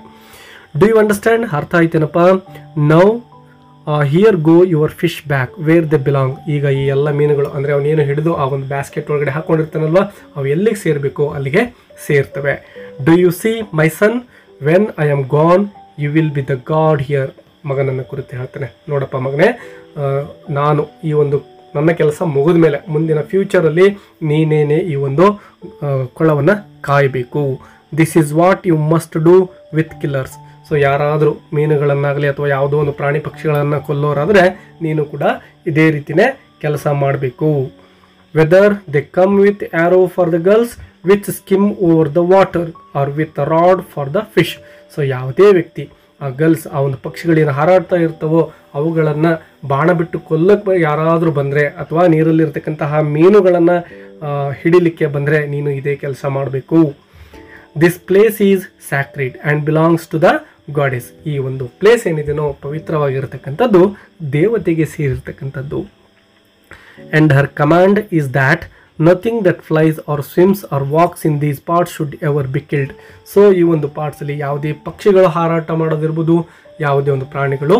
ಡು ಯು ಅಂಡರ್ಸ್ಟ್ಯಾಂಡ್, ಅರ್ಥ ಆಯ್ತೇನಪ್ಪ. Now here go your fish back where they belong, ಈಗ ಈ ಎಲ್ಲ ಮೀನುಗಳು ಅಂದರೆ ಅವನೇನು ಹಿಡಿದು ಆ ಒಂದು ಬ್ಯಾಸ್ಕೆಟ್ ಒಳಗಡೆ ಹಾಕ್ಕೊಂಡಿರ್ತಾನಲ್ವ, ಅವು ಎಲ್ಲಿಗೆ ಸೇರಬೇಕು ಅಲ್ಲಿಗೆ ಸೇರ್ತವೆ. Do you see my son when I am gone you will be the god here, ಮಗನನ್ನು ಕುರಿತು ಹೇಳ್ತಾನೆ. ನೋಡಪ್ಪ ಮಗನೇ, ನಾನು ಈ ಒಂದು ನನ್ನ ಕೆಲಸ ಮುಗಿದ ಮೇಲೆ ಮುಂದಿನ ಫ್ಯೂಚರಲ್ಲಿ ನೀನೇನೆ ಈ ಒಂದು ಕೊಳವನ್ನು ಕಾಯಬೇಕು. This is what you must do with killers, so ಯಾರಾದರೂ ಮೀನುಗಳನ್ನಾಗಲಿ ಅಥವಾ ಯಾವುದೋ ಒಂದು ಪ್ರಾಣಿ ಪಕ್ಷಿಗಳನ್ನು ಕೊಲ್ಲೋರಾದರೆ ನೀನು ಕೂಡ ಇದೇ ರೀತಿಯೇ ಕೆಲಸ ಮಾಡಬೇಕು. Whether they come with arrow for the gulls which skim over the water or with rod for the fish, so ಯಾವುದೇ ವ್ಯಕ್ತಿ ಆ ಗರ್ಲ್ಸ್ ಆ ಒಂದು ಪಕ್ಷಿಗಳೇನು ಹಾರಾಡ್ತಾ ಇರ್ತವೋ ಅವುಗಳನ್ನು ಬಾಣ ಬಿಟ್ಟು ಕೊಲ್ಲಕ್ಕೆ ಯಾರಾದರೂ ಬಂದರೆ ಅಥವಾ ನೀರಲ್ಲಿರ್ತಕ್ಕಂತಹ ಮೀನುಗಳನ್ನು ಹಿಡಿಲಿಕ್ಕೆ ಬಂದರೆ ನೀನು ಇದೇ ಕೆಲಸ ಮಾಡಬೇಕು. This place is sacred and belongs to the goddess, ಈ ಒಂದು ಪ್ಲೇಸ್ ಏನಿದೆನೋ ಪವಿತ್ರವಾಗಿರ್ತಕ್ಕಂಥದ್ದು ದೇವತೆಗೆ ಸೇರಿರ್ತಕ್ಕಂಥದ್ದು. And her command is that nothing that flies or swims or walks in these parts should ever be killed, so ಈ ಒಂದು ಪಾರ್ಟ್ಸಲ್ಲಿ ಯಾವುದೇ ಪಕ್ಷಿಗಳು ಹಾರಾಟ ಮಾಡೋದಿರ್ಬೋದು, ಯಾವುದೇ ಒಂದು ಪ್ರಾಣಿಗಳು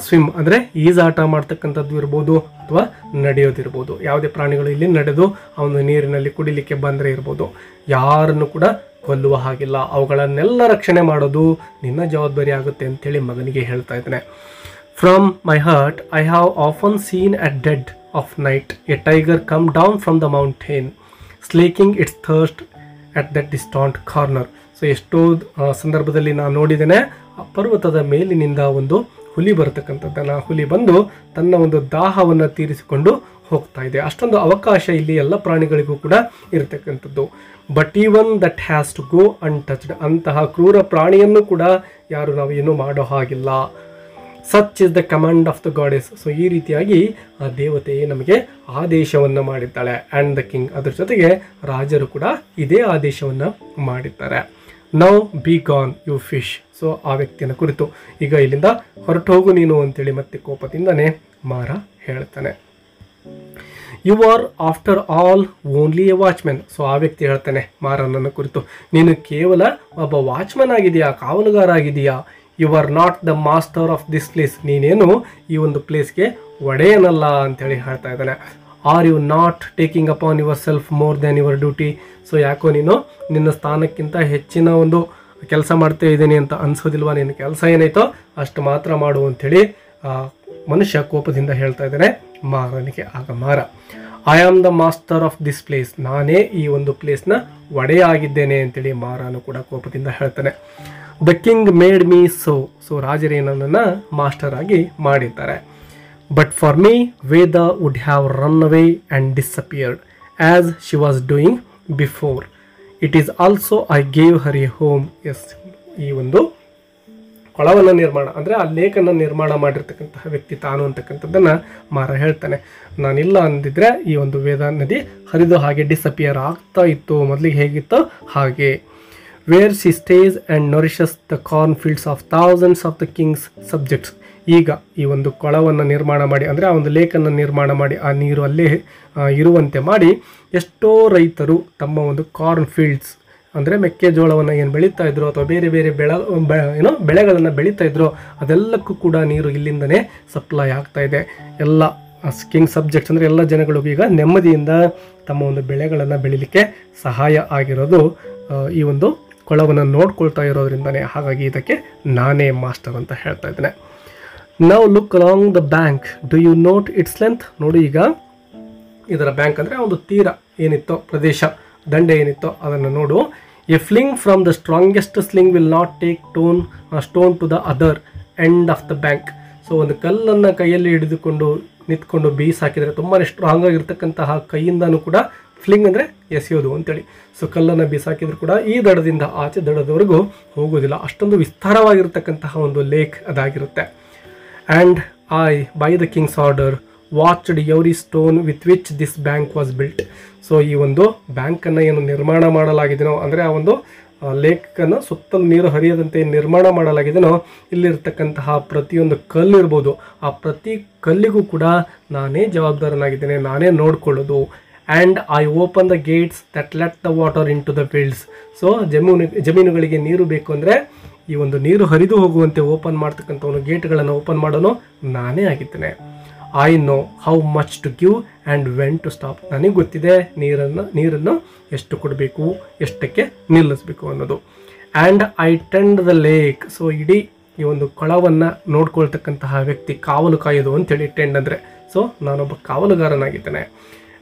ಸ್ವಿಮ್ ಅಂದರೆ ಈಜಾಟ ಮಾಡ್ತಕ್ಕಂಥದ್ದು ಇರ್ಬೋದು ಅಥವಾ ನಡೆಯೋದಿರ್ಬೋದು, ಯಾವುದೇ ಪ್ರಾಣಿಗಳು ಇಲ್ಲಿ ನಡೆದು ಅವನು ನೀರಿನಲ್ಲಿ ಕುಡಿಲಿಕ್ಕೆ ಬಂದರೆ ಇರ್ಬೋದು, ಯಾರನ್ನು ಕೂಡ ಕೊಲ್ಲುವ ಹಾಗಿಲ್ಲ, ಅವುಗಳನ್ನೆಲ್ಲ ರಕ್ಷಣೆ ಮಾಡೋದು ನಿನ್ನ ಜವಾಬ್ದಾರಿ ಆಗುತ್ತೆ ಅಂತೇಳಿ ಮಗನಿಗೆ ಹೇಳ್ತಾ ಇದ್ದಾನೆ. From my hut I have often seen at dead of night a tiger come down from the mountain slaking its thirst at that distant corner, so ಎಷ್ಟೋ ಸಂದರ್ಭದಲ್ಲಿ ನಾನು ನೋಡಿದ್ದೇನೆ ಪರ್ವತದ ಮೇಲಿನಿಂದ ಒಂದು ಹುಲಿ ಬರತಕ್ಕಂಥದ್ದನ್ನು, ಹುಲಿ ಬಂದು ತನ್ನ ಒಂದು ದಾಹವನ್ನು ತೀರಿಸಿಕೊಂಡು ಹೋಗ್ತಾ ಇದೆ. ಅಷ್ಟೊಂದು ಅವಕಾಶ ಇಲ್ಲಿ ಎಲ್ಲ ಪ್ರಾಣಿಗಳಿಗೂ ಕೂಡ ಇರತಕ್ಕಂಥದ್ದು. But even that has to go untouched, ಅಂತಹ ಕ್ರೂರ ಪ್ರಾಣಿಯನ್ನು ಕೂಡ ಯಾರು ನಾವು ಏನೂ ಮಾಡೋ ಹಾಗಿಲ್ಲ. Such is the command of the goddess, so ಈ ರೀತಿಯಾಗಿ ಆ ದೇವತೆ ನಮಗೆ ಆದೇಶವನ್ನು ಮಾಡಿದ್ದಾಳೆ. ಆ್ಯಂಡ್ ದ ಕಿಂಗ್, ಅದ್ರ ಜೊತೆಗೆ ರಾಜರು ಕೂಡ ಇದೇ ಆದೇಶವನ್ನು ಮಾಡಿದ್ದಾರೆ. Now begone you fish, so ಆ ವ್ಯಕ್ತಿಯನ್ನು ಕುರಿತು ಈಗ ಇಲ್ಲಿಂದ ಹೊರಟು ಹೋಗು ನೀನು ಅಂತೇಳಿ ಮತ್ತೆ ಕೋಪದಿಂದನೇ ಮಾರ ಹೇಳ್ತಾನೆ. You are after all only a watchman, so ಆ ವ್ಯಕ್ತಿ ಹೇಳ್ತಾನೆ ಮಾರನನ್ನು ಕುರಿತು, ನೀನು ಕೇವಲ ಒಬ್ಬ ವಾಚ್ಮನ್ ಆಗಿದೆಯಾ, ಕಾವಲುಗಾರ ಆಗಿದೆಯಾ. You are not the master of this place, ನೀನೇನು ಈ ಒಂದು ಪ್ಲೇಸ್ಗೆ ಒಡೆಯನಲ್ಲ ಅಂತೇಳಿ ಹೇಳ್ತಾ ಇದ್ದಾನೆ. Are you not taking upon yourself more than your duty, so ಯಾಕೋ ನೀನು ನಿನ್ನ ಸ್ಥಾನಕ್ಕಿಂತ ಹೆಚ್ಚಿನ ಒಂದು ಕೆಲಸ ಮಾಡ್ತಾ ಇದ್ದೀನಿ ಅಂತ ಅನ್ಸೋದಿಲ್ವಾ, ನಿನ್ನ ಕೆಲಸ ಏನಾಯ್ತೋ ಅಷ್ಟು ಮಾತ್ರ ಮಾಡು ಅಂಥೇಳಿ ಮನುಷ್ಯ ಕೋಪದಿಂದ ಹೇಳ್ತಾ ಇದ್ದಾನೆ ಮಾರನಿಗೆ. ಆಗ ಮಾರ, I am the master of this place, ನಾನೇ ಈ ಒಂದು ಪ್ಲೇಸ್ನ ಒಡೆಯ ಆಗಿದ್ದೇನೆ ಅಂತೇಳಿ ಮಾರನು ಕೂಡ ಕೋಪದಿಂದ ಹೇಳ್ತಾನೆ. The king made me so, so ರಾಜರೇ ನನ್ನನ್ನು ಮಾಸ್ಟರ್ ಆಗಿ ಮಾಡಿದ್ದಾರೆ. But for me Veda would have run away and disappeared as she was doing before. It is also I gave her a home. Yes, ಈ ಒಂದು ಕೊಳವನ್ನು ನಿರ್ಮಾಣ ಅಂದರೆ ಆ ಲೇಕನ್ನು ನಿರ್ಮಾಣ ಮಾಡಿರ್ತಕ್ಕಂತಹ ವ್ಯಕ್ತಿ ತಾನು ಅಂತಕ್ಕಂಥದ್ದನ್ನು ಮಾರ ಹೇಳ್ತಾನೆ. ನಾನಿಲ್ಲ ಅಂದಿದ್ರೆ ಈ ಒಂದು ವೇದ ನದಿ ಹರಿದು ಹಾಗೆ ಡಿಸಪಿಯರ್ ಆಗ್ತಾ ಇತ್ತು, ಮೊದಲಿಗೆ ಹೇಗಿತ್ತೋ ಹಾಗೆ. Where she stays and nourishes the corn fields of thousands of the king's subjects. ಈಗ ಈ ಒಂದು ಕೊಳವನ್ನು ನಿರ್ಮಾಣ ಮಾಡಿ ಅಂದರೆ ಆ ಒಂದು ಲೇಕನ್ನು ನಿರ್ಮಾಣ ಮಾಡಿ ಆ ನೀರು ಅಲ್ಲೇ ಇರುವಂತೆ ಮಾಡಿ ಎಷ್ಟೋ ರೈತರು ತಮ್ಮ ಒಂದು ಕಾರ್ನ್ ಫೀಲ್ಡ್ಸ್ ಅಂದರೆ ಮೆಕ್ಕೆಜೋಳವನ್ನು ಏನು ಬೆಳೀತಾ ಇದ್ರು ಅಥವಾ ಬೇರೆ ಬೇರೆ ಬೆಳೆಗಳನ್ನು ಬೆಳೀತಾ ಇದ್ರು ಅದೆಲ್ಲಕ್ಕೂ ಕೂಡ ನೀರು ಇಲ್ಲಿಂದನೇ ಸಪ್ಲೈ ಆಗ್ತಾ ಇದೆ. ಎಲ್ಲ ಕಿಂಗ್ ಸಬ್ಜೆಕ್ಟ್ಸ್ ಅಂದರೆ ಎಲ್ಲ ಜನಗಳಿಗೂ ಈಗ ನೆಮ್ಮದಿಯಿಂದ ತಮ್ಮ ಒಂದು ಬೆಳೆಗಳನ್ನು ಬೆಳೀಲಿಕ್ಕೆ ಸಹಾಯ ಆಗಿರೋದು ಈ ಒಂದು ಕೊಳವನ್ನು ನೋಡ್ಕೊಳ್ತಾ ಇರೋದ್ರಿಂದನೇ. ಹಾಗಾಗಿ ಇದಕ್ಕೆ ನಾನೇ ಮಾಸ್ಟರ್ ಅಂತ ಹೇಳ್ತಾ ಇದ್ದೇನೆ. Now look along the bank, do you note its length. ನೋಡಿ ಈಗ ಇದರ ಬ್ಯಾಂಕ್ ಅಂದರೆ ಒಂದು ತೀರ ಏನಿತ್ತೋ, ಪ್ರದೇಶ ದಂಡೆ ಏನಿತ್ತೋ ಅದನ್ನು ನೋಡು. A fling from the strongest sling will not take stone to the other end of the bank. So ಒಂದು ಕಲ್ಲನ್ನು ಕೈಯಲ್ಲಿ ಹಿಡಿದುಕೊಂಡು ನಿಂತ್ಕೊಂಡು ಬೀಸಾಕಿದರೆ ತುಂಬಾ ಸ್ಟ್ರಾಂಗ್ ಆಗಿರ್ತಕ್ಕಂತಹ ಕೈಯಿಂದನೂ ಕೂಡ ಫ್ಲಿಂಗ್ ಅಂದರೆ ಎಸೆಯೋದು ಅಂತೇಳಿ. ಸೊ ಕಲ್ಲನ್ನು ಬೀಸಾಕಿದ್ರು ಕೂಡ ಈ ದಡದಿಂದ ಆಚೆ ದಡದವರೆಗೂ ಹೋಗೋದಿಲ್ಲ, ಅಷ್ಟೊಂದು ವಿಸ್ತಾರವಾಗಿರ್ತಕ್ಕಂತಹ ಒಂದು ಲೇಕ್ ಅದಾಗಿರುತ್ತೆ. And I by the king's order watched every stone with which this bank was built. So ಈ ಒಂದು ಬ್ಯಾಂಕನ್ನು ಏನು ನಿರ್ಮಾಣ ಮಾಡಲಾಗಿದೆನೋ ಅಂದರೆ ಆ ಒಂದು ಲೇಕನ್ನು ಸುತ್ತಲೂ ನೀರು ಹರಿಯದಂತೆ ನಿರ್ಮಾಣ ಮಾಡಲಾಗಿದೆನೋ ಇಲ್ಲಿರ್ತಕ್ಕಂತಹ ಪ್ರತಿಯೊಂದು ಕಲ್ಲು ಇರ್ಬೋದು, ಆ ಪ್ರತಿ ಕಲ್ಲಿಗೂ ಕೂಡ ನಾನೇ ಜವಾಬ್ದಾರನಾಗಿದ್ದೇನೆ, ನಾನೇ ನೋಡ್ಕೊಳ್ಳೋದು. And I open the gates that let the water in to the fields. So ಜಮೀನುಗಳಿಗೆ ನೀರು ಬೇಕು ಅಂದರೆ ಈ ಒಂದು ನೀರು ಹರಿದು ಹೋಗುವಂತೆ ಓಪನ್ ಮಾಡ್ತಕ್ಕಂಥವನು, ಗೇಟ್ಗಳನ್ನು ಓಪನ್ ಮಾಡೋನು ನಾನೇ ಆಗಿದ್ದೇನೆ. I know how much to give and when to stop. ನನಗೆ ಗೊತ್ತಿದೆ ನೀರನ್ನು ಎಷ್ಟು ಕೊಡಬೇಕು, ಎಷ್ಟಕ್ಕೆ ನಿಲ್ಲಿಸಬೇಕು ಅನ್ನೋದು. And I tend the lake. So ಇಡೀ ಈ ಒಂದು ಕೊಳವನ್ನು ನೋಡ್ಕೊಳ್ತಕ್ಕಂತಹ ವ್ಯಕ್ತಿ, ಕಾವಲು ಕಾಯೋದು ಅಂತೇಳಿ ಟೆಂಡ್ ಅಂದರೆ. ಸೊ ನಾನೊಬ್ಬ ಕಾವಲುಗಾರನಾಗಿದ್ದೇನೆ.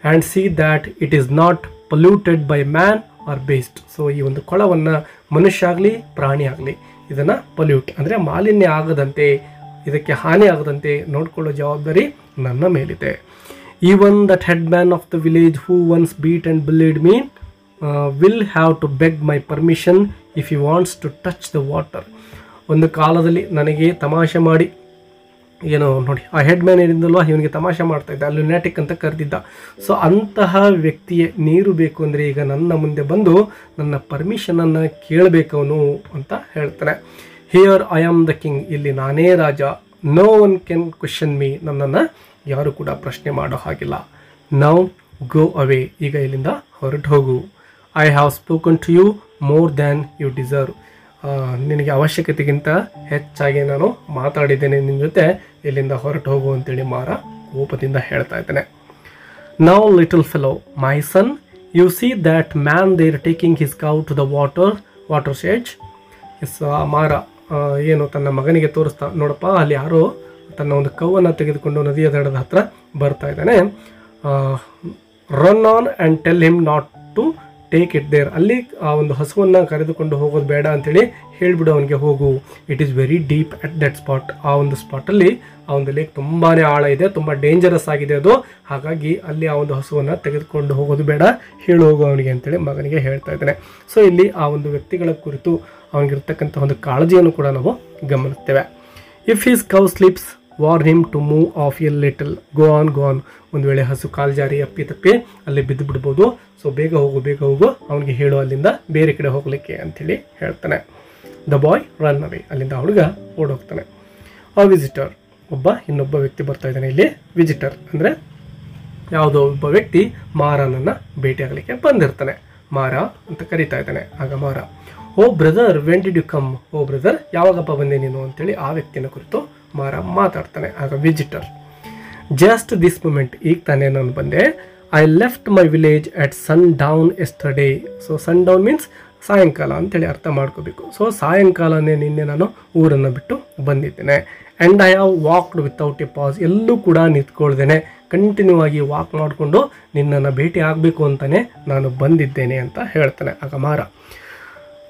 And see that it is not polluted by man or beast. So ಈ ಒಂದು ಕೊಳವನ್ನು ಮನುಷ್ಯ ಆಗಲಿ ಪ್ರಾಣಿ ಆಗಲಿ ಇದನ್ನು ಪೊಲ್ಯೂಟ್ ಅಂದರೆ ಮಾಲಿನ್ಯ ಆಗದಂತೆ, ಇದಕ್ಕೆ ಹಾನಿ ಆಗದಂತೆ ನೋಡ್ಕೊಳ್ಳೋ ಜವಾಬ್ದಾರಿ ನನ್ನ ಮೇಲಿದೆ. Even that head man of the village who once beat and bullied me will have to beg my permission if you wants to touch the water. ಒಂದು ಕಾಲದಲ್ಲಿ ನನಗೆ ತಮಾಷೆ ಮಾಡಿ ಏನೋ ನೋಡಿ ಆ ಹೆಡ್ ಮ್ಯಾನ್ ಏನಿದ್ದಲ್ವ ಇವನಿಗೆ ತಮಾಷೆ ಮಾಡ್ತಾ ಇದ್ದ, ಲುನಾಟಿಕ್ ಅಂತ ಕರೆದಿದ್ದ. ಸೊ ಅಂತಹ ವ್ಯಕ್ತಿಯೇ ನೀರು ಬೇಕು ಅಂದರೆ ಈಗ ನನ್ನ ಮುಂದೆ ಬಂದು ನನ್ನ ಪರ್ಮಿಷನನ್ನು ಕೇಳಬೇಕವನು ಅಂತ ಹೇಳ್ತಾನೆ. Here I am the king. ಇಲ್ಲಿ ನಾನೇ ರಾಜ. No one can question me. ನನ್ನನ್ನು ಯಾರು ಕೂಡ ಪ್ರಶ್ನೆ ಮಾಡೋ ಹಾಗಿಲ್ಲ. Now go away. ಈಗ ಇಲ್ಲಿಂದ ಹೊರಟು ಹೋಗು. I have spoken to you more than you deserve. ನಿನಗೆ ಅವಶ್ಯಕತೆಗಿಂತ ಹೆಚ್ಚಾಗಿ ನಾನು ಮಾತಾಡಿದ್ದೇನೆ ನಿನ್ನ ಜೊತೆ, ಇಲ್ಲಿಂದ ಹೊರಟು ಹೋಗು ಅಂತೇಳಿ ಮಾರ ಕೋಪದಿಂದ ಹೇಳ್ತಾ ಇದ್ದಾನೆ. Now little fellow my son, you see that man there taking his cow to the water's edge. Yes, Mara ಏನು ತನ್ನ ಮಗನಿಗೆ ತೋರಿಸ್ತಾ, ನೋಡಪ್ಪ ಅಲ್ಲಿ ಯಾರೋ ತನ್ನ ಒಂದು ಕೌವನ್ನು ತೆಗೆದುಕೊಂಡು ನದಿಯ ದಡದ ಹತ್ರ ಬರ್ತಾ ಇದ್ದಾನೆ. Run on and tell him not to take it there. ಅಲ್ಲಿ ಆ ಒಂದು ಹಸುವನ್ನು ಕರೆದುಕೊಂಡು ಹೋಗೋದು ಬೇಡ ಅಂತೇಳಿ ಹೇಳಿಬಿಡು ಅವನಿಗೆ, ಹೋಗು. It is very deep at that spot. ಆ ಒಂದು ಸ್ಪಾಟಲ್ಲಿ ಆ ಒಂದು ಲೇಕ್ ತುಂಬಾ ಆಳ ಇದೆ, ತುಂಬ ಡೇಂಜರಸ್ ಆಗಿದೆ ಅದು. ಹಾಗಾಗಿ ಅಲ್ಲಿ ಆ ಒಂದು ಹಸುವನ್ನು ತೆಗೆದುಕೊಂಡು ಹೋಗೋದು ಬೇಡ, ಹೇಳು ಹೋಗು ಅವನಿಗೆ ಅಂತೇಳಿ ಮಗನಿಗೆ ಹೇಳ್ತಾ ಇದ್ದಾನೆ. ಸೊ ಇಲ್ಲಿ ಆ ಒಂದು ವ್ಯಕ್ತಿಗಳ ಕುರಿತು ಅವನಿಗಿರ್ತಕ್ಕಂಥ ಒಂದು ಕಾಳಜಿಯನ್ನು ಕೂಡ ನಾವು ಗಮನಿಸ್ತೇವೆ. If his cow slips warn him to move off a little. Go on. ಒಂದು ವೇಳೆ ಹಸು ಕಾಲು ಜಾರಿ ತಪ್ಪಿ ಅಲ್ಲಿ ಬಿದ್ದು ಬಿಡ್ಬೋದು. ಸೊ ಬೇಗ ಹೋಗು ಅವನಿಗೆ ಹೇಳು ಅಲ್ಲಿಂದ ಬೇರೆ ಕಡೆ ಹೋಗಲಿಕ್ಕೆ ಅಂಥೇಳಿ ಹೇಳ್ತಾನೆ. The boy run away. ಅಲ್ಲಿಂದ ಹುಡುಗ ಓಡೋಗ್ತಾನೆ. ಆ ವಿಸಿಟರ್, ಇನ್ನೊಬ್ಬ ವ್ಯಕ್ತಿ ಬರ್ತಾ ಇದ್ದಾನೆ ಇಲ್ಲಿ. ವಿಸಿಟರ್ ಅಂದರೆ ಯಾವುದೋ ಒಬ್ಬ ವ್ಯಕ್ತಿ ಮಾರನನ್ನು ಭೇಟಿಯಾಗಲಿಕ್ಕೆ ಬಂದಿರ್ತಾನೆ. ಮಾರ ಅಂತ ಕರೀತಾ ಇದ್ದಾನೆ. ಆಗ Mara, oh brother when did you come. Oh brother ಯಾವಾಗಪ್ಪ ಬಂದೆ ನೀನು ಅಂತೇಳಿ ಆ ವ್ಯಕ್ತಿನ ಕುರಿತು ಮಾರ ಮಾತಾಡ್ತಾನೆ. ಆಗ ವಿಸಿಟರ್, ಜಸ್ಟ್ ದಿಸ್ ಮೂಮೆಂಟ್, ಈಗ ತಾನೇ ನಾನು ಬಂದೆ. I left my village at sundown yesterday. So sundown means ಸಾಯಂಕಾಲ ಅಂತೇಳಿ ಅರ್ಥ ಮಾಡ್ಕೋಬೇಕು. ಸೊ ಸಾಯಂಕಾಲನೇ ನಿನ್ನೆ ನಾನು ಊರನ್ನು ಬಿಟ್ಟು ಬಂದಿದ್ದೇನೆ. And I have walked without A pass. ಎಲ್ಲೂ ಕೂಡ ನಿಂತ್ಕೊಳ್ದೇನೆ ಕಂಟಿನ್ಯೂ ಆಗಿ ವಾಕ್ ಮಾಡಿಕೊಂಡು ನಿನ್ನನ್ನು ಭೇಟಿ ಆಗಬೇಕು ಅಂತಲೇ ನಾನು ಬಂದಿದ್ದೇನೆ ಅಂತ ಹೇಳ್ತಾನೆ. ಆಗ Mara,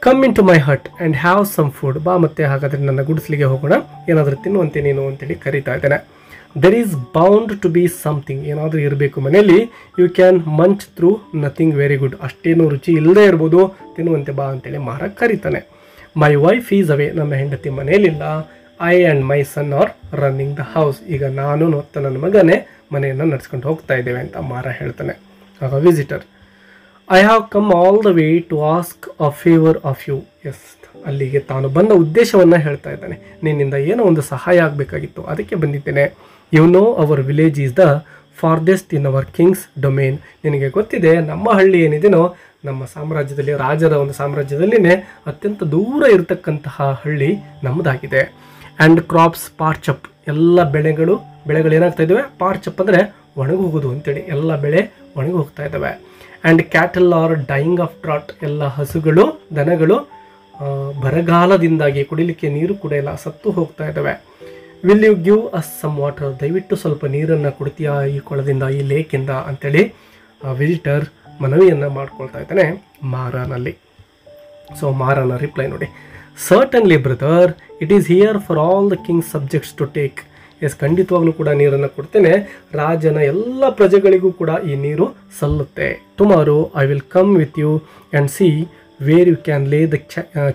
come in to my hut and have some food. ಬಾ ಮತ್ತೆ ಹಾಗಾದರೆ ನನ್ನ ಗುಡಿಸ್ಲಿಗೆ ಹೋಗೋಣ, ಏನಾದರೂ ತಿನ್ನುವಂತೆ ನೀನು ಅಂತೇಳಿ ಕರೀತಾ ಇದ್ದೇನೆ. There is bound to be something, ಏನಾದರೂ ಇರಬೇಕು ಮನೆಯಲ್ಲಿ. You can munch through nothing very good, ಅಷ್ಟೇನು ರುಚಿ ಇಲ್ಲದೆ ಇರ್ಬೋದು, ತಿನ್ನುವಂತೆ ಬಾ ಅಂತೇಳಿ ಮಾರ ಕರೀತಾನೆ. ಮೈ ವೈಫ್ ಈಸ್ ಅವೇ, ನನ್ನ ಹೆಂಡತಿ ಮನೆಯಲ್ಲಿಲ್ಲ. I and my son are running the house, ಈಗ ನಾನು ಮತ್ತು ನನ್ನ ಮಗನೇ ಮನೆಯನ್ನು ನಡೆಸ್ಕೊಂಡು ಹೋಗ್ತಾ ಇದ್ದೇವೆ ಅಂತ ಮಾರ ಹೇಳ್ತಾನೆ. ಆಗ visitor, I have come all the way to ask a favour of you. Yes, ಅಲ್ಲಿಗೆ ತಾನು ಬಂದ ಉದ್ದೇಶವನ್ನು ಹೇಳ್ತಾ ಇದ್ದಾನೆ. ನಿನ್ನಿಂದ ಏನೋ ಒಂದು ಸಹಾಯ ಆಗಬೇಕಾಗಿತ್ತು, ಅದಕ್ಕೆ ಬಂದಿದ್ದೇನೆ. You know our village is the farthest in our king's domain. ನಿನಗೆ ಗೊತ್ತಿದೆ ನಮ್ಮ ಹಳ್ಳಿ ಏನಿದೆನೋ ನಮ್ಮ ಸಾಮ್ರಾಜ್ಯದಲ್ಲಿ, ರಾಜರ ಒಂದು ಸಾಮ್ರಾಜ್ಯದಲ್ಲಿನೇ ಅತ್ಯಂತ ದೂರ ಇರತಕ್ಕಂತಹ ಹಳ್ಳಿ ನಮ್ಮದಾಗಿದೆ. ಆ್ಯಂಡ್ ಕ್ರಾಪ್ಸ್ ಪಾರ್ಚಪ್, ಎಲ್ಲ ಬೆಳೆಗಳು ಏನಾಗ್ತಾ ಇದ್ದಾವೆ, ಪಾರ್ಚಪ್ ಅಂದರೆ ಒಣಗಿ ಹೋಗೋದು ಅಂತೇಳಿ, ಎಲ್ಲ ಬೆಳೆ ಒಣಗಿ ಹೋಗ್ತಾ ಇದ್ದಾವೆ. And cattle are dying of drought, ಎಲ್ಲ ಹಸುಗಳು ದನಗಳು ಬರಗಾಲದಿಂದಾಗಿ ಕುಡಿಲಿಕ್ಕೆ ನೀರು ಕೂಡ ಇಲ್ಲ, ಸತ್ತು ಹೋಗ್ತಾ ಇದ್ದಾವೆ. Will you give us some water, ದಯವಿಟ್ಟು ಸ್ವಲ್ಪ ನೀರನ್ನು ಕೊಡ್ತೀಯಾ ಈ ಕೊಳದಿಂದ, ಈ ಲೇಕಿಂದ ಅಂತೇಳಿ ವಿಸಿಟರ್ ಮನವಿಯನ್ನು ಮಾಡ್ಕೊಳ್ತಾ ಇದ್ದಾನೆ ಮಾರನಲ್ಲಿ. ಸೊ ಮಾರನ ರಿಪ್ಲೈ ನೋಡಿ, certainly brother, it is here for all the king's subjects to take. Yes, ಖಂಡಿತವಾಗ್ಲೂ ಕೂಡ ನೀರನ್ನು ಕೊಡ್ತೇನೆ, ರಾಜನ ಎಲ್ಲ ಪ್ರಜೆಗಳಿಗೂ ಕೂಡ ಈ ನೀರು ಸಲ್ಲುತ್ತೆ. Tomorrow I will come with you and see where you can lay the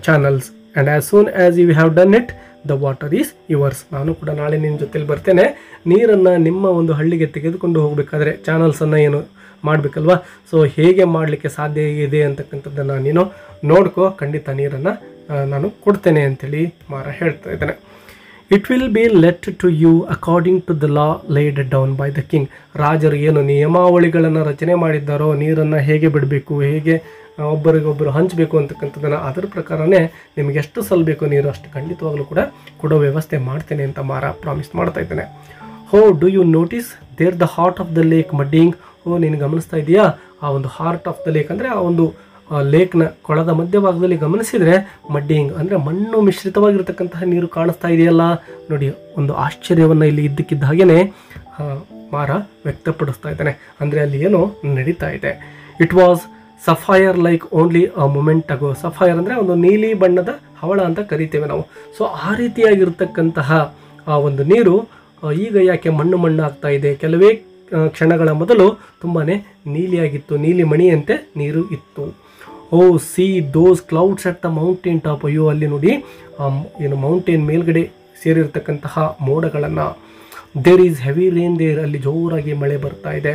channels and as soon as you have done it the water is yours. ನಾನು ಕೂಡ ನಾಳೆ ನಿನ್ನ ಜೊತೆಲಿ ಬರ್ತೇನೆ, ನೀರನ್ನು ನಿಮ್ಮ ಒಂದು ಹಳ್ಳಿಗೆ ತೆಗೆದುಕೊಂಡು ಹೋಗಬೇಕಾದ್ರೆ ಚಾನಲ್ಸನ್ನು ಏನು ಮಾಡಬೇಕಲ್ವಾ, ಸೊ ಹೇಗೆ ಮಾಡಲಿಕ್ಕೆ ಸಾಧ್ಯ ಇದೆ ಅಂತಕ್ಕಂಥದ್ದನ್ನು ನೀನು ನೋಡ್ಕೋ, ಖಂಡಿತ ನೀರನ್ನು ನಾನು ಕೊಡ್ತೇನೆ ಅಂಥೇಳಿ ಮಾರ ಹೇಳ್ತಾ ಇದ್ದಾನೆ. It will be let to you according to the law laid down by the king. ರಾಜರು ಏನು ನಿಯಮಾವಳಿಗಳನ್ನು ರಚನೆ ಮಾಡಿದ್ದಾರೋ, ನೀರನ್ನು ಹೇಗೆ ಬಿಡಬೇಕು, ಹೇಗೆ ಒಬ್ಬರಿಗೊಬ್ಬರು ಹಂಚಬೇಕು ಅಂತಕ್ಕಂಥದ್ದನ್ನು ಅದರ ಪ್ರಕಾರನೇ ನಿಮಗೆ ಎಷ್ಟು ಸಲ್ಲಬೇಕು ನೀರು ಅಷ್ಟು ಖಂಡಿತವಾಗ್ಲೂ ಕೂಡ ಕೊಡೋ ವ್ಯವಸ್ಥೆ ಮಾಡ್ತೇನೆ ಅಂತ ಮಾರ ಪ್ರಾಮಿಸ್ ಮಾಡ್ತಾ ಇದ್ದಾನೆ. Ho do you notice there the heart of the lake muddying. ಓ, ನೀನು ಗಮನಿಸ್ತಾ ಇದೆಯಾ ಆ ಒಂದು ಹಾರ್ಟ್ ಆಫ್ ದ ಲೇಕ್ ಅಂದರೆ ಆ ಒಂದು ಲೇಕ್ನ ಕೊಳದ ಮಧ್ಯಭಾಗದಲ್ಲಿ ಗಮನಿಸಿದರೆ ಮಡ್ಡಿಂಗ್ ಅಂದರೆ ಮಣ್ಣು ಮಿಶ್ರಿತವಾಗಿರ್ತಕ್ಕಂತಹ ನೀರು ಕಾಣಿಸ್ತಾ ಇದೆಯಲ್ಲ ನೋಡಿ. ಒಂದು ಆಶ್ಚರ್ಯವನ್ನು ಇಲ್ಲಿ ಇದ್ದಕ್ಕಿದ್ದ ಹಾಗೆಯೇ ಮಾರ ವ್ಯಕ್ತಪಡಿಸ್ತಾ ಇದ್ದಾನೆ, ಅಂದರೆ ಅಲ್ಲಿ ಏನೋ ನಡೀತಾ ಇದೆ. It was sapphire like only a moment agro. Sapphire ಅಂದರೆ ಒಂದು ನೀಲಿ ಬಣ್ಣದ ಹವಳ ಅಂತ ಕರಿತೇವೆ ನಾವು. ಸೊ ಆ ರೀತಿಯಾಗಿರ್ತಕ್ಕಂತಹ ಆ ಒಂದು ನೀರು ಈಗ ಯಾಕೆ ಮಣ್ಣು ಆಗ್ತಾ ಇದೆ, ಕೆಲವೇ ಕ್ಷಣಗಳ ಮೊದಲು ತುಂಬಾ ನೀಲಿಯಾಗಿತ್ತು, ನೀಲಿ ಮಣಿಯಂತೆ ನೀರು ಇತ್ತು. Oh see those clouds at the mountain top. ಅಯ್ಯೋ, ಅಲ್ಲಿ ನೋಡಿ ಏನು ಮೌಂಟೇನ್ ಮೇಲ್ಗಡೆ ಸೇರಿರ್ತಕ್ಕಂತಹ ಮೋಡಗಳನ್ನು. There is heavy rain there, ಅಲ್ಲಿ ಜೋರಾಗಿ ಮಳೆ ಬರ್ತಾ ಇದೆ.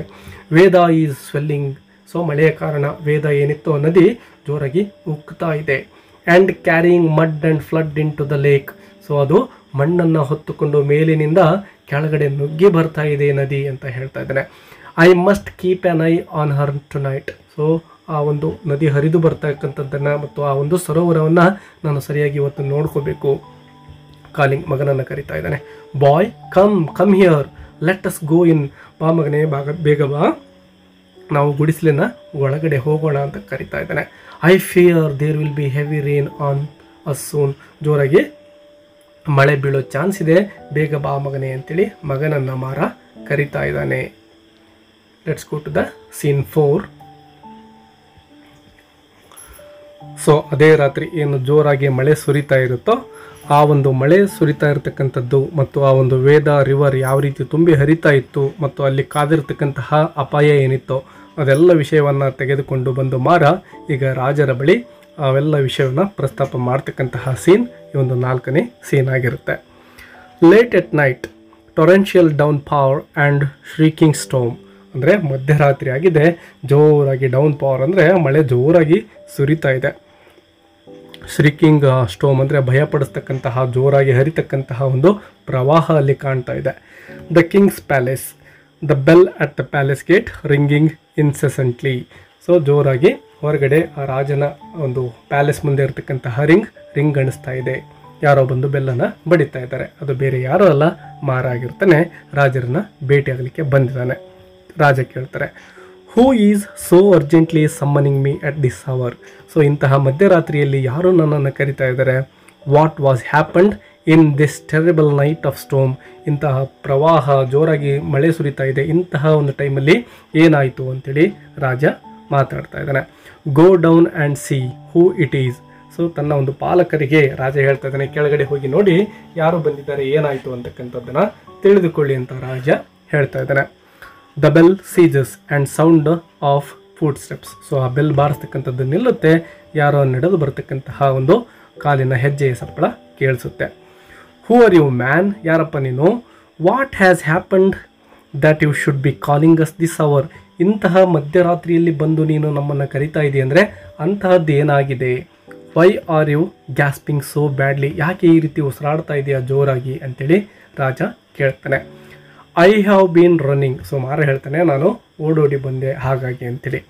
ವೇದ ಈಸ್ ಸ್ವೆಲ್ಲಿಂಗ್. ಸೊ ಮಳೆಯ ಕಾರಣ ವೇದ ಏನಿತ್ತು ನದಿ ಜೋರಾಗಿ ಉಕ್ತಾ ಇದೆ. And carrying mud and flood in to the lake. So ಅದು ಮಣ್ಣನ್ನು ಹೊತ್ತುಕೊಂಡು ಮೇಲಿನಿಂದ ಕೆಳಗಡೆ ನುಗ್ಗಿ ಬರ್ತಾ ಇದೆ ನದಿ ಅಂತ ಹೇಳ್ತಾ ಇದ್ದಾನೆ. I must keep an eye on her tonight. So ಆ ಒಂದು ನದಿ ಹರಿದು ಬರ್ತಕ್ಕಂಥದ್ದನ್ನು ಮತ್ತು ಆ ಒಂದು ಸರೋವರವನ್ನು ನಾನು ಸರಿಯಾಗಿ ಇವತ್ತು ನೋಡ್ಕೋಬೇಕು. ಕಾಲಿಂಗ್, ಮಗನನ್ನು ಕರಿತಾ ಇದ್ದಾನೆ. Boy come here let us go in. ಬಾ ಮಗನೇ, ಬೇಗ ಬಾ, ನಾವು ಗುಡಿಸಲಿನ ಒಳಗಡೆ ಹೋಗೋಣ ಅಂತ ಕರಿತಾ ಇದ್ದಾನೆ. I fear there will be heavy rain on us soon. ಜೋರಾಗಿ ಮಳೆ ಬೀಳೋ ಚಾನ್ಸ್ ಇದೆ, ಬೇಗ ಬಾ ಮಗನೇ ಅಂತೇಳಿ ಮಗನನ್ನು ಮಾರ ಕರಿತಾ ಇದ್ದಾನೆ. Let's go to the scene 4. So ಅದೇ ರಾತ್ರಿ ಏನು ಜೋರಾಗಿ ಮಳೆ ಸುರಿತಾ ಇರುತ್ತೋ ಆ ಒಂದು ಮಳೆ ಸುರಿತಾ ಇರತಕ್ಕಂಥದ್ದು ಮತ್ತು ಆ ಒಂದು ವೇದ ರಿವರ್ ಯಾವ ರೀತಿ ತುಂಬಿ ಹರಿತಾ ಇತ್ತು ಮತ್ತು ಅಲ್ಲಿ ಕಾದಿರ್ತಕ್ಕಂತಹ ಅಪಾಯ ಏನಿತ್ತೋ ಅದೆಲ್ಲ ವಿಷಯವನ್ನು ತೆಗೆದುಕೊಂಡು ಬಂದು ಮಾರ ಈಗ ರಾಜರ ಬಳಿ ಅವೆಲ್ಲ ವಿಷಯವನ್ನು ಪ್ರಸ್ತಾಪ ಮಾಡ್ತಕ್ಕಂತಹ ಸೀನ್ ಈ ಒಂದು 4ನೇ ಸೀನ್ ಆಗಿರುತ್ತೆ. Late at night torrential downpour and shrieking storm. ಅಂದರೆ ಮಧ್ಯರಾತ್ರಿ ಆಗಿದೆ, ಜೋರಾಗಿ ಡೌನ್ ಪವರ್ ಅಂದರೆ ಮಳೆ ಜೋರಾಗಿ ಸುರಿತಾ ಇದೆ. ಶ್ರೀಕಿಂಗ್ ಸ್ಟೋಮ್ ಅಂದರೆ ಭಯಪಡಿಸ್ತಕ್ಕಂತಹ ಜೋರಾಗಿ ಹರಿತಕ್ಕಂತಹ ಒಂದು ಪ್ರವಾಹ ಅಲ್ಲಿ ಕಾಣ್ತಾ ಇದೆ. The king's palace, the bell at the palace gate ringing incessantly. So ಜೋರಾಗಿ ಹೊರಗಡೆ ಆ ರಾಜನ ಒಂದು ಪ್ಯಾಲೇಸ್ ಮುಂದೆ ಇರತಕ್ಕಂತಹ ರಿಂಗ್ ಅಣಿಸ್ತಾ ಇದೆ. ಯಾರೋ ಬಂದು ಬೆಲ್ಲನ್ನು ಬಡಿತಾ ಇದ್ದಾರೆ. ಅದು ಬೇರೆ ಯಾರೋ ಅಲ್ಲ, ಮಾರ ಆಗಿರ್ತಾನೆ, ರಾಜರನ್ನ ಭೇಟಿಯಾಗಲಿಕ್ಕೆ ಬಂದಿದ್ದಾನೆ. ರಾಜ ಕೇಳ್ತಾರೆ, who is so urgently summoning me at this hour. So ಇಂತಹ ಮಧ್ಯರಾತ್ರಿಯಲ್ಲಿ ಯಾರು ನನ್ನನ್ನು ಕರಿತಾ ಇದ್ದಾರೆ. What was happened in this terrible night of storm. ಇಂತಹ ಪ್ರವಾಹ ಜೋರಾಗಿ ಮಳೆ ಸುರಿತಾ ಇದೆ, ಇಂತಹ ಒಂದು ಟೈಮಲ್ಲಿ ಏನಾಯಿತು ಅಂತೇಳಿ ರಾಜ ಮಾತಾಡ್ತಾ ಇದ್ದಾನೆ. Go down and C who it is. So ತನ್ನ ಒಂದು ಪಾಲಕರಿಗೆ ರಾಜ ಹೇಳ್ತಾ ಇದ್ದಾನೆ, ಕೆಳಗಡೆ ಹೋಗಿ ನೋಡಿ ಯಾರು ಬಂದಿದ್ದಾರೆ, ಏನಾಯಿತು ಅಂತಕ್ಕಂಥದ್ದನ್ನು ತಿಳಿದುಕೊಳ್ಳಿ ಅಂತ ರಾಜ ಹೇಳ್ತಾ ಇದ್ದಾನೆ. The bell ceases and sound of footsteps. So ಆ ಬೆಲ್ ಬಾರಿಸ್ತಕ್ಕಂಥದ್ದು ನಿಲ್ಲುತ್ತೆ, ಯಾರೋ ನಡೆದು ಬರ್ತಕ್ಕಂತಹ ಒಂದು ಕಾಲಿನ ಹೆಜ್ಜೆಯ ಸಪ್ಪಳ ಕೇಳಿಸುತ್ತೆ. ಹೂ ಆರ್ ಯು ಮ್ಯಾನ್, ಯಾರಪ್ಪ ನೀನು? What has happened that you should be calling us this hour. ಇಂತಹ ಮಧ್ಯರಾತ್ರಿಯಲ್ಲಿ ಬಂದು ನೀನು ನಮ್ಮನ್ನು ಕರಿತಾ ಇದೆಯಾ ಅಂದರೆ ಅಂತಹದ್ದು ಏನಾಗಿದೆ? Why are you gasping so badly, ಯಾಕೆ ಈ ರೀತಿ ಉಸಿರಾಡ್ತಾ ಇದೆಯಾ ಜೋರಾಗಿ ಅಂತೇಳಿ ರಾಜ ಕೇಳ್ತಾನೆ. I have been running. So Mara ಹೇಳ್ತಾನೆ, ನಾನು ಓಡೋಡಿ ಬಂದೆ ಹಾಗಾಗಿ ಅಂತೇಳಿ.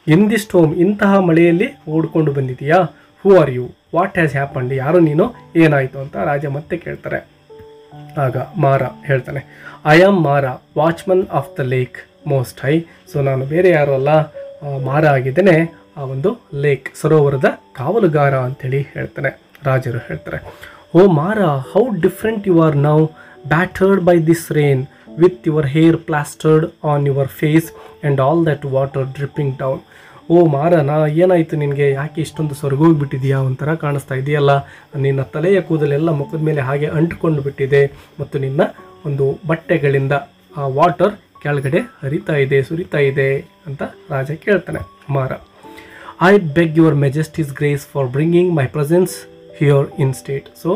ಇನ್ ದಿಸ್ ಹೋಮ್, ಇಂತಹ ಮಳೆಯಲ್ಲಿ ಓಡ್ಕೊಂಡು ಬಂದಿದೆಯಾ? Who are you, what has happened, ಯಾರು ನೀನು, ಏನಾಯಿತು ಅಂತ ರಾಜ ಮತ್ತೆ ಕೇಳ್ತಾರೆ. ಆಗ ಮಾರ ಹೇಳ್ತಾನೆ, ಐ ಆಮ್ ಮಾರ, watchman of the lake most high. So ನಾನು ಬೇರೆ ಯಾರು ಅಲ್ಲ, ಮಾರ ಆಗಿದ್ದೇನೆ, ಆ ಒಂದು ಲೇಕ್ ಸರೋವರದ ಕಾವಲುಗಾರ ಅಂಥೇಳಿ ಹೇಳ್ತಾನೆ. ರಾಜರು ಹೇಳ್ತಾರೆ, oh Mara, how different you are now, battered by this rain, with your hair plastered on your face and all that water dripping down. Oh ಮಾರನಾ, ಏನಾಯಿತು ನಿನಗೆ, ಯಾಕೆ ಇಷ್ಟೊಂದು ಸೊರಗೋಗ್ಬಿಟ್ಟಿದೆಯಾ, ಒಂಥರ ಕಾಣಿಸ್ತಾ ಇದೆಯಲ್ಲ, ನಿನ್ನ ತಲೆಯ ಕೂದಲೆಲ್ಲ ಮುಖದ ಮೇಲೆ ಹಾಗೆ ಅಂಟುಕೊಂಡು ಬಿಟ್ಟಿದೆ, ಮತ್ತು ನಿನ್ನ ಒಂದು ಬಟ್ಟೆಗಳಿಂದ ಆ ವಾಟರ್ ಕೆಳಗಡೆ ಹರಿತಾ ಇದೆ, ಸುರಿತಾ ಇದೆ ಅಂತ ರಾಜ ಕೇಳ್ತಾನೆ. Mara, I beg your majesty's grace for bringing my presence here in state. So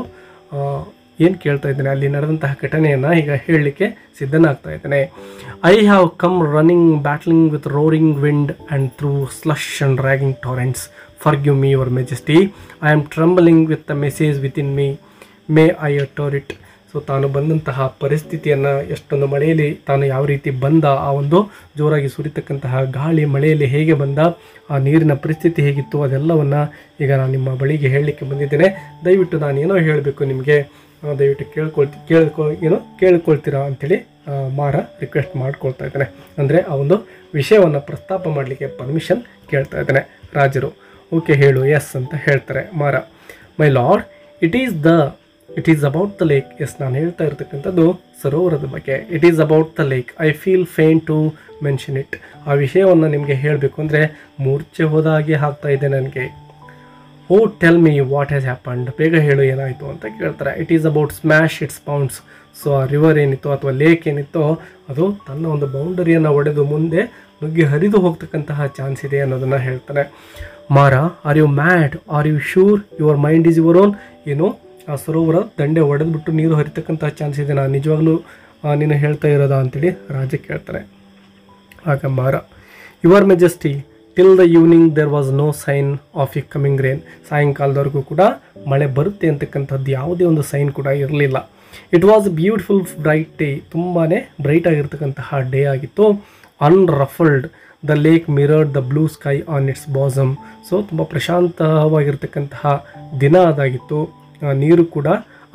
ಏನು ಕೇಳ್ತಾ ಇದ್ದಾನೆ, ಅಲ್ಲಿ ನಡೆದಂತಹ ಘಟನೆಯನ್ನು ಈಗ ಹೇಳಲಿಕ್ಕೆ ಸಿದ್ಧನಾಗ್ತಾ ಇದ್ದಾನೆ. I have come running battling with roaring wind and through slush and raging torrents, forgive me your majesty, I am trembling with the message within me, may I utter it. So ತಾನು ಬಂದಂತಹ ಪರಿಸ್ಥಿತಿಯನ್ನು, ಎಷ್ಟೊಂದು ಮಳೆಯಲ್ಲಿ ತಾನು ಯಾವ ರೀತಿ ಬಂದ, ಆ ಒಂದು ಜೋರಾಗಿ ಸುರಿತಕ್ಕಂತಹ ಗಾಳಿ ಮಳೆಯಲ್ಲಿ ಹೇಗೆ ಬಂದ, ಆ ನೀರಿನ ಪರಿಸ್ಥಿತಿ ಹೇಗಿತ್ತು, ಅದೆಲ್ಲವನ್ನು ಈಗ ನಾನು ನಿಮ್ಮ ಬಳಿಗೆ ಹೇಳಲಿಕ್ಕೆ ಬಂದಿದ್ದೇನೆ. ದಯವಿಟ್ಟು ನಾನೇನೋ ಹೇಳಬೇಕು ನಿಮಗೆ, ದಯವಿಟ್ಟು ಕೇಳ್ಕೊಳ್ತೀರಾ ಅಂಥೇಳಿ ಮಾರ ರಿಕ್ವೆಸ್ಟ್ ಮಾಡ್ಕೊಳ್ತಾ ಇದ್ದಾನೆ. ಅಂದರೆ ಆ ಒಂದು ವಿಷಯವನ್ನು ಪ್ರಸ್ತಾಪ ಮಾಡಲಿಕ್ಕೆ ಪರ್ಮಿಷನ್ ಕೇಳ್ತಾ ಇದ್ದಾನೆ. ರಾಜರು ಓಕೆ ಹೇಳು, ಎಸ್ ಅಂತ ಹೇಳ್ತಾರೆ. Mara, my lord, it is about the lake. Yes, ನಾನು ಹೇಳ್ತಾ ಇರ್ತಕ್ಕಂಥದ್ದು ಸರೋವರದ ಬಗ್ಗೆ. It is about the lake, I feel fain to mention it. ಆ ವಿಷಯವನ್ನು ನಿಮಗೆ ಹೇಳಬೇಕು ಅಂದರೆ ಮೂರ್ಛೆ ಹೋದ ಹಾಗೆ ಆಗ್ತಾ ಇದೆ ನನಗೆ. Oh tell me what has happened, ಬೇಗ ಹೇಳು ಏನಾಯಿತು ಅಂತ ಕೇಳ್ತಾರೆ. It is about smash its bounds. So ಆ ರಿವರ್ ಏನಿತ್ತೋ ಅಥವಾ ಲೇಕ್ ಏನಿತ್ತೋ ಅದು ತನ್ನ ಒಂದು ಬೌಂಡರಿಯನ್ನು ಒಡೆದು ಮುಂದೆ ನುಗ್ಗಿ ಹರಿದು ಹೋಗ್ತಕ್ಕಂತಹ ಚಾನ್ಸ್ ಇದೆ ಅನ್ನೋದನ್ನು ಹೇಳ್ತಾನೆ. Mara, are you mad, are you sure your mind is your own. ಏನು, ಆ ಸರೋವರ ದಂಡೆ ಒಡೆದ್ಬಿಟ್ಟು ನೀರು ಹರಿತಕ್ಕಂತಹ ಚಾನ್ಸ್ ಇದೆ, ನಾನು ನಿಜವಾಗ್ಲೂ ನೀನು ಹೇಳ್ತಾ ಇರೋದಾ ಅಂತೇಳಿ ರಾಜ ಕೇಳ್ತಾರೆ. ಆಗ Mara, your majesty, till the evening there was no sign of a coming rain. ಸಾಯಂಕಾಲದವರೆಗೂ ಕೂಡ ಮಳೆ ಬರುತ್ತೆ ಅಂತಕ್ಕಂಥದ್ದು ಯಾವುದೇ ಒಂದು ಸೈನ್ ಕೂಡ ಇರಲಿಲ್ಲ. It was beautiful bright day, ತುಂಬಾ ಬ್ರೈಟ್ ಆಗಿರ್ತಕ್ಕಂತಹ ಡೇ ಆಗಿತ್ತು. Unruffled the lake mirrored the blue sky on its bosom. So ತುಂಬ ಪ್ರಶಾಂತವಾಗಿರ್ತಕ್ಕಂತಹ ದಿನ ಅದಾಗಿತ್ತು. ನೀರು ಕೂಡ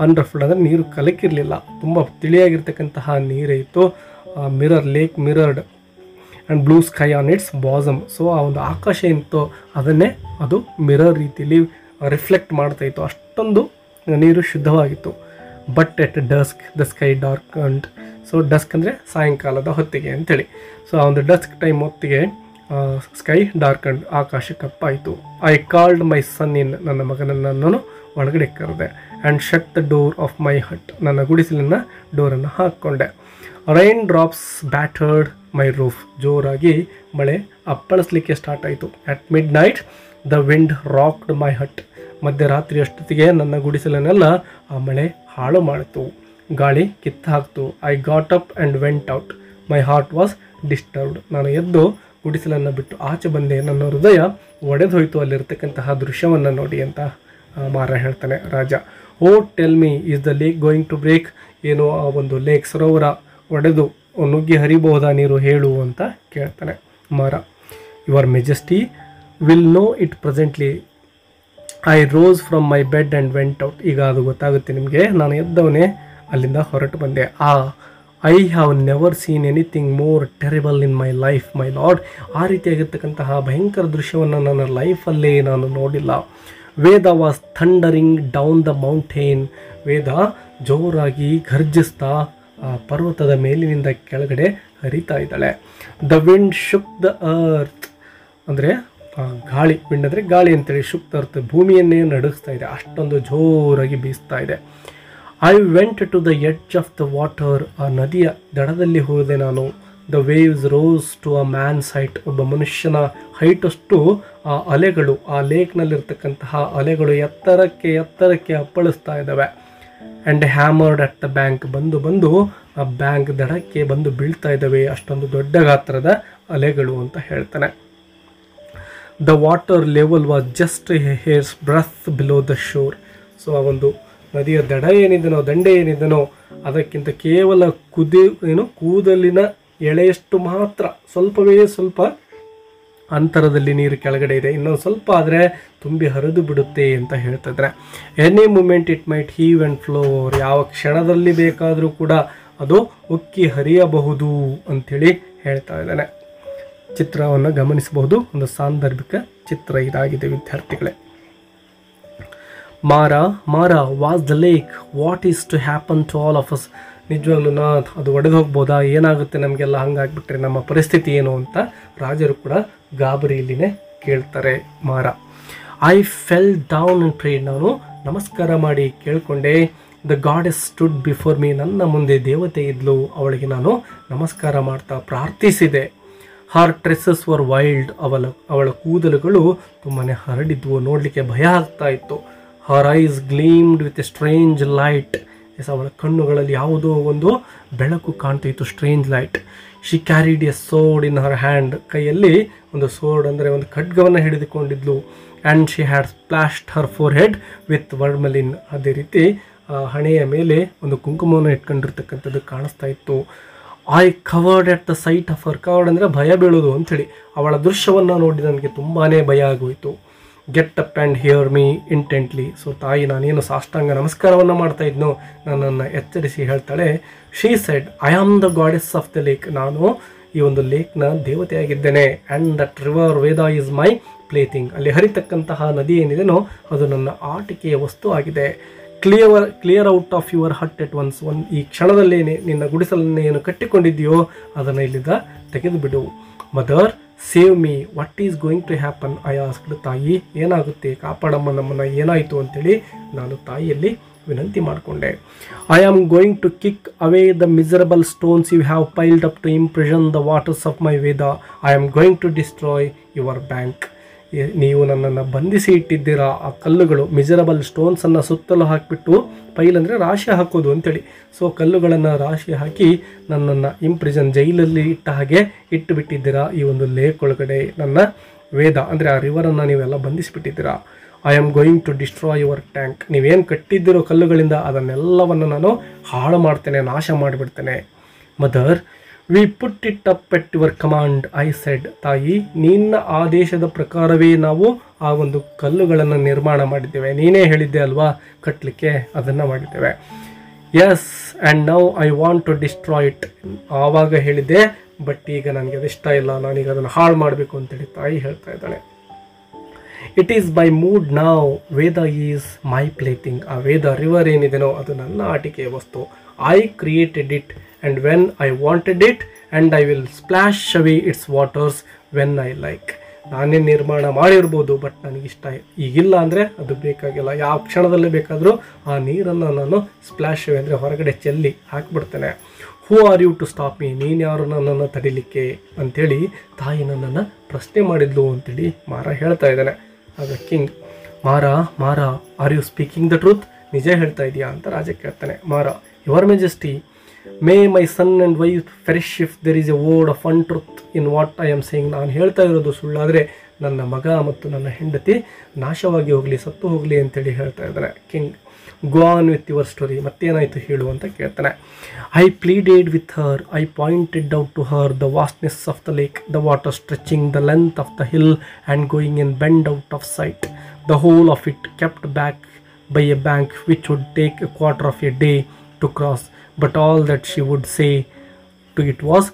ಅನ್ರಫಲ್ಡ್ ಅಂದರೆ ನೀರು ಕಲಕಿರಲಿಲ್ಲ, ತುಂಬ ತಿಳಿಯಾಗಿರ್ತಕ್ಕಂತಹ ನೀರೇ ಇತ್ತು. Lake mirrored and blue sky on its bosom. So ಆ ಒಂದು ಆಕಾಶ ಏನಿತ್ತು ಅದನ್ನೇ ಅದು ಮಿರರ್ ರೀತಿಯಲ್ಲಿ ರಿಫ್ಲೆಕ್ಟ್ ಮಾಡ್ತಾ ಇತ್ತು, ಅಷ್ಟೊಂದು ನೀರು ಶುದ್ಧವಾಗಿತ್ತು. But at dusk the sky darkened. So dusk ಅಂದರೆ ಸಾಯಂಕಾಲದ ಹೊತ್ತಿಗೆ ಅಂಥೇಳಿ. ಸೊ ಆ ಒಂದು ಡಸ್ಕ್ ಟೈಮ್ ಹೊತ್ತಿಗೆ ಸ್ಕೈ ಡಾರ್ಕ್ ಅಂಡ್, ಆಕಾಶ ಕಪ್ಪಾಯಿತು. I called my son in, ನನ್ನ ಮಗನನ್ನು ನಾನು ಒಳಗಡೆ ಕರೆದೆ. And shut the door of my hut, ನನ್ನ ಗುಡಿಸಲಿನ ಡೋರನ್ನು ಹಾಕ್ಕೊಂಡೆ. Raindrops battered my roof, ಜೋರಾಗಿ ಮಳೆ ಅಪ್ಪಳಿಸ್ಲಿಕ್ಕೆ ಸ್ಟಾರ್ಟ್ ಆಯಿತು. At midnight the wind rocked my hut, ಮಧ್ಯರಾತ್ರಿ ಅಷ್ಟೊತ್ತಿಗೆ ನನ್ನ ಗುಡಿಸಲನ್ನೆಲ್ಲ ಆ ಮಳೆ ಹಾಳು ಮಾಡಿತು, ಗಾಳಿ ಕಿತ್ತು ಹಾಕ್ತು. I got up and went out, my heart was disturbed, ನಾನು ಎದ್ದು ಗುಡಿಸಲನ್ನು ಬಿಟ್ಟು ಆಚೆ ಬಂದೆ, ನನ್ನ ಹೃದಯ ಒಡೆದು ಹೋಯಿತು ಅಲ್ಲಿರ್ತಕ್ಕಂತಹ ದೃಶ್ಯವನ್ನು ನೋಡಿ ಅಂತ ಮಾರ ಹೇಳ್ತಾನೆ. ರಾಜ, oh tell me, is the lake going to break, ಏನು ಆ ಒಂದು ಲೇಕ್ ಸರೋವರ ಒಡೆದು ನುಗ್ಗಿ ಹರಿಬಹುದಾ ನೀರು, ಹೇಳು ಅಂತ ಕೇಳ್ತಾನೆ. Mara, your majesty will know it presently, I rose from my bed and went out. ಈಗ ಅದು ಗೊತ್ತಾಗುತ್ತೆ ನಿಮಗೆ, ನಾನು ಎದ್ದವನೇ ಅಲ್ಲಿಂದ ಹೊರಟು ಬಂದೆ. I have never seen anything more terrible in my life my lord. ಆ ರೀತಿಯಾಗಿರ್ತಕ್ಕಂತಹ ಭಯಂಕರ ದೃಶ್ಯವನ್ನು ನನ್ನ ಲೈಫಲ್ಲೇ ನಾನು ನೋಡಿಲ್ಲ. Veda was thundering down the mountain, Veda ಜೋರಾಗಿ ಘರ್ಜಿಸ್ತಾ ಆ ಪರ್ವತದ ಮೇಲಿನಿಂದ ಕೆಳಗಡೆ ಹರಿತಾ ಇದ್ದಾಳೆ. The wind shook the earth, ಅಂದರೆ ಗಾಳಿ, ವಿಂಡ್ ಅಂದರೆ ಗಾಳಿ ಅಂತೇಳಿ, ಶುಕ್ತ ಅರ್ಥ ಭೂಮಿಯನ್ನೇ ನಡುಗಿಸ್ತಾ ಇದೆ, ಅಷ್ಟೊಂದು ಜೋರಾಗಿ ಬೀಸ್ತಾ ಇದೆ. I went to the edge of the water, ಆ ನದಿಯ ದಡದಲ್ಲಿ ಹೋದೆ ನಾನು. The waves rose to a man's height, ಒಬ್ಬ ಮನುಷ್ಯನ ಹೈಟಷ್ಟು ಆ ಅಲೆಗಳು, ಆ ಲೇಕ್ನಲ್ಲಿರ್ತಕ್ಕಂತಹ ಅಲೆಗಳು ಎತ್ತರಕ್ಕೆ ಅಪ್ಪಳಿಸ್ತಾ ಇದ್ದಾವೆ. And hammered at the bank, ಬಂದು ಆ ಬ್ಯಾಂಕ್ ದಡಕ್ಕೆ ಬಂದು ಬೀಳ್ತಾ ಇದ್ದಾವೆ, ಅಷ್ಟೊಂದು ದೊಡ್ಡ ಗಾತ್ರದ ಅಲೆಗಳು ಅಂತ ಹೇಳ್ತಾನೆ. The water level was just hair's breath below the shore. So ಆ ಒಂದು ನದಿಯ ದಡ ಏನಿದೆನೋ, ದಂಡೆ ಏನಿದೆನೋ, ಅದಕ್ಕಿಂತ ಕೇವಲ ಕೂದಲಿನ ಎಳೆಯಷ್ಟು ಮಾತ್ರ, ಸ್ವಲ್ಪ ಅಂತರದಲ್ಲಿ ನೀರು ಕೆಳಗಡೆ ಇದೆ, ಇನ್ನೊಂದು ಸ್ವಲ್ಪ ಆದರೆ ತುಂಬಿ ಹರಿದು ಬಿಡುತ್ತೆ ಅಂತ ಹೇಳ್ತಿದ್ರೆ. Any moment it might heave and flow, ಯಾವ ಕ್ಷಣದಲ್ಲಿ ಬೇಕಾದರೂ ಕೂಡ ಅದು ಉಕ್ಕಿ ಹರಿಯಬಹುದು ಅಂಥೇಳಿ ಹೇಳ್ತಾ ಇದ್ದಾನೆ. ಚಿತ್ರವನ್ನು ಗಮನಿಸಬಹುದು, ಒಂದು ಸಾಂದರ್ಭಿಕ ಚಿತ್ರ ಇದಾಗಿದೆ ವಿದ್ಯಾರ್ಥಿಗಳೇ. Mara was the lake, what is to happen to all of us. ನಿಜವಾಗ್ಲೂ ಅದು ಒಡೆದು ಹೋಗ್ಬೋದಾ, ಏನಾಗುತ್ತೆ ನಮಗೆಲ್ಲ, ಹಂಗಾಗ್ಬಿಟ್ರೆ ನಮ್ಮ ಪರಿಸ್ಥಿತಿ ಏನು ಅಂತ ರಾಜರು ಕೂಡ ಗಾಬರಿಯಲ್ಲಿನೇ ಕೇಳ್ತಾರೆ. I fell down and prayed, ನಾನು ನಮಸ್ಕಾರ ಮಾಡಿ ಕೇಳಿಕೊಂಡೆ. The goddess stood before me, ನನ್ನ ಮುಂದೆ ದೇವತೆ ಇದ್ಲು, ಅವಳಿಗೆ ನಾನು ನಮಸ್ಕಾರ ಮಾಡ್ತಾ ಪ್ರಾರ್ಥಿಸಿದೆ. ಹರ್ ಟ್ರೆಸ್ಸಸ್ ವರ್ ವೈಲ್ಡ್, ಅವಳ ಕೂದಲುಗಳು ತುಂಬಾ ಹರಡಿದ್ವು, ನೋಡಲಿಕ್ಕೆ ಭಯ ಆಗ್ತಾ ಇತ್ತು. Her eyes gleamed with a strange light, ಅವಳ ಕಣ್ಣುಗಳಲ್ಲಿ ಯಾವುದೋ ಒಂದು ಬೆಳಕು ಕಾಣ್ತಿತ್ತು, strange light. She carried a sword in her hand, ಕೈಯಲ್ಲಿ ಒಂದು ಸೋರ್ಡ್ ಅಂದರೆ ಒಂದು ಖಡ್ಗವನ್ನು ಹಿಡಿದುಕೊಂಡಿದ್ಲು. And she had splashed her forehead with vermilion, ಅದೇ ರೀತಿ ಹಣೆಯ ಮೇಲೆ ಒಂದು ಕುಂಕುಮವನ್ನು ಇಟ್ಕೊಂಡಿರ್ತಕ್ಕಂಥದ್ದು ಕಾಣಿಸ್ತಾ ಇತ್ತು. I cowered at the sight of her, cowered ಅಂದರೆ ಭಯ ಬೀಳೋದು ಅಂಥೇಳಿ, ಅವಳ ದೃಶ್ಯವನ್ನು ನೋಡಿ ನನಗೆ ತುಂಬಾ ಭಯ ಆಗೋಯಿತು. Get up and hear me intently, so ತಾಯಿ ನಾನೇನು ಸಾಷ್ಟಾಂಗ ನಮಸ್ಕಾರವನ್ನು ಮಾಡ್ತಾ ಇದ್ನೋ ನನ್ನನ್ನು ಎಚ್ಚರಿಸಿ ಹೇಳ್ತಾಳೆ. She said, I am the goddess of the lake, ನಾನು ಈ ಒಂದು ಲೇಕ್ನ ದೇವತೆಯಾಗಿದ್ದೇನೆ. And that river Veda is my plaything, ಅಲ್ಲಿ ಹರಿತಕ್ಕಂತಹ ನದಿ ಏನಿದೆನೋ ಅದು ನನ್ನ ಆಟಿಕೆಯ ವಸ್ತು ಆಗಿದೆ. Clear out of your hut at once, ಈ ಕ್ಷಣದಲ್ಲೇನೆ ನಿನ್ನ ಗುಡಿಸಲನ್ನು ಏನು ಕಟ್ಟಿಕೊಂಡಿದೆಯೋ ಅದನ್ನು ಇಲ್ಲಿಂದ ತೆಗೆದು ಬಿಡು. Mother save me, what is going to happen, I asked, ತಾಯಿ ಏನಾಗುತ್ತೆ, ಕಾಪಾಡಮ್ಮ ನಮ್ಮನ್ನು, ಏನಾಯಿತು ಅಂತೇಳಿ ನಾನು ತಾಯಿಯಲ್ಲಿ ವಿನಂತಿ ಮಾಡಿಕೊಂಡೆ. I am going to kick away the miserable stones you have piled up to imprison the waters of my Veda. I am going to destroy your bank, ನೀವು ನನ್ನನ್ನು ಬಂಧಿಸಿ ಇಟ್ಟಿದ್ದೀರಾ, ಆ ಕಲ್ಲುಗಳು ಮಿಸರಬಲ್ ಸ್ಟೋನ್ಸನ್ನು ಸುತ್ತಲೂ ಹಾಕಿಬಿಟ್ಟು, ಪೈಲ್ ಅಂದರೆ ರಾಶಿ ಹಾಕೋದು ಅಂತೇಳಿ, ಸೊ ಕಲ್ಲುಗಳನ್ನು ರಾಶಿ ಹಾಕಿ ನನ್ನನ್ನು ಇಂಪ್ರಿಸನ್, ಜೈಲಲ್ಲಿ ಇಟ್ಟ ಹಾಗೆ ಇಟ್ಟು ಬಿಟ್ಟಿದ್ದೀರಾ ಈ ಒಂದು ಲೇಕ್ ಒಳಗಡೆ. ನನ್ನ ವೇದ ಅಂದರೆ ಆ ರಿವರನ್ನು ನೀವೆಲ್ಲ ಬಂಧಿಸಿಬಿಟ್ಟಿದ್ದೀರಾ. I am going to destroy your tank, ನೀವೇನು ಕಟ್ಟಿದ್ದೀರೋ ಕಲ್ಲುಗಳಿಂದ ಅದನ್ನೆಲ್ಲವನ್ನು ನಾನು ಹಾಳು ಮಾಡ್ತೇನೆ, ನಾಶ ಮಾಡಿಬಿಡ್ತೇನೆ. Mother we put it up at your command, I said, ತಾಯಿ ನಿನ್ನ ಆದೇಶದ ಪ್ರಕಾರವೇ ನಾವು ಆ ಒಂದು ಕಲ್ಲುಗಳನ್ನು ನಿರ್ಮಾಣ ಮಾಡಿದ್ದೇವೆ, ನೀನೇ ಹೇಳಿದ್ದೆ ಅಲ್ವಾ ಕಟ್ಟಲಿಕ್ಕೆ, ಅದನ್ನು ಮಾಡಿದ್ದೇವೆ. Yes and now I want to destroy it, ಆವಾಗ ಹೇಳಿದ್ದೆ, ಬಟ್ ಈಗ ನನಗೆ ಅದಿಷ್ಟ ಇಲ್ಲ, ನಾನೀಗ ಅದನ್ನು ಹಾಳು ಮಾಡಬೇಕು ಅಂತೇಳಿ ತಾಯಿ ಹೇಳ್ತಾ ಇದ್ದಾಳೆ. ಇಟ್ ಈಸ್ ಬೈ ಮೂಡ್ ನಾವ್, ವೇದ ಈಸ್ ಮೈ ಪ್ಲೇಥಿಂಗ್, ಆ ವೇದ ರಿವರ್ ಏನಿದೆನೋ ಅದು ನನ್ನ ಆಟಿಕೆಯ ವಸ್ತು. I created it and when I wanted it and I will splash away its waters when I like. ನಾನೇ ನಿರ್ಮಾಣ ಮಾಡಿರ್ಬೋದು, ಬಟ್ ನನಗಿಷ್ಟ ಈಗಿಲ್ಲ ಅಂದರೆ ಅದು ಬೇಕಾಗಿಲ್ಲ, ಯಾವ ಕ್ಷಣದಲ್ಲೇ ಬೇಕಾದರೂ ಆ ನೀರನ್ನು ನಾನು ಸ್ಪ್ಲಾಶ್ ಅವೇ ಅಂದರೆ ಹೊರಗಡೆ ಚೆಲ್ಲಿ ಹಾಕಿಬಿಡ್ತೇನೆ. Who are you to stop me, ನೀನು ಯಾರು ನನ್ನನ್ನು ತಡಿಲಿಕ್ಕೆ ಅಂಥೇಳಿ ತಾಯಿ ನನ್ನನ್ನು ಪ್ರಶ್ನೆ ಮಾಡಿದ್ಲು ಅಂತೇಳಿ ಮಾರ ಹೇಳ್ತಾ ಇದ್ದಾನೆ. ಆಗ king, Mara are you speaking the truth, ನಿಜ ಹೇಳ್ತಾ ಇದೆಯಾ ಅಂತ ರಾಜ ಕೇಳ್ತಾನೆ. Mara, your majesty, may my son and wife perish if there is a word of untruth in what I am saying, ನಾನು ಹೇಳ್ತಾ ಇರೋದು ಸುಳ್ಳಾದರೆ ನನ್ನ ಮಗ ಮತ್ತು ನನ್ನ ಹೆಂಡತಿ ನಾಶವಾಗಿ ಹೋಗಲಿ, ಸತ್ತು ಹೋಗಲಿ ಅಂತೇಳಿ ಹೇಳ್ತಾ ಇದ್ದಾನೆ. King, go on with your story, ಮತ್ತೇನಾಯಿತು ಹೇಳು ಅಂತ ಕೇಳ್ತಾನೆ. I pleaded with her, I pointed out to her the vastness of the lake, the water stretching the length of the hill and going in bend out of sight, the whole of it kept back by a bank which would take a quarter of a day to cross, but all that she would say to it was,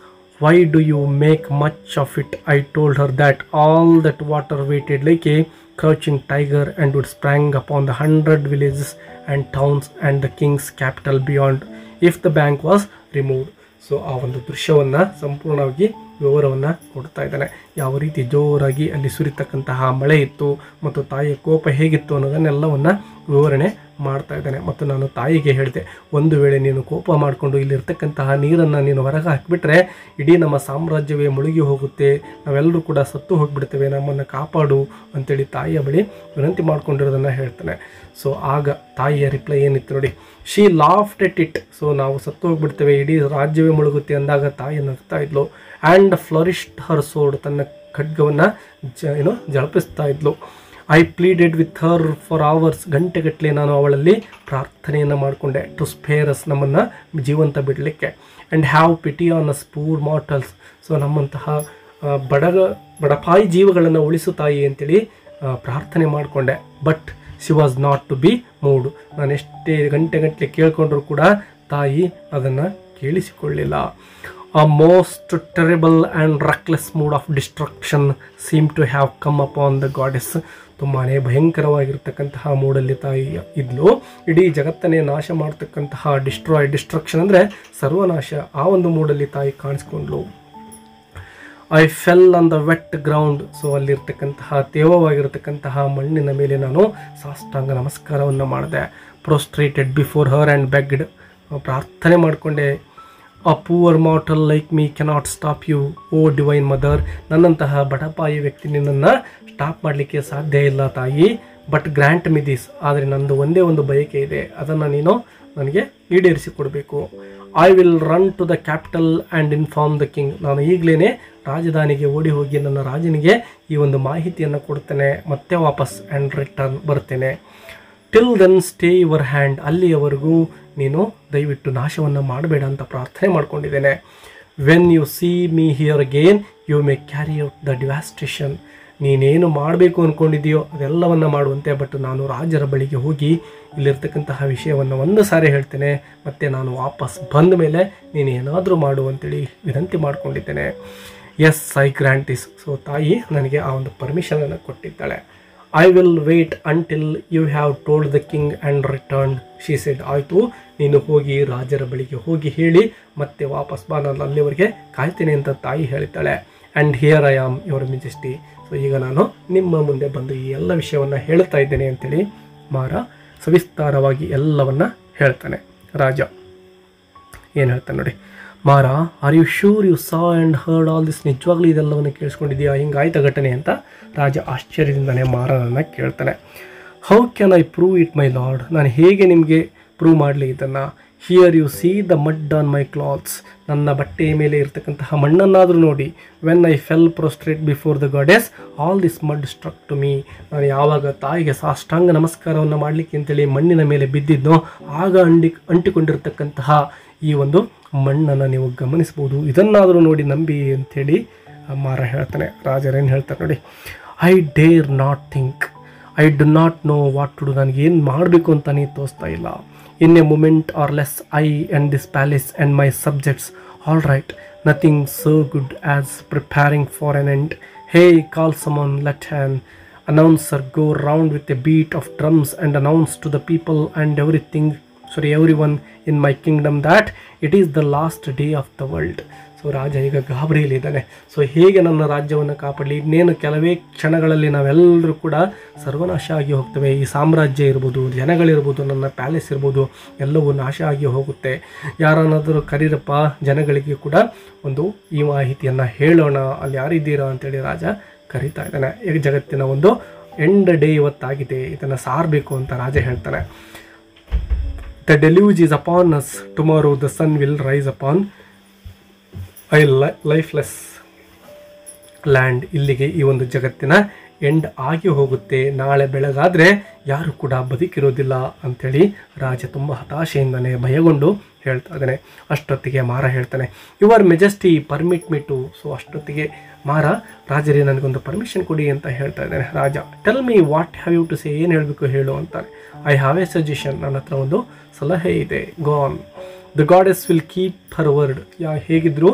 why do you make much of it? I told her that all that water waited like a crouching tiger and would sprang upon the 100 villages and towns and the king's capital beyond if the bank was removed. So ಆ ಒಂದು ದೃಶ್ಯವನ್ನು ಸಂಪೂರ್ಣವಾಗಿ ವಿವರವನ್ನು ಕೊಡ್ತಾ ಇದ್ದಾನೆ. ಯಾವ ರೀತಿ ಜೋರಾಗಿ ಅಲ್ಲಿ ಸುರಿತಕ್ಕಂತಹ ಮಳೆ ಇತ್ತು ಮತ್ತು ತಾಯಿಯ ಕೋಪ ಹೇಗಿತ್ತು ಅನ್ನೋದನ್ನೆಲ್ಲವನ್ನು ವಿವರಣೆ ಮಾಡ್ತಾ ಇದ್ದಾನೆ. ಮತ್ತು ನಾನು ತಾಯಿಗೆ ಹೇಳಿದೆ, ಒಂದು ವೇಳೆ ನೀನು ಕೋಪ ಮಾಡಿಕೊಂಡು ಇಲ್ಲಿರ್ತಕ್ಕಂತಹ ನೀರನ್ನು ನೀನು ಹೊರಗೆ ಹಾಕಿಬಿಟ್ರೆ ಇಡೀ ನಮ್ಮ ಸಾಮ್ರಾಜ್ಯವೇ ಮುಳುಗಿ ಹೋಗುತ್ತೆ, ನಾವೆಲ್ಲರೂ ಕೂಡ ಸತ್ತು ಹೋಗಿಬಿಡ್ತೇವೆ, ನಮ್ಮನ್ನು ಕಾಪಾಡು ಅಂತೇಳಿ ತಾಯಿಯ ಬಳಿ ವಿನಂತಿ ಮಾಡ್ಕೊಂಡಿರೋದನ್ನು ಹೇಳ್ತಾನೆ. ಸೊ ಆಗ ತಾಯಿಯ ರಿಪ್ಲೈ ಏನಿತ್ತು ನೋಡಿ, she loft at it. So ನಾವು ಸತ್ತು ಹೋಗಿಬಿಡ್ತೇವೆ, ಇಡೀ ರಾಜ್ಯವೇ ಮುಳುಗುತ್ತೆ ಅಂದಾಗ ತಾಯಿ ನಗ್ತಾ ಇದ್ಲು. ಆ್ಯಂಡ್ ಫ್ಲರಿಶ್ಡ್ ಹರ್ ಸೋರ್ಡ್, ತನ್ನ ಖಡ್ಗವನ್ನು ಜಳಪಿಸ್ತಾ ಇದ್ಲು. I pleaded with her for hours, ಗಂಟೆಗಟ್ಟಲೆ ನಾನು ಅವಳಲ್ಲಿ ಪ್ರಾರ್ಥನೆಯನ್ನು ಮಾಡಿಕೊಂಡೆ. ಟು ಸ್ಪೇರಸ್, ನಮ್ಮನ್ನು ಜೀವಂತ ಬಿಡಲಿಕ್ಕೆ. And have pity on us poor mortals, so ನಮ್ಮಂತಹ ಬಡಪಾಯಿ ಜೀವಗಳನ್ನು ಉಳಿಸು ತಾಯಿ ಅಂತೇಳಿ ಪ್ರಾರ್ಥನೆ ಮಾಡಿಕೊಂಡೆ. But she was not to be moved, ನಾನು ಎಷ್ಟೇ ಗಂಟೆಗಟ್ಟಲೆ ಕೇಳ್ಕೊಂಡ್ರೂ ಕೂಡ ತಾಯಿ ಅದನ್ನು ಕೇಳಿಸಿಕೊಳ್ಳಿಲ್ಲ. A most terrible and reckless mood of destruction seemed to have come upon the goddess. ತುಂಬಾ ಭಯಂಕರವಾಗಿರ್ತಕ್ಕಂತಹ ಮೂಡಲ್ಲಿ ತಾಯಿ ಇದ್ಲು. ಇಡೀ ಜಗತ್ತನ್ನೇ ನಾಶ ಮಾಡ್ತಕ್ಕಂತಹ ಡಿಸ್ಟ್ರಕ್ಷನ್ ಅಂದರೆ ಸರ್ವನಾಶ, ಆ ಒಂದು ಮೂಡಲ್ಲಿ ತಾಯಿ ಕಾಣಿಸ್ಕೊಂಡ್ಲು. I fell on the wet ground, so ಅಲ್ಲಿರ್ತಕ್ಕಂತಹ ತೇವವಾಗಿರ್ತಕ್ಕಂತಹ ಮಣ್ಣಿನ ಮೇಲೆ ನಾನು ಸಾಷ್ಟಾಂಗ ನಮಸ್ಕಾರವನ್ನು ಮಾಡಿದೆ. ಪ್ರೊಸ್ಟ್ರೇಟೆಡ್ ಬಿಫೋರ್ ಹರ್ ಆ್ಯಂಡ್ ಬೆಗ್ಡ್, ಪ್ರಾರ್ಥನೆ ಮಾಡಿಕೊಂಡೆ. A poor mortal like me cannot stop you O divine mother, ನನ್ನಂತಹ ಬಡಪಾಯಿ ವ್ಯಕ್ತಿ ನಿನ್ನನ್ನು ಸ್ಟಾಪ್ ಮಾಡಲಿಕ್ಕೆ ಸಾಧ್ಯ ಇಲ್ಲ ತಾಯಿ. ಬಟ್ ಗ್ರ್ಯಾಂಟ್ ಮಿ ದಿಸ್, ಆದರೆ ನಂದು ಒಂದೇ ಒಂದು ಬಯಕೆ ಇದೆ, ಅದನ್ನು ನೀನು ನನಗೆ ಈಡೇರಿಸಿಕೊಡಬೇಕು. I will run to the capital and inform the king, ನಾನು ಈಗಲೇ ರಾಜಧಾನಿಗೆ ಓಡಿ ಹೋಗಿ ನನ್ನ ರಾಜನಿಗೆ ಈ ಒಂದು ಮಾಹಿತಿಯನ್ನು ಕೊಡ್ತೇನೆ, ಮತ್ತೆ ವಾಪಸ್ ಆ್ಯಂಡ್ ರಿಟರ್ನ್ ಬರ್ತೇನೆ. Till then stay your hand, ಅಲ್ಲಿಯವರೆಗೂ ನೀನು ದಯವಿಟ್ಟು ನಾಶವನ್ನು ಮಾಡಬೇಡ ಅಂತ ಪ್ರಾರ್ಥನೆ ಮಾಡ್ಕೊಂಡಿದ್ದೇನೆ. When you see me here again you may carry out the devastation, ನೀನೇನು ಮಾಡಬೇಕು ಅಂದ್ಕೊಂಡಿದೆಯೋ ಅದೆಲ್ಲವನ್ನು ಮಾಡುವಂತೆ, ಬಟ್ ನಾನು ರಾಜರ ಬಳಿಗೆ ಹೋಗಿ ಇಲ್ಲಿರ್ತಕ್ಕಂತಹ ವಿಷಯವನ್ನು ಒಂದು ಸಾರಿ ಹೇಳ್ತೇನೆ, ಮತ್ತು ನಾನು ವಾಪಸ್ ಬಂದ ಮೇಲೆ ನೀನು ಏನಾದರೂ ಮಾಡು ಅಂತೇಳಿ ವಿನಂತಿ ಮಾಡ್ಕೊಂಡಿದ್ದೇನೆ. Yes I grant this, so ತಾಯಿ ನನಗೆ ಆ ಒಂದು ಪರ್ಮಿಷನನ್ನು ಕೊಟ್ಟಿದ್ದಾಳೆ. I will wait until you have told the king and returned, she said. ಆಯಿತು, ನೀನು ಹೋಗಿ ರಾಜರ ಬಳಿಗೆ ಹೋಗಿ ಹೇಳಿ ಮತ್ತೆ ವಾಪಸ್ ಬಾ, ನಾನು ಅಲ್ಲಿವರೆಗೆ ಕಾಯ್ತೇನೆ ಅಂತ ತಾಯಿ ಹೇಳ್ತಾಳೆ. And here I am your majesty, so ಈಗ ನಾನು ನಿಮ್ಮ ಮುಂದೆ ಬಂದು ಈ ಎಲ್ಲ ವಿಷಯವನ್ನು ಹೇಳ್ತಾ ಇದ್ದೇನೆ ಅಂತೇಳಿ ಮಾರ ಸವಿಸ್ತಾರವಾಗಿ ಎಲ್ಲವನ್ನು ಹೇಳ್ತಾನೆ. ರಾಜ ಏನು ಹೇಳ್ತಾನೆ ನೋಡಿ, Mara are you sure you saw and heard all this, ನಿಜವಾಗ್ಲೂ ಇದೆಲ್ಲವನ್ನು ಕೇಳಿಸ್ಕೊಂಡಿದೆಯಾ, ಹಿಂಗಾಯ್ತ ಘಟನೆ ಅಂತ ರಾಜ ಆಶ್ಚರ್ಯದಿಂದನೇ ಮಾರನನ್ನು ಕೇಳ್ತಾನೆ. How can I prove it my lord, ನಾನು ಹೇಗೆ ನಿಮಗೆ ಪ್ರೂವ್ ಮಾಡಲಿ ಇದನ್ನು. Here you see the mud on my clothes, ನನ್ನ ಬಟ್ಟೆಯ ಮೇಲೆ ಇರ್ತಕ್ಕಂತಹ ಮಣ್ಣನ್ನಾದರೂ ನೋಡಿ. When I fell prostrate before the goddess all this mud struck to me, ನಾನು ಯಾವಾಗ ತಾಯಿಗೆ ಸಾಷ್ಟಾಂಗ ನಮಸ್ಕಾರವನ್ನು ಮಾಡಲಿಕ್ಕೆ ಅಂತೇಳಿ ಮಣ್ಣಿನ ಮೇಲೆ ಬಿದ್ದಿದ್ನೋ ಆಗ ಅಂಟಿಕೊಂಡಿರ್ತಕ್ಕಂತಹ ಈ ಒಂದು ಮಣ್ಣನ್ನು ನೀವು ಗಮನಿಸ್ಬೋದು, ಇದನ್ನಾದರೂ ನೋಡಿ ನಂಬಿ ಅಂಥೇಳಿ ಮಾರ ಹೇಳ್ತಾನೆ. ರಾಜರೇನು ಹೇಳ್ತಾರೆ ನೋಡಿ, I dare not think, I do not know what to do, ನನಗೇನು ಮಾಡಬೇಕು ಅಂತಲೇ ತೋರಿಸ್ತಾ ಇಲ್ಲ. In a moment or less I and this palace and my subjects all right, nothing so good as preparing for an end. Hey call someone, let an announcer go round with a beat of drums and announce to the people and everyone in my kingdom that it is the last day of the world. So ರಾಜ ಈಗ ಗಾಬರಿಯಲ್ಲಿದ್ದಾನೆ. So ಹೇಗೆ ನನ್ನ ರಾಜ್ಯವನ್ನು ಕಾಪಾಡಲಿ, ಇನ್ನೇನು ಕೆಲವೇ ಕ್ಷಣಗಳಲ್ಲಿ ನಾವೆಲ್ಲರೂ ಕೂಡ ಸರ್ವನಾಶ ಆಗಿ ಹೋಗ್ತೇವೆ. ಈ ಸಾಮ್ರಾಜ್ಯ ಇರ್ಬೋದು, ಜನಗಳಿರ್ಬೋದು, ನನ್ನ ಪ್ಯಾಲೇಸ್ ಇರ್ಬೋದು, ಎಲ್ಲವೂ ನಾಶ ಆಗಿ ಹೋಗುತ್ತೆ. ಯಾರನ್ನಾದರೂ ಕರೀರಪ್ಪ, ಜನಗಳಿಗೆ ಕೂಡ ಒಂದು ಈ ಮಾಹಿತಿಯನ್ನು ಹೇಳೋಣ, ಅಲ್ಲಿ ಯಾರಿದ್ದೀರಾ ಅಂತೇಳಿ ರಾಜ ಕರೀತಾ ಇದ್ದಾನೆ. ಈಗ ಜಗತ್ತಿನ ಒಂದು ಎಂಡ್ ಡೇ ಇವತ್ತಾಗಿದೆ, ಇದನ್ನು ಸಾರಬೇಕು ಅಂತ ರಾಜ ಹೇಳ್ತಾನೆ. The deluge is upon us, tomorrow the sun will rise upon a lifeless land. ಇಲ್ಲಿಗೆ ಈ ಒಂದು ಜಗತ್ತಿನ ಎಂಡ್ ಆಗಿ ಹೋಗುತ್ತೆ, ನಾಳೆ ಬೆಳಗಾದರೆ ಯಾರು ಕೂಡ ಬದುಕಿರೋದಿಲ್ಲ ಅಂಥೇಳಿ ರಾಜ ತುಂಬ ಹತಾಶೆಯಿಂದನೇ ಭಯಗೊಂಡು ಹೇಳ್ತಾ ಇದ್ದಾನೆ. ಅಷ್ಟೊತ್ತಿಗೆ ಮಾರ ಹೇಳ್ತಾನೆ, your majesty permit me to. So ಅಷ್ಟೊತ್ತಿಗೆ ಮಾರ ರಾಜರೇ ನನಗೊಂದು ಪರ್ಮಿಷನ್ ಕೊಡಿ ಅಂತ ಹೇಳ್ತಾ ಇದ್ದಾನೆ. ರಾಜ tell me what have you to say, ಏನು ಹೇಳಬೇಕು ಹೇಳು ಅಂತಾನೆ. ಐ ಹ್ಯಾವ್ ಎ ಸಜೆಷನ್, ನನ್ನ ಹತ್ರ ಒಂದು ಸಲಹೆ ಇದೆ. Gone the goddess will keep her word. ಹೇಗಿದ್ರು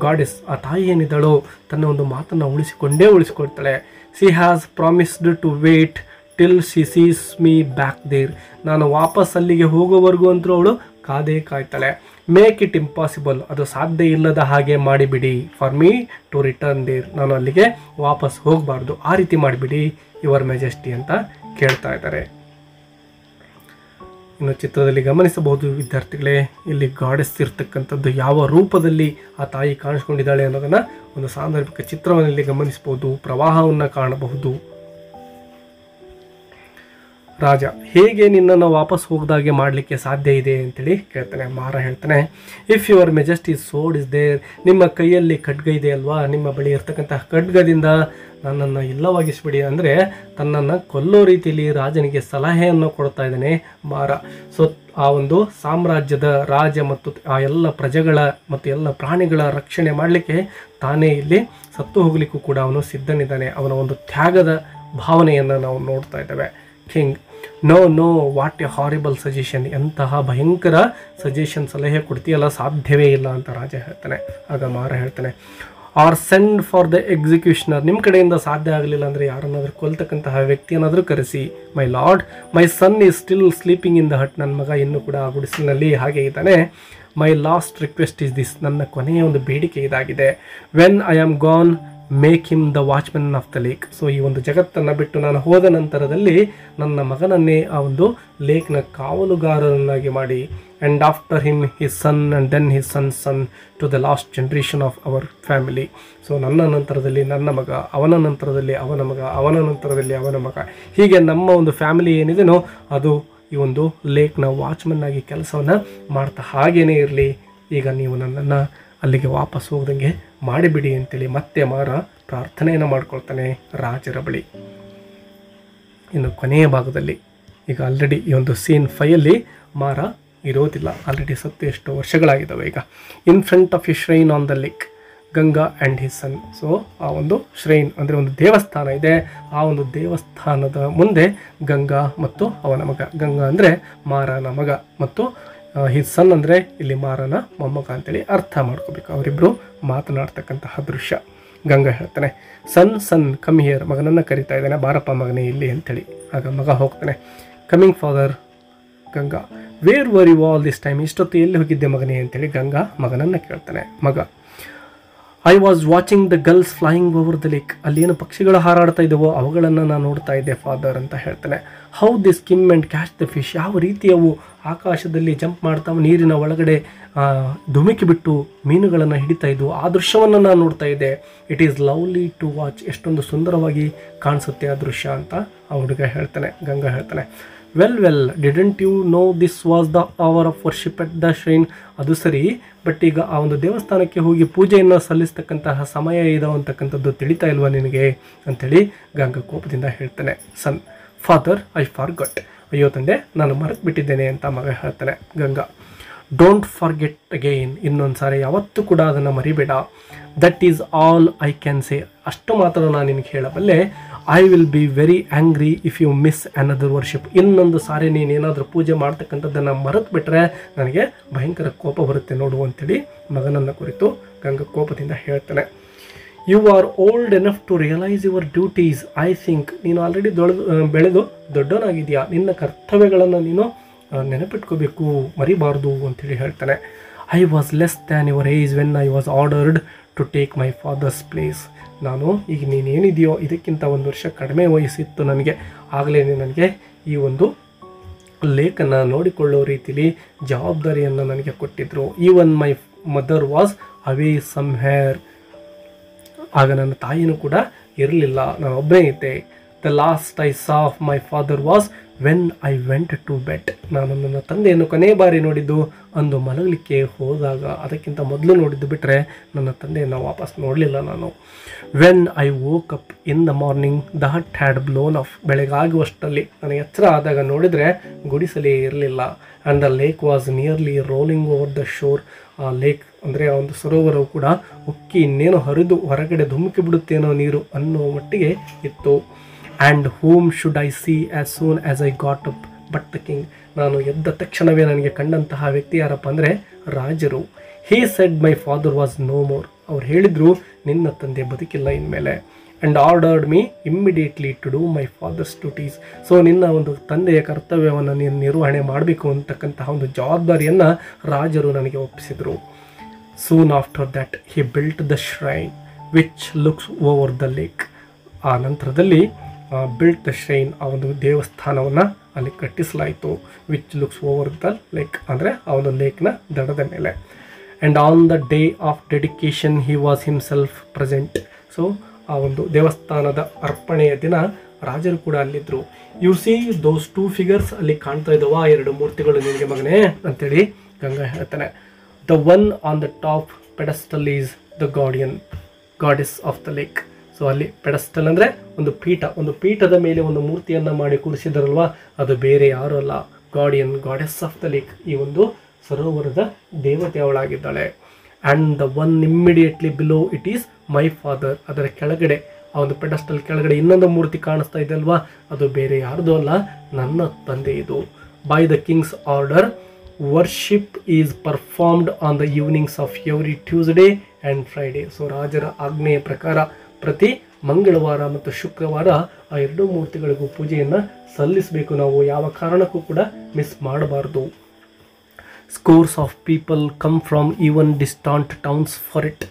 ಗಾಡೆಸ್, ಆ ತಾಯಿ ಏನಿದ್ದಾಳೋ ತನ್ನ ಒಂದು ಮಾತನ್ನು ಉಳಿಸಿಕೊಳ್ತಾಳೆ. She has promised to wait till she sees me back there. ನಾನು ವಾಪಸ್ ಅಲ್ಲಿಗೆ ಹೋಗೋವರೆಗೂ ಅಂತೂ ಅವಳು ಕಾದೇ ಕಾಯ್ತಾಳೆ. ಮೇಕ್ ಇಟ್ ಇಂಪಾಸಿಬಲ್, ಅದು ಸಾಧ್ಯ ಇಲ್ಲದ ಹಾಗೆ ಮಾಡಿಬಿಡಿ. For me to return there, ನಾನು ಅಲ್ಲಿಗೆ ವಾಪಸ್ ಹೋಗಬಾರ್ದು, ಆ ರೀತಿ ಮಾಡಿಬಿಡಿ ಯುವರ್ ಮೆಜೆಸ್ಟಿ ಅಂತ ಕೇಳ್ತಾ ಇದ್ದಾರೆ. ಇನ್ನು ಚಿತ್ರದಲ್ಲಿ ಗಮನಿಸಬಹುದು ವಿದ್ಯಾರ್ಥಿಗಳೇ, ಇಲ್ಲಿ ಗಾಡೆಸ್ ಇರ್ತಕ್ಕಂಥದ್ದು ಯಾವ ರೂಪದಲ್ಲಿ ಆ ತಾಯಿ ಕಾಣಿಸ್ಕೊಂಡಿದ್ದಾಳೆ ಅನ್ನೋದನ್ನು ಒಂದು ಸಾಂದರ್ಭಿಕ ಚಿತ್ರವನ್ನು ಇಲ್ಲಿ ಗಮನಿಸಬಹುದು. ಪ್ರವಾಹವನ್ನು ಕಾಣಬಹುದು. ರಾಜ, ಹೇಗೆ ನಿನ್ನನ್ನು ವಾಪಸ್ ಹೋಗದಾಗೆ ಮಾಡಲಿಕ್ಕೆ ಸಾಧ್ಯ ಇದೆ ಅಂತೇಳಿ ಕೇಳ್ತಾನೆ. ಮಾರ ಹೇಳ್ತಾನೆ, if your majesty sword is there, ನಿಮ್ಮ ಕೈಯಲ್ಲಿ ಖಡ್ಗ ಇದೆ ಅಲ್ವಾ, ನಿಮ್ಮ ಬಳಿ ಇರ್ತಕ್ಕಂತಹ ಖಡ್ಗದಿಂದ ನನ್ನನ್ನು ಇಲ್ಲವಾಗಿಸ್ಬಿಡಿ. ಅಂದರೆ ತನ್ನನ್ನು ಕೊಲ್ಲೋ ರೀತಿಯಲ್ಲಿ ರಾಜನಿಗೆ ಸಲಹೆಯನ್ನು ಕೊಡ್ತಾ ಇದ್ದಾನೆ ಮಾರ. ಸೊ ಆ ಒಂದು ಸಾಮ್ರಾಜ್ಯದ ರಾಜ ಮತ್ತು ಆ ಎಲ್ಲ ಪ್ರಜೆಗಳ ಮತ್ತು ಎಲ್ಲ ಪ್ರಾಣಿಗಳ ರಕ್ಷಣೆ ಮಾಡಲಿಕ್ಕೆ ತಾನೇ ಇಲ್ಲಿ ಸತ್ತು ಹೋಗಲಿಕ್ಕೂ ಕೂಡ ಅವನು ಸಿದ್ಧನಿದ್ದಾನೆ. ಅವನ ಒಂದು ತ್ಯಾಗದ ಭಾವನೆಯನ್ನು ನಾವು ನೋಡ್ತಾ ಇದ್ದೇವೆ. King, no no, what a horrible suggestion, ಎಂತಹ ಭಯಂಕರ ಸಜೆಷನ್, ಸಲಹೆ ಕೊಡ್ತೀಯಲ್ಲ, ಸಾಧ್ಯವೇ ಇಲ್ಲ ಅಂತ ರಾಜ ಹೇಳ್ತಾನೆ. ಆಗ ಮಾರ ಹೇಳ್ತಾನೆ, or send for the executioner, ನಿಮ್ಮ ಕಡೆಯಿಂದ ಸಾಧ್ಯ ಆಗಲಿಲ್ಲ ಅಂದರೆ ಯಾರನ್ನಾದ್ರೂ ಕೊಲ್ತಕ್ಕಂತಹ ವ್ಯಕ್ತಿಯನ್ನಾದರೂ ಕರೆಸಿ. My lord, my son is still sleeping in the hut, ನನ್ನ ಮಗ ಇನ್ನೂ ಕೂಡ ಆ ಗುಡಿಸಲಿನಲ್ಲಿ ಹಾಗೆ ಇದ್ದಾನೆ. My last request is this, ನನ್ನ ಕೊನೆಯ ಒಂದು ಬೇಡಿಕೆ ಇದಾಗಿದೆ. When I am gone make him the watchman of the lake. So ಈ ಒಂದು ಜಗತ್ತನ್ನು ಬಿಟ್ಟು ನಾನು ಹೋದ ನಂತರದಲ್ಲಿ ನನ್ನ ಮಗನನ್ನೇ ಆ ಒಂದು ಲೇಕ್ನ ಕಾವಲುಗಾರರನ್ನಾಗಿ ಮಾಡಿ. And after him his son and then his son to the last generation of our family. So ನನ್ನ ನಂತರದಲ್ಲಿ ನನ್ನ ಮಗ, ಅವನ ನಂತರದಲ್ಲಿ ಅವನ ಮಗ, ಅವನ ನಂತರದಲ್ಲಿ ಅವನ ಮಗ, ಹೀಗೆ ನಮ್ಮ ಒಂದು ಫ್ಯಾಮಿಲಿ ಏನಿದೆನೋ ಅದು ಈ ಒಂದು ಲೇಕ್ನ ವಾಚ್ಮನ್ ಆಗಿ ಕೆಲಸವನ್ನು ಮಾಡ್ತಾ ಹಾಗೇನೇ ಇರಲಿ. ಈಗ ನೀವು ನನ್ನನ್ನು ಅಲ್ಲಿಗೆ ವಾಪಸ್ ಹೋಗ್ದಂಗೆ ಮಾಡಿಬಿಡಿ ಅಂತೇಳಿ ಮತ್ತೆ ಮಾರ ಪ್ರಾರ್ಥನೆಯನ್ನು ಮಾಡ್ಕೊಳ್ತಾನೆ ರಾಜರ ಬಳಿ. ಇನ್ನು ಕೊನೆಯ ಭಾಗದಲ್ಲಿ ಈಗ ಆಲ್ರೆಡಿ ಈ ಒಂದು ಸೀನ್ 5 ಮಾರ ಇರೋದಿಲ್ಲ, ಆಲ್ರೆಡಿ ಸತ್ತು ಎಷ್ಟೋ ವರ್ಷಗಳಾಗಿದ್ದಾವೆ. ಈಗ in front of A shrine on the lake Ganga and his son. So ಆ ಒಂದು ಶ್ರೈನ್ ಅಂದರೆ ಒಂದು ದೇವಸ್ಥಾನ ಇದೆ, ಆ ಒಂದು ದೇವಸ್ಥಾನದ ಮುಂದೆ ಗಂಗಾ ಮತ್ತು ಅವನ ಮಗ, ಗಂಗಾ ಅಂದರೆ ಮಾರನ ಮಗ ಮತ್ತು ಹಿಸ್ ಸನ್ ಅಂದರೆ ಇಲ್ಲಿ ಮಾರನ ಮೊಮ್ಮಗ ಅಂತೇಳಿ ಅರ್ಥ ಮಾಡ್ಕೋಬೇಕು. ಅವರಿಬ್ಬರು ಮಾತನಾಡ್ತಕ್ಕಂತಹ ದೃಶ್ಯ. ಗಂಗಾ ಹೇಳ್ತಾನೆ, ಸನ್ ಕಮ್ ಹಿಯರ್, ಮಗನನ್ನು ಕರಿತಾ ಇದ್ದಾನೆ, ಬಾರಪ್ಪ ಮಗನೇ ಇಲ್ಲಿ ಅಂತೇಳಿ. ಆಗ ಮಗ ಹೋಗ್ತಾನೆ. Coming father. Ganga, where were you all this time, ಇಷ್ಟೊತ್ತು ಎಲ್ಲಿ ಹೋಗಿದ್ದೆ ಮಗನೇ ಅಂತೇಳಿ ಗಂಗಾ ಮಗನನ್ನು ಕೇಳ್ತಾನೆ. ಮಗ, I was watching the girls flying over the lake, ಅಲ್ಲೇನು ಪಕ್ಷಿಗಳು ಹಾರಾಡ್ತಾ ಇದ್ದವೋ ಅವುಗಳನ್ನು ನಾನು ನೋಡ್ತಾ ಇದ್ದೆ ಫಾದರ್ ಅಂತ ಹೇಳ್ತಾನೆ. How the scheme and catch the fish, ಯಾವ ರೀತಿ ಅವು ಆಕಾಶದಲ್ಲಿ ಜಂಪ್ ಮಾಡ್ತಾ ನೀರಿನ ಒಳಗಡೆ ಧುಮುಕಿ ಬಿಟ್ಟು ಮೀನುಗಳನ್ನು ಹಿಡಿತಾ ಇದ್ವು, ಆ ದೃಶ್ಯವನ್ನು ನಾನು ನೋಡ್ತಾ ಇದ್ದೆ. It is lovely to watch, ಎಷ್ಟೊಂದು ಸುಂದರವಾಗಿ ಕಾಣಿಸುತ್ತೆ ಆ ದೃಶ್ಯ ಅಂತ ಆ ಹುಡುಗ ಹೇಳ್ತಾನೆ. ಗಂಗಾ ಹೇಳ್ತಾನೆ, well didn't you know this was the hour of worship at the shrine. ಅದು ಸರಿ, ಬಟ್ ಈಗ ಆ ಒಂದು ದೇವಸ್ಥಾನಕ್ಕೆ ಹೋಗಿ ಪೂಜೆಯನ್ನು ಸಲ್ಲಿಸ್ತಕ್ಕಂತಹ ಸಮಯ ಇದೆ ಅಂತಕ್ಕಂಥದ್ದು ತಿಳಿತಾ ಇಲ್ವಾ ನಿನಗೆ ಅಂಥೇಳಿ ಗಂಗಾ ಕೋಪದಿಂದ ಹೇಳ್ತಾನೆ. ಸನ್, ಫಾದರ್ ಐ ಫಾರ್ಗಟ್, ಅಯ್ಯೋ ತಂದೆ ನಾನು ಮರೆತು ಬಿಟ್ಟಿದ್ದೇನೆ ಅಂತ ಮಗ ಹೇಳ್ತಾನೆ. ಗಂಗಾ, ಡೋಂಟ್ ಫಾರ್ಗೆಟ್ ಅಗೈನ್, ಇನ್ನೊಂದು ಸಾರಿ ಯಾವತ್ತೂ ಕೂಡ ಅದನ್ನು ಮರಿಬೇಡ. That is all I can say, ಅಷ್ಟು ಮಾತ್ರ ನಾನು ನಿನಗೆ ಹೇಳಬಲ್ಲೆ. I will be very angry if you miss another worship, ಇನ್ನೊಂದು ಸಾರಿ ನೀನೇನಾದರೂ ಪೂಜೆ ಮಾಡ್ತಕ್ಕಂಥದ್ದನ್ನು ಮರೆತು ಬಿಟ್ಟರೆ ನನಗೆ ಭಯಂಕರ ಕೋಪ ಬರುತ್ತೆ ನೋಡು ಅಂತೇಳಿ ಮಗನನ್ನು ಕುರಿತು ಗಂಗಾ ಕೋಪದಿಂದ ಹೇಳ್ತಾನೆ. You are old enough to realise your duties, I think ನೀನು ಆಲ್ರೆಡಿ ಬೆಳೆದು ದೊಡ್ಡವನಾಗಿದೆಯಾ, ನಿನ್ನ ಕರ್ತವ್ಯಗಳನ್ನು ನೀನು ನೆನಪಿಟ್ಕೋಬೇಕು, ಮರಿಬಾರ್ದು ಅಂತೇಳಿ ಹೇಳ್ತಾನೆ. I was less than your age when I was ordered to take my father's place, ನಾನು ಈಗ ನೀನೇನಿದೆಯೋ ಇದಕ್ಕಿಂತ 1 ವರ್ಷ ಕಡಿಮೆ ವಯಸ್ಸಿತ್ತು ನನಗೆ, ಆಗಲೇ ನನಗೆ ಈ ಒಂದು ಲೇಕನ್ನು ನೋಡಿಕೊಳ್ಳೋ ರೀತಿಲಿ ಜವಾಬ್ದಾರಿಯನ್ನು ನನಗೆ ಕೊಟ್ಟಿದ್ದರು. Even my mother was away somewhere, ಆಗ ನನ್ನ ತಾಯಿನೂ ಕೂಡ ಇರಲಿಲ್ಲ, ನಾನು ಒಬ್ಬನೇ ಇದ್ದೆ. The last I saw of my father was when I went to bed, ನಾನು ನನ್ನ ತಂದೆಯನ್ನು ಕೊನೆ ಬಾರಿ ನೋಡಿದ್ದು ಅಂದು ಮಲಗಲಿಕ್ಕೆ ಹೋದಾಗ, ಅದಕ್ಕಿಂತ ಮೊದಲು ನೋಡಿದ್ದು ಬಿಟ್ಟರೆ ನನ್ನ ತಂದೆಯನ್ನು ವಾಪಸ್ ನೋಡಲಿಲ್ಲ ನಾನು. When I woke up in the morning the hut had blown off, ಬೆಳಗಾಗುವಷ್ಟರಲ್ಲಿ ನನಗೆ ಎಚ್ಚರ ಆದಾಗ ನೋಡಿದರೆ ಗುಡಿಸಲೇ ಇರಲಿಲ್ಲ. And the lake was nearly rolling over the shore, ಆ ಲೇಕ್ ಅಂದರೆ ಆ ಒಂದು ಸರೋವರವು ಕೂಡ ಉಕ್ಕಿ ಇನ್ನೇನು ಹರಿದು ಹೊರಗಡೆ ಧುಮುಕಿ ಬಿಡುತ್ತೇನೋ ನೀರು ಅನ್ನೋ ಮಟ್ಟಿಗೆ ಇತ್ತು. And whom should I see as soon as I got up but the king, ನಾನು ಎದ್ದ ತಕ್ಷಣವೇ ನನಗೆ ಕಂಡಂತಹ ವ್ಯಕ್ತಿ ಯಾರಪ್ಪ ಅಂದರೆ ರಾಜರು. He said my father was no more, ಅವ್ರು ಹೇಳಿದರು ನಿನ್ನ ತಂದೆ ಬದುಕಿಲ್ಲ ಇನ್ಮೇಲೆ. And ordered me immediately to do my father's duties. So ನಿನ್ನ ಒಂದು ತಂದೆಯ ಕರ್ತವ್ಯವನ್ನು ನೀನು ನಿರ್ವಹಣೆ ಮಾಡಬೇಕು ಅಂತಕ್ಕಂತಹ ಒಂದು ಜವಾಬ್ದಾರಿಯನ್ನು ರಾಜರು ನನಗೆ ಒಪ್ಪಿಸಿದರು. Soon after that he built the shrine which looks over the lake. ಆ ನಂತರದಲ್ಲಿ ಬಿಲ್ಟ್ ದ ಶ್ರೈನ್, ಆ ಒಂದು ದೇವಸ್ಥಾನವನ್ನು ಅಲ್ಲಿ ಕಟ್ಟಿಸಲಾಯಿತು. Which looks over the lake ಅಂದರೆ ಆ ಒಂದು ಲೇಕ್ನ ದಡದ ಮೇಲೆ. And on the day of dedication he was himself present. So ಆ ಒಂದು ದೇವಸ್ಥಾನದ ಅರ್ಪಣೆಯ ದಿನ ರಾಜರು ಕೂಡ ಅಲ್ಲಿದ್ದರು. ಯು ಸಿ ದೋಸ್ 2 ಫಿಗರ್ಸ್ ಅಲ್ಲಿ ಕಾಣ್ತಾ ಇದ್ದಾವ, 2 ಮೂರ್ತಿಗಳು ನಿನಗೆ ಮಗನೇ ಅಂತೇಳಿ ಗಂಗಾ ಹೇಳ್ತಾನೆ. The one on the top pedestal is the goddess of the lake. So ಅಲ್ಲಿ ಪೆಡಸ್ಟಲ್ ಅಂದರೆ ಒಂದು ಪೀಠದ ಮೇಲೆ ಒಂದು ಮೂರ್ತಿಯನ್ನು ಮಾಡಿ ಕೂರಿಸಿದಾರಲ್ವ, ಅದು ಬೇರೆ ಯಾರೂ ಅಲ್ಲ, ಗಾಡೆಸ್ ಆಫ್ ದ ಲೇಕ್, ಈ ಒಂದು ಸರೋವರದ ದೇವತೆ ಅವಳಾಗಿದ್ದಾಳೆ. And the one immediately below it is my father. ಅದರ ಕೆಳಗಡೆ, ಆ ಒಂದು ಪೆಡಸ್ಟಲ್ ಕೆಳಗಡೆ ಇನ್ನೊಂದು ಮೂರ್ತಿ ಕಾಣಿಸ್ತಾ ಇದೆ ಅಲ್ವಾ, ಅದು ಬೇರೆ ಯಾರ್ದು ಅಲ್ಲ, ನನ್ನ ತಂದೆ ಇದು. By the king's order worship is performed on the evenings of every Tuesday and Friday. So ರಾಜರ ಆಜ್ಞೆಯ ಪ್ರಕಾರ ಪ್ರತಿ ಮಂಗಳವಾರ ಮತ್ತು ಶುಕ್ರವಾರ ಆ 2 ಮೂರ್ತಿಗಳಿಗೂ ಪೂಜೆಯನ್ನು ಸಲ್ಲಿಸಬೇಕು. ನಾವು ಯಾವ ಕಾರಣಕ್ಕೂ ಕೂಡ ಮಿಸ್ ಮಾಡಬಾರ್ದು. Scores of people come from even distant towns for it.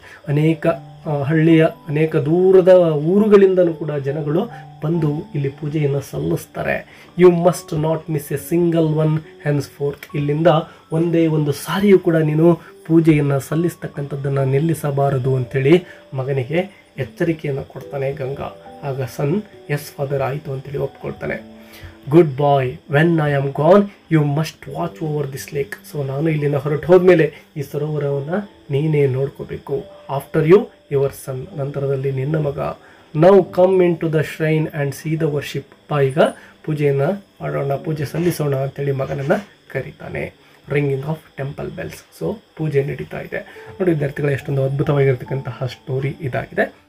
ಅನೇಕ ದೂರದ ಊರುಗಳಿಂದಲೂ ಕೂಡ ಜನಗಳು ಬಂದು ಇಲ್ಲಿ ಪೂಜೆಯನ್ನು ಸಲ್ಲಿಸ್ತಾರೆ. You must not miss a single one henceforth. ಇಲ್ಲಿಂದ ಒಂದೇ ಒಂದು ಸಾರಿಯೂ ಕೂಡ ನೀನು ಪೂಜೆಯನ್ನು ಸಲ್ಲಿಸ್ತಕ್ಕಂಥದ್ದನ್ನು ನಿಲ್ಲಿಸಬಾರದು ಅಂಥೇಳಿ ಮಗನಿಗೆ ಎಚ್ಚರಿಕೆಯನ್ನು ಕೊಡ್ತಾನೆ ಗಂಗಾ. ಆಗ ಸನ್ ಎಸ್ ಫಾದರ್ ಆಯಿತು ಅಂತೇಳಿ ಒಪ್ಕೊಳ್ತಾನೆ. Good boy, when I am gone you must watch over this lake. So ನಾನು ಇಲ್ಲಿಂದ ಹೊರಟು ಹೋದ್ಮೇಲೆ ಈ ಸರೋವರವನ್ನು ನೀನೇ ನೋಡ್ಕೋಬೇಕು. ಆಫ್ಟರ್ ಯು ಯುವರ್ ಸನ್, ನಂತರದಲ್ಲಿ ನಿನ್ನ ಮಗ. Now come in to the shrine and see the worship. ಈಗ ಪೂಜೆಯನ್ನು ಮಾಡೋಣ, ಪೂಜೆ ಸಲ್ಲಿಸೋಣ ಅಂತೇಳಿ ಮಗನನ್ನು ಕರೀತಾನೆ. Ringing of temple bells. So ಪೂಜೆ ನಡೀತಾ ಇದೆ ನೋಡಿ ವಿದ್ಯಾರ್ಥಿಗಳು, ಎಷ್ಟೊಂದು ಅದ್ಭುತವಾಗಿರ್ತಕ್ಕಂತಹ ಸ್ಟೋರಿ ಇದಾಗಿದೆ.